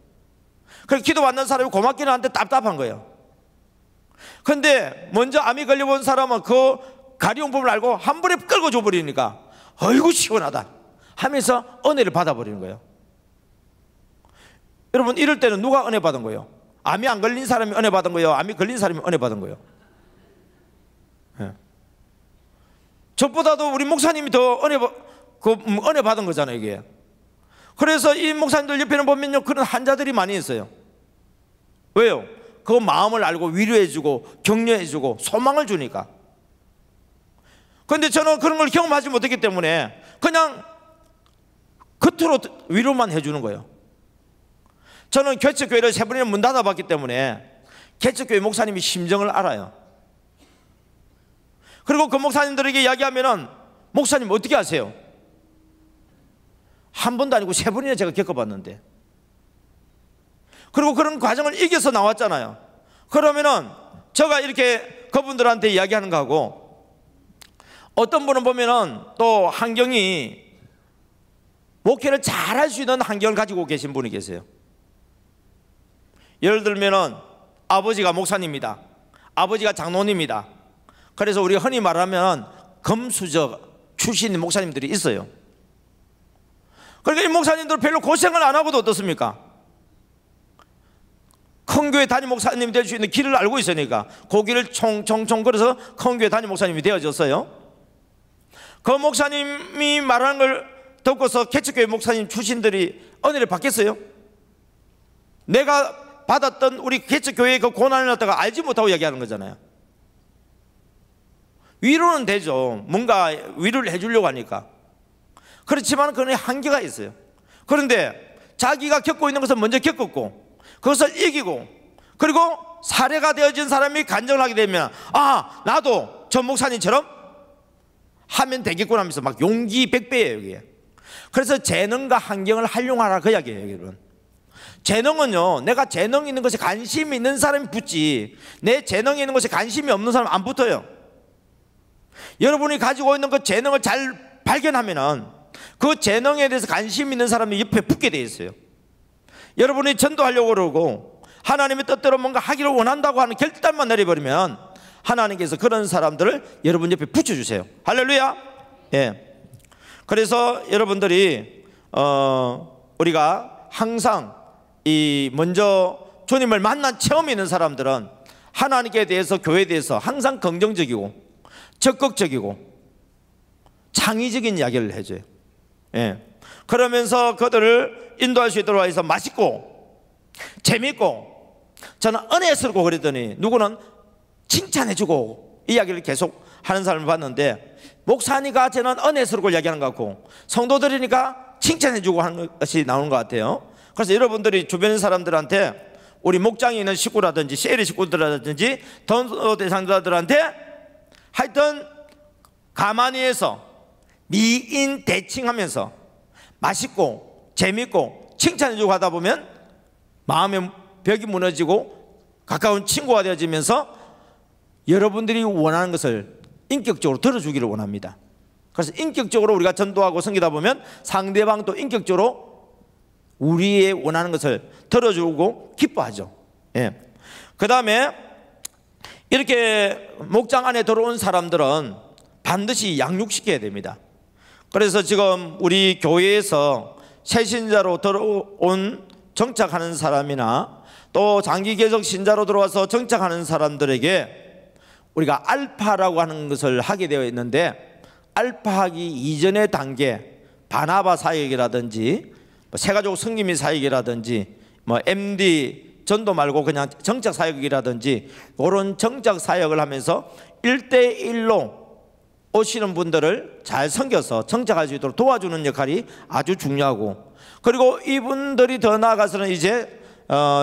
B: 그래서 기도받는 사람이 고맙기는 한데 답답한 거예요. 그런데 먼저 암이 걸려본 사람은 그 가려운 부분을 알고 한 번에 긁어줘 버리니까 어이구 시원하다 하면서 은혜를 받아버리는 거예요. 여러분, 이럴 때는 누가 은혜 받은 거예요? 암이 안 걸린 사람이 은혜 받은 거예요? 암이 걸린 사람이 은혜 받은 거예요? 네. 저보다도 우리 목사님이 더 은혜 받은 거잖아요, 이게. 그래서 이 목사님들 옆에는 보면요, 그런 환자들이 많이 있어요. 왜요? 그 마음을 알고 위로해주고 격려해주고 소망을 주니까. 그런데 저는 그런 걸 경험하지 못했기 때문에 그냥 겉으로 위로만 해주는 거예요. 저는 개척교회를 3번이나 문 닫아봤기 때문에 개척교회 목사님이 심정을 알아요. 그리고 그 목사님들에게 이야기하면은 목사님 어떻게 하세요? 한 번도 아니고 3번이나 제가 겪어봤는데. 그리고 그런 과정을 이겨서 나왔잖아요. 그러면은 제가 이렇게 그분들한테 이야기하는 거하고 어떤 분은 보면은 또 환경이 목회를 잘할 수 있는 환경을 가지고 계신 분이 계세요. 예를 들면은 아버지가 목사님입니다. 아버지가 장로님입니다. 그래서 우리가 흔히 말하면 금수저 출신 목사님들이 있어요. 그러니까 이 목사님들 별로 고생을 안 하고도 어떻습니까? 큰 교회 담임 목사님이 될 수 있는 길을 알고 있으니까 그 길을 총총총 걸어서 큰 교회 담임 목사님이 되어졌어요. 그 목사님이 말하는 걸 듣고서 개척교회 목사님 출신들이 은혜를 받겠어요? 내가 받았던 우리 개척교회의 그 고난을 갖다가 알지 못하고 얘기하는 거잖아요. 위로는 되죠. 뭔가 위로를 해주려고 하니까. 그렇지만 그건 한계가 있어요. 그런데 자기가 겪고 있는 것을 먼저 겪었고 그것을 이기고 그리고 사례가 되어진 사람이 간증을 하게 되면 아, 나도 전 목사님처럼 하면 되겠구나 하면서 막 용기 100배예요 이게. 그래서 재능과 환경을 활용하라 그 이야기예요 여러분. 재능은요, 내가 재능 있는 것에 관심이 있는 사람이 붙지 내 재능이 있는 것에 관심이 없는 사람은 안 붙어요. 여러분이 가지고 있는 그 재능을 잘 발견하면은 그 재능에 대해서 관심 있는 사람이 옆에 붙게 돼 있어요. 여러분이 전도하려고 그러고 하나님의 뜻대로 뭔가 하기를 원한다고 하는 결단만 내려버리면 하나님께서 그런 사람들을 여러분 옆에 붙여주세요. 할렐루야. 예. 그래서 여러분들이 우리가 항상 이 먼저 주님을 만난 체험이 있는 사람들은 하나님께 대해서 교회에 대해서 항상 긍정적이고 적극적이고 창의적인 이야기를 해줘요. 예. 그러면서 그들을 인도할 수 있도록 해서 맛있고 재밌고 저는 은혜스럽고 그랬더니 누구는 칭찬해주고 이야기를 계속 하는 사람을 봤는데 목사니까 저는 은혜스럽고 이야기하는 것 같고 성도들이니까 칭찬해주고 하는 것이 나오는 것 같아요. 그래서 여러분들이 주변 사람들한테 우리 목장에 있는 식구라든지 셀의 식구들이라든지 전도 대상자들한테 하여튼 가만히 해서 미인 대칭하면서 맛있고 재밌고 칭찬해주고 하다 보면 마음의 벽이 무너지고 가까운 친구가 되어지면서 여러분들이 원하는 것을 인격적으로 들어주기를 원합니다. 그래서 인격적으로 우리가 전도하고 섬기다 보면 상대방도 인격적으로 우리의 원하는 것을 들어주고 기뻐하죠. 예. 그 다음에 이렇게 목장 안에 들어온 사람들은 반드시 양육시켜야 됩니다. 그래서 지금 우리 교회에서 새신자로 들어온 정착하는 사람이나 또 장기 개척 신자로 들어와서 정착하는 사람들에게 우리가 알파라고 하는 것을 하게 되어 있는데 알파하기 이전의 단계 바나바 사역이라든지 새가족 성김이 사역이라든지 MD 전도 말고 그냥 정착 사역이라든지 그런 정착 사역을 하면서 1대1로 오시는 분들을 잘 섬겨서 정착할 수 있도록 도와주는 역할이 아주 중요하고 그리고 이분들이 더 나아가서는 이제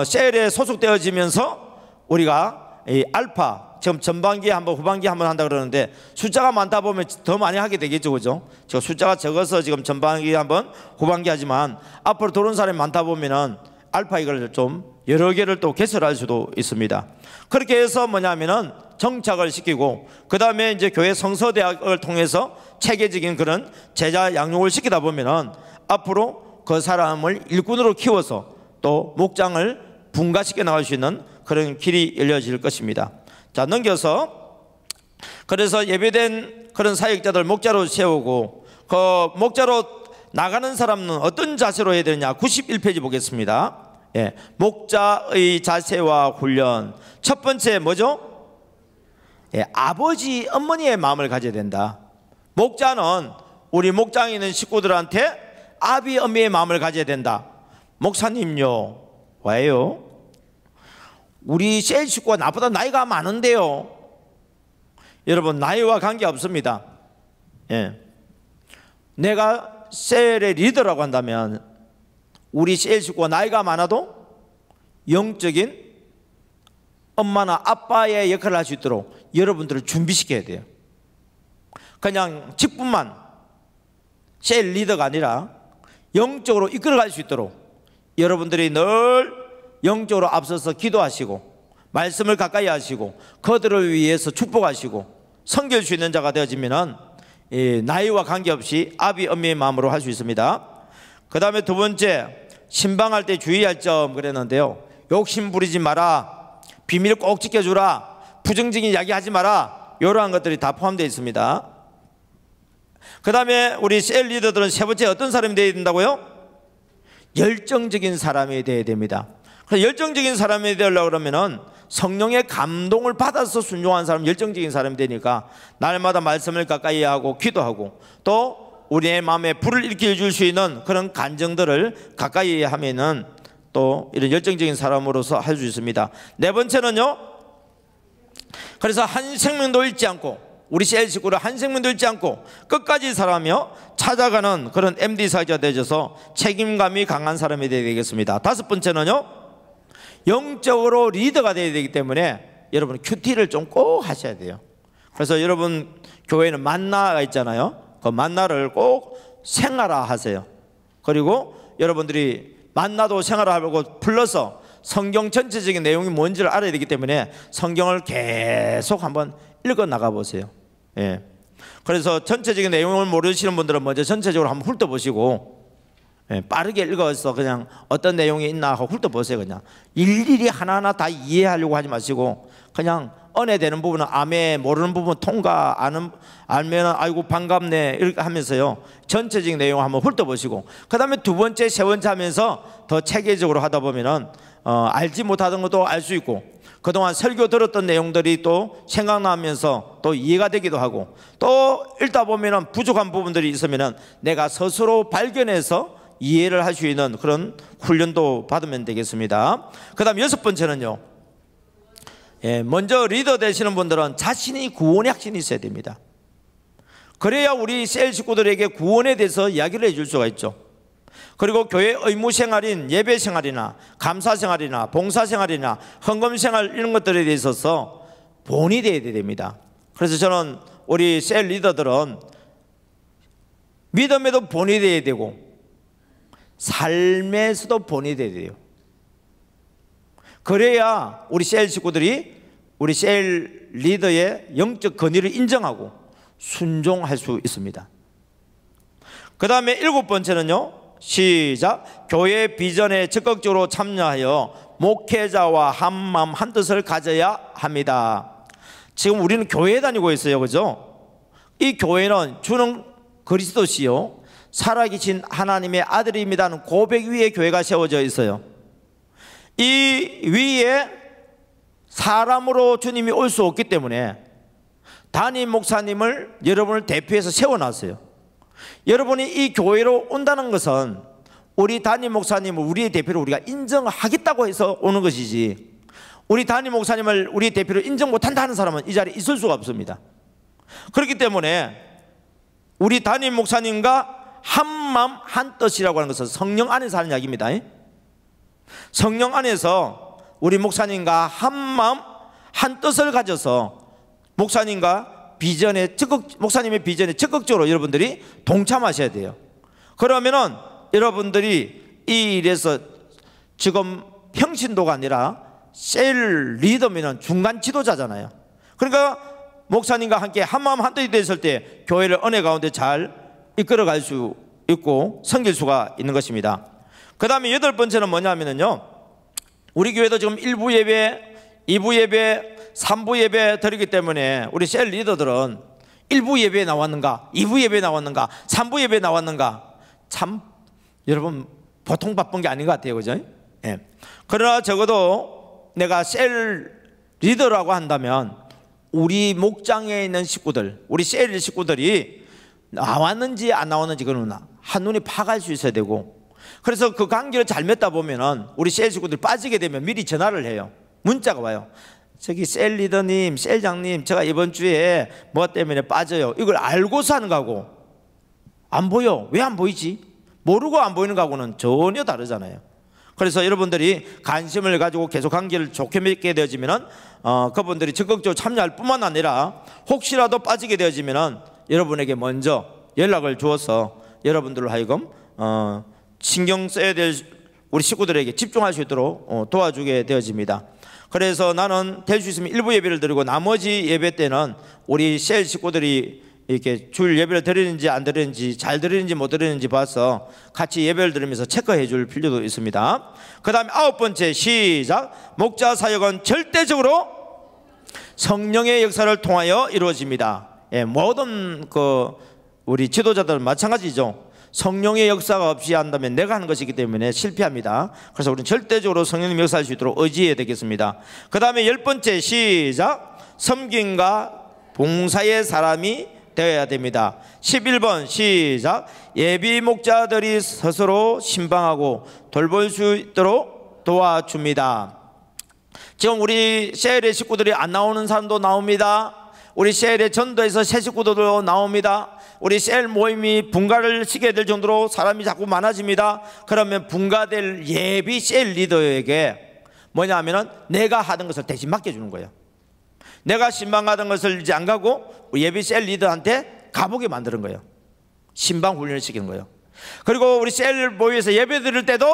B: 셀에 소속되어지면서 우리가 이 알파 지금 전반기에 한번 후반기에 한번 한다 그러는데 숫자가 많다 보면 더 많이 하게 되겠죠, 그죠? 저 숫자가 적어서 지금 전반기에 한번 후반기 하지만 앞으로 들어온 사람이 많다 보면은 알파 이걸 좀 여러 개를 또 개설할 수도 있습니다. 그렇게 해서 뭐냐면은 정착을 시키고 그 다음에 이제 교회 성서대학을 통해서 체계적인 그런 제자 양육을 시키다 보면은 앞으로 그 사람을 일꾼으로 키워서 또 목장을 분가시켜 나갈 수 있는 그런 길이 열려질 것입니다. 자, 넘겨서 그래서 예배된 그런 사역자들 목자로 세우고 그 목자로 나가는 사람은 어떤 자세로 해야 되느냐 91페이지 보겠습니다. 예, 목자의 자세와 훈련 첫 번째 뭐죠? 예, 아버지 어머니의 마음을 가져야 된다. 목자는 우리 목장에 있는 식구들한테 아비 어미의 마음을 가져야 된다. 목사님요 왜요? 우리 셀 식구가 나보다 나이가 많은데요. 여러분 나이와 관계없습니다. 예. 내가 셀의 리더라고 한다면 우리 셀 식구가 나이가 많아도 영적인 엄마나 아빠의 역할을 할 수 있도록 여러분들을 준비시켜야 돼요. 그냥 직분만 셀 리더가 아니라 영적으로 이끌어갈 수 있도록 여러분들이 늘 영적으로 앞서서 기도하시고 말씀을 가까이 하시고 그들을 위해서 축복하시고 섬길 수 있는 자가 되어지면 나이와 관계없이 아비 엄미의 마음으로 할 수 있습니다. 그 다음에 두 번째 신방할 때 주의할 점 그랬는데요. 욕심 부리지 마라. 비밀 꼭 지켜주라. 부정적인 이야기 하지 마라. 이러한 것들이 다 포함되어 있습니다. 그 다음에 우리 셀 리더들은 세 번째 어떤 사람이 되어야 된다고요? 열정적인 사람이 되어야 됩니다. 그래서 열정적인 사람이 되려고 그러면은 성령의 감동을 받아서 순종한 사람, 열정적인 사람이 되니까 날마다 말씀을 가까이 하고 기도하고 또 우리의 마음에 불을 일으켜 줄 수 있는 그런 간정들을 가까이 하면은 또 이런 열정적인 사람으로서 할 수 있습니다. 네 번째는요, 그래서 한 생명도 잃지 않고, 우리 셀 식구를 한 생명도 잃지 않고 끝까지 살아가며 찾아가는 그런 MD 사회가 되셔서 책임감이 강한 사람이 되어야 되겠습니다. 다섯 번째는요, 영적으로 리더가 되어야 되기 때문에 여러분 큐티를 좀 꼭 하셔야 돼요. 그래서 여러분 교회에는 만나가 있잖아요. 그 만나를 꼭 생활화하세요. 그리고 여러분들이 만나도 생활화하고 플러스 성경 전체적인 내용이 뭔지를 알아야 되기 때문에 성경을 계속 한번 읽어 나가 보세요. 예. 그래서 전체적인 내용을 모르시는 분들은 먼저 전체적으로 한번 훑어보시고, 예, 빠르게 읽어서 그냥 어떤 내용이 있나 하고 훑어보세요. 그냥 일일이 하나하나 다 이해하려고 하지 마시고 그냥 은혜되는 부분은 아멘, 모르는 부분은 통과, 알면 아이고 반갑네 이렇게 하면서요 전체적인 내용을 한번 훑어보시고, 그 다음에 두 번째 세 번째 하면서 더 체계적으로 하다 보면은 알지 못하던 것도 알 수 있고 그동안 설교 들었던 내용들이 또 생각나면서 또 이해가 되기도 하고 또 읽다 보면은 부족한 부분들이 있으면은 내가 스스로 발견해서 이해를 할 수 있는 그런 훈련도 받으면 되겠습니다. 그 다음 여섯 번째는요, 예, 먼저 리더 되시는 분들은 자신이 구원의 확신이 있어야 됩니다. 그래야 우리 셀 식구들에게 구원에 대해서 이야기를 해줄 수가 있죠. 그리고 교회 의무 생활인 예배 생활이나 감사 생활이나 봉사 생활이나 헌금 생활 이런 것들에 대해서 본이 되어야 됩니다. 그래서 저는 우리 셀 리더들은 믿음에도 본이 되어야 되고 삶에서도 본이 되어야 돼요. 그래야 우리 셀 식구들이 우리 셀 리더의 영적 권위를 인정하고 순종할 수 있습니다. 그 다음에 일곱 번째는요, 시작. 교회 비전에 적극적으로 참여하여 목회자와 한마음 한뜻을 가져야 합니다. 지금 우리는 교회에 다니고 있어요, 그죠? 이 교회는 주는 그리스도시요 살아계신 하나님의 아들입니다는 고백 위에 교회가 세워져 있어요. 이 위에 사람으로 주님이 올 수 없기 때문에 담임 목사님을 여러분을 대표해서 세워놨어요. 여러분이 이 교회로 온다는 것은 우리 담임 목사님을 우리의 대표로 우리가 인정하겠다고 해서 오는 것이지, 우리 담임 목사님을 우리 대표로 인정 못한다는 사람은 이 자리에 있을 수가 없습니다. 그렇기 때문에 우리 담임 목사님과 한마음 한뜻이라고 하는 것은 성령 안에서 하는 이야기입니다. 성령 안에서 우리 목사님과 한마음 한뜻을 가져서 목사님과 비전에 목사님의 비전에 적극적으로 여러분들이 동참하셔야 돼요. 그러면은 여러분들이 이 일에서 지금 평신도가 아니라 셀 리더면은 중간 지도자잖아요. 그러니까 목사님과 함께 한마음 한뜻이 됐을 때 교회를 은혜 가운데 잘 이끌어갈 수 있고 섬길 수가 있는 것입니다. 그 다음에 여덟 번째는 뭐냐면요, 우리 교회도 지금 1부 예배, 2부 예배, 3부 예배 드리기 때문에 우리 셀 리더들은 1부 예배에 나왔는가, 2부 예배에 나왔는가, 3부 예배에 나왔는가, 참 여러분 보통 바쁜 게 아닌 것 같아요, 그죠? 예. 그러나 적어도 내가 셀 리더라고 한다면 우리 목장에 있는 식구들, 우리 셀 식구들이 나왔는지 안 나왔는지 그는 한눈에 파악할 수 있어야 되고, 그래서 그 관계를 잘 맺다 보면은 우리 셀 식구들이 빠지게 되면 미리 전화를 해요. 문자가 와요. 저기 셀 리더님, 셀장님, 제가 이번 주에 뭐 때문에 빠져요. 이걸 알고서 하는 거하고 안 보여. 왜 안 보이지? 모르고 안 보이는 거하고는 전혀 다르잖아요. 그래서 여러분들이 관심을 가지고 계속 관계를 좋게 맺게 되어지면은 그분들이 적극적으로 참여할 뿐만 아니라 혹시라도 빠지게 되어지면은 여러분에게 먼저 연락을 주어서 여러분들로 하여금 신경 써야 될 우리 식구들에게 집중할 수 있도록 도와주게 되어집니다. 그래서 나는 될 수 있으면 일부 예배를 드리고 나머지 예배 때는 우리 셀 식구들이 이렇게 줄 예배를 드리는지 안 드리는지, 잘 드리는지 못 드리는지 봐서 같이 예배를 드리면서 체크해 줄 필요도 있습니다. 그 다음에 아홉 번째, 시작. 목자 사역은 절대적으로 성령의 역사를 통하여 이루어집니다. 예, 모든 우리 지도자들은 마찬가지죠. 성령의 역사가 없이 한다면 내가 하는 것이기 때문에 실패합니다. 그래서 우리는 절대적으로 성령님 역사할 수 있도록 의지해야 되겠습니다. 그 다음에 10번째 시작. 섬김과 봉사의 사람이 되어야 됩니다. 11번 시작. 예비 목자들이 스스로 신방하고 돌볼 수 있도록 도와줍니다. 지금 우리 셀의 식구들이 안 나오는 사람도 나옵니다. 우리 셀의 전도에서 새 식구들도 나옵니다. 우리 셀 모임이 분가를 시게 될 정도로 사람이 자꾸 많아집니다. 그러면 분가될 예비 셀 리더에게 뭐냐 하면은 내가 하던 것을 대신 맡겨주는 거예요. 내가 신방하던 것을 이제 안 가고 예비 셀 리더한테 가보게 만드는 거예요. 신방 훈련을 시키는 거예요. 그리고 우리 셀 모임에서 예배 드릴 때도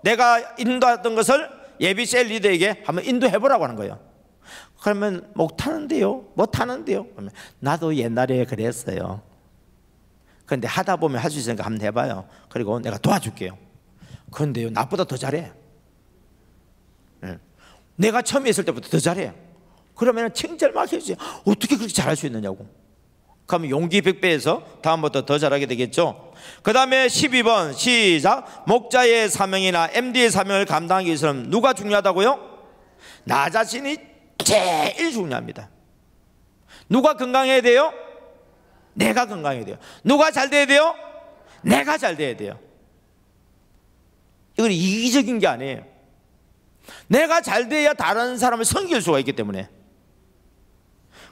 B: 내가 인도했던 것을 예비 셀 리더에게 한번 인도해보라고 하는 거예요. 그러면 못하는데요? 못하는데요? 그러면 나도 옛날에 그랬어요. 그런데 하다 보면 할 수 있으니까 한번 해봐요. 그리고 내가 도와줄게요. 그런데요, 나보다 더 잘해. 내가 처음에 했을 때보다 더 잘해. 그러면 칭찬을 막 해주세요. 어떻게 그렇게 잘할 수 있느냐고. 그러면 용기 100배에서 다음부터 더 잘하게 되겠죠. 그 다음에 12번 시작. 목자의 사명이나 MD의 사명을 감당하기 위해서는 누가 중요하다고요? 나 자신이 제일 중요합니다. 누가 건강해야 돼요? 내가 건강해야 돼요. 누가 잘 돼야 돼요? 내가 잘 돼야 돼요. 이건 이기적인 게 아니에요. 내가 잘 돼야 다른 사람을 섬길 수가 있기 때문에.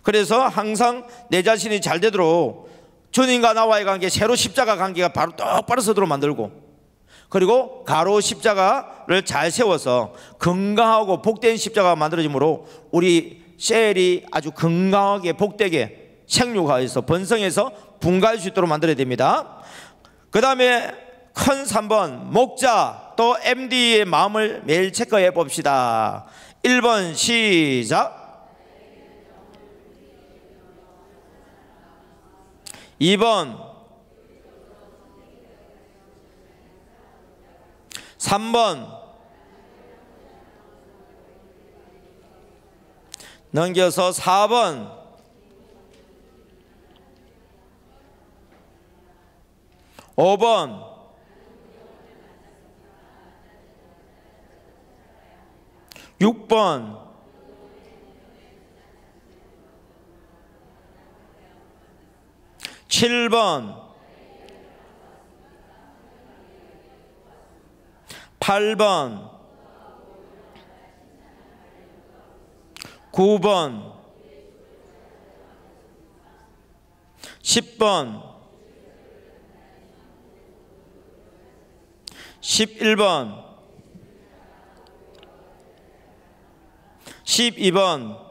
B: 그래서 항상 내 자신이 잘 되도록 주님과 나와의 관계, 세로 십자가 관계가 바로 똑바로 서도록 만들고, 그리고 가로 십자가를 잘 세워서 건강하고 복된 십자가가 만들어지므로 우리 셀이 아주 건강하게 복되게 생육하여서 번성해서 분가할 수 있도록 만들어야 됩니다. 그 다음에 큰 3번 목자 또 MD의 마음을 매일 체크해 봅시다. 1번 시작. 2번 3번 넘겨서 4번 5번 6번 7번 8번 9번 10번 11번 12번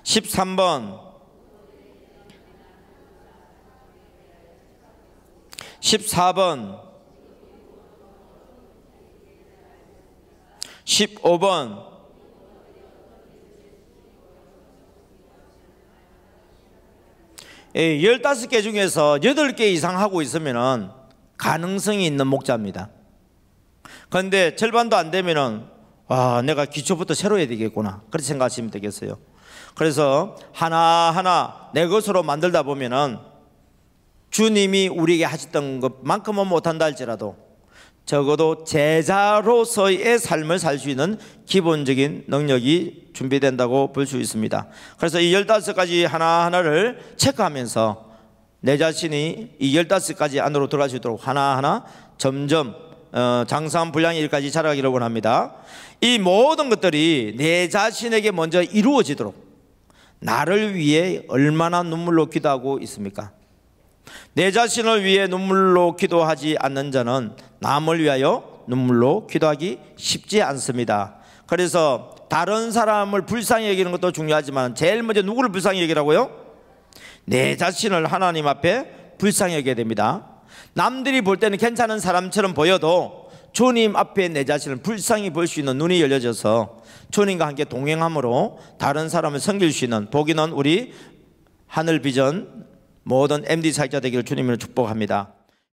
B: 13번 14번 15번 15개 중에서 8개 이상 하고 있으면 가능성이 있는 목자입니다. 그런데 절반도 안 되면 내가 기초부터 새로 해야 되겠구나, 그렇게 생각하시면 되겠어요. 그래서 하나하나 내 것으로 만들다 보면은 주님이 우리에게 하셨던 것만큼은 못한다 할지라도 적어도 제자로서의 삶을 살 수 있는 기본적인 능력이 준비된다고 볼 수 있습니다. 그래서 이 15가지 하나하나를 체크하면서 내 자신이 이 15가지 안으로 들어갈 수 있도록 하나하나 점점 장사한 분량의 일까지 자라기를 원합니다. 이 모든 것들이 내 자신에게 먼저 이루어지도록 나를 위해 얼마나 눈물로 기도하고 있습니까? 내 자신을 위해 눈물로 기도하지 않는 자는 남을 위하여 눈물로 기도하기 쉽지 않습니다. 그래서 다른 사람을 불쌍히 여기는 것도 중요하지만 제일 먼저 누구를 불쌍히 여기라고요? 내 자신을 하나님 앞에 불쌍히 여겨야 됩니다. 남들이 볼 때는 괜찮은 사람처럼 보여도 주님 앞에 내 자신을 불쌍히 볼 수 있는 눈이 열려져서 주님과 함께 동행함으로 다른 사람을 섬길 수 있는 복 있는 우리 하늘비전 모든 MD 사역자 되기를 주님으로 축복합니다.